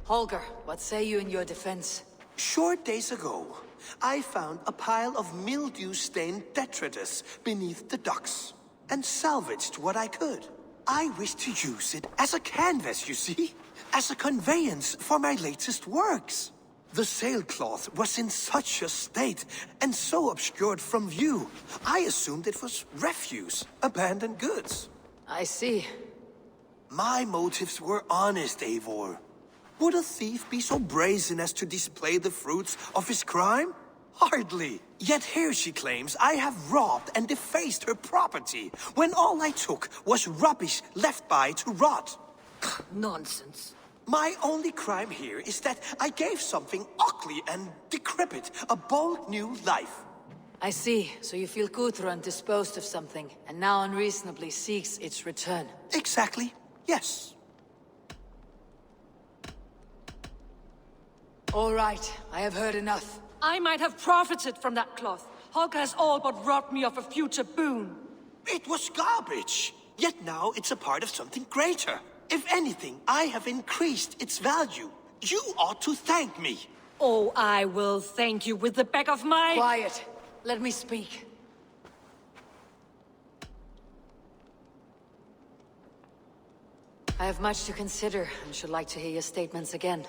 Holger, what say you in your defense? Short days ago, I found a pile of mildew-stained detritus beneath the docks, and salvaged what I could. I wish to use it as a canvas, you see? As a conveyance for my latest works. The sailcloth was in such a state, and so obscured from view, I assumed it was refuse, abandoned goods. I see. My motives were honest, Eivor. Would a thief be so brazen as to display the fruits of his crime? Hardly. Yet here she claims I have robbed and defaced her property, when all I took was rubbish left by to rot. Nonsense. My only crime here is that I gave something ugly and decrepit a bold new life. I see. So you feel Gudrun disposed of something, and now unreasonably seeks its return. Exactly. Yes. All right. I have heard enough. I might have profited from that cloth. Holger has all but robbed me of a future boon. It was garbage. Yet now it's a part of something greater. If anything, I have increased its value. You ought to thank me. Oh, I will thank you with the back of my... Quiet. Let me speak. I have much to consider and should like to hear your statements again.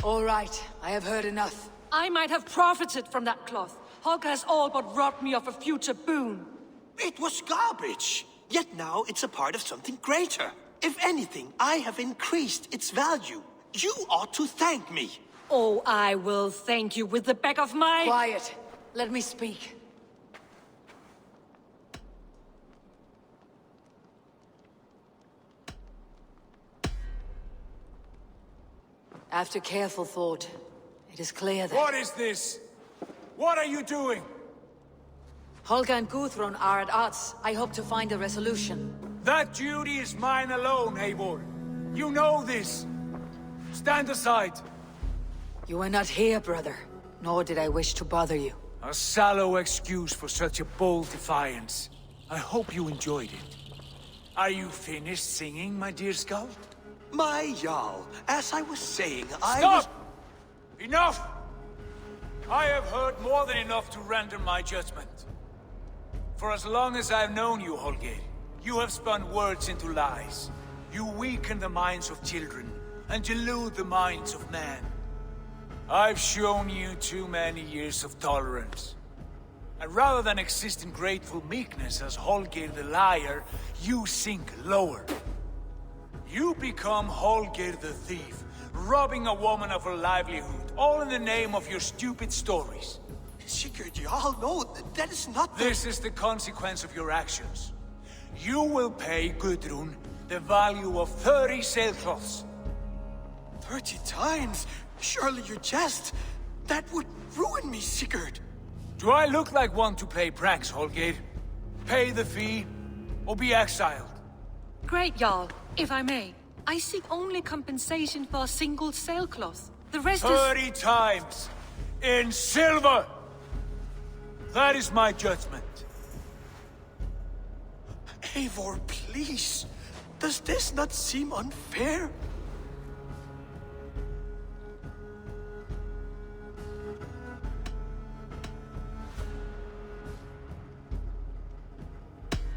All right, I have heard enough. I might have profited from that cloth. Holger has all but robbed me of a future boon. It was garbage. Yet now it's a part of something greater. If anything, I have increased its value. You ought to thank me. Oh, I will thank you with the back of my... Quiet. Let me speak. After careful thought, it is clear that... What is this? What are you doing? Holger and Gudrun are at odds. I hope to find a resolution. That duty is mine alone, Eivor. You know this. Stand aside. You were not here, brother. Nor did I wish to bother you. A sallow excuse for such a bold defiance. I hope you enjoyed it. Are you finished singing, my dear scout? My Jarl, as I was saying, Stop! Enough! I have heard more than enough to render my judgment. For as long as I've known you, Holger, you have spun words into lies. You weaken the minds of children, and delude the minds of men. I've shown you too many years of tolerance. And rather than exist in grateful meekness as Holger the liar, you sink lower. You become Holger the thief, robbing a woman of her livelihood, all in the name of your stupid stories. Sigurd, you all know that is not the... This is the consequence of your actions. You will pay Gudrun the value of 30 sailcloths. 30 times? Surely you jest. That would ruin me, Sigurd. Do I look like one to play pranks, Holger? Pay the fee, or be exiled. Great, Jarl. If I may, I seek only compensation for a single sailcloth. The rest is... 30 times! In silver! That is my judgment. Eivor, please. Does this not seem unfair?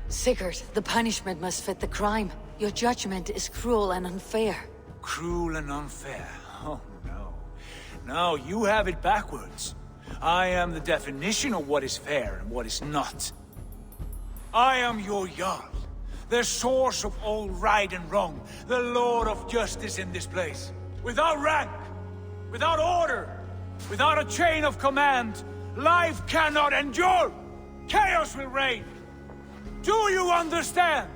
Sigurd, the punishment must fit the crime. Your judgment is cruel and unfair. Cruel and unfair? Oh, no. No, you have it backwards. I am the definition of what is fair and what is not. I am your Jarl, the source of all right and wrong, the Lord of justice in this place. Without rank, without order, without a chain of command, life cannot endure. Chaos will reign. Do you understand?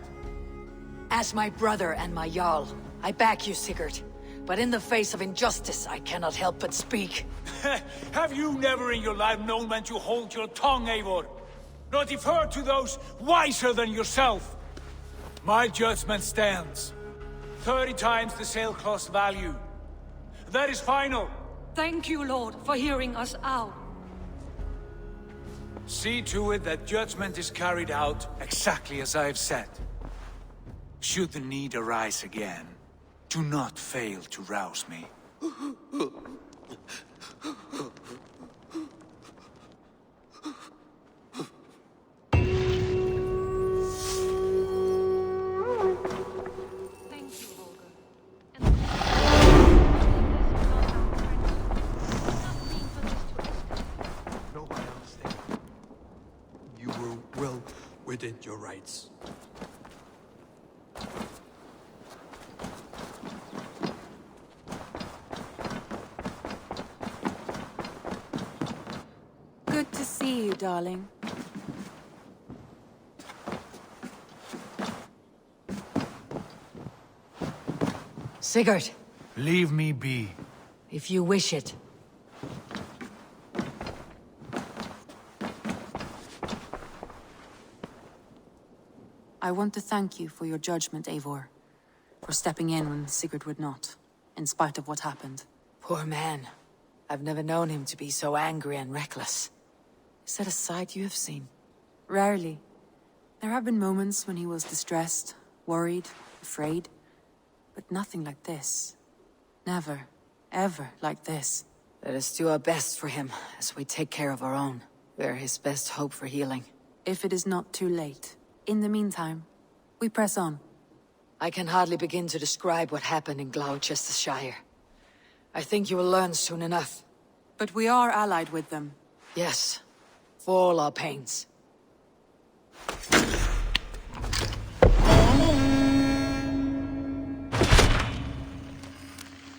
As my brother and my Jarl, I back you, Sigurd. But in the face of injustice, I cannot help but speak. Have you never in your life known when to hold your tongue, Eivor? Nor defer to those wiser than yourself? My judgment stands. 30 times the sailcloth's value. That is final. Thank you, Lord, for hearing us out. See to it that judgment is carried out exactly as I have said. Should the need arise again, do not fail to rouse me. Within your rights. Good to see you, darling. Sigurd. Leave me be. If you wish it. I want to thank you for your judgment, Eivor. For stepping in when Sigurd would not, in spite of what happened. Poor man. I've never known him to be so angry and reckless. Is that a side you have seen? Rarely. There have been moments when he was distressed, worried, afraid. But nothing like this. Never, ever like this. Let us do our best for him, as we take care of our own. We are his best hope for healing. If it is not too late. In the meantime, we press on. I can hardly begin to describe what happened in Gloucestershire. I think you will learn soon enough. But we are allied with them. Yes, for all our pains.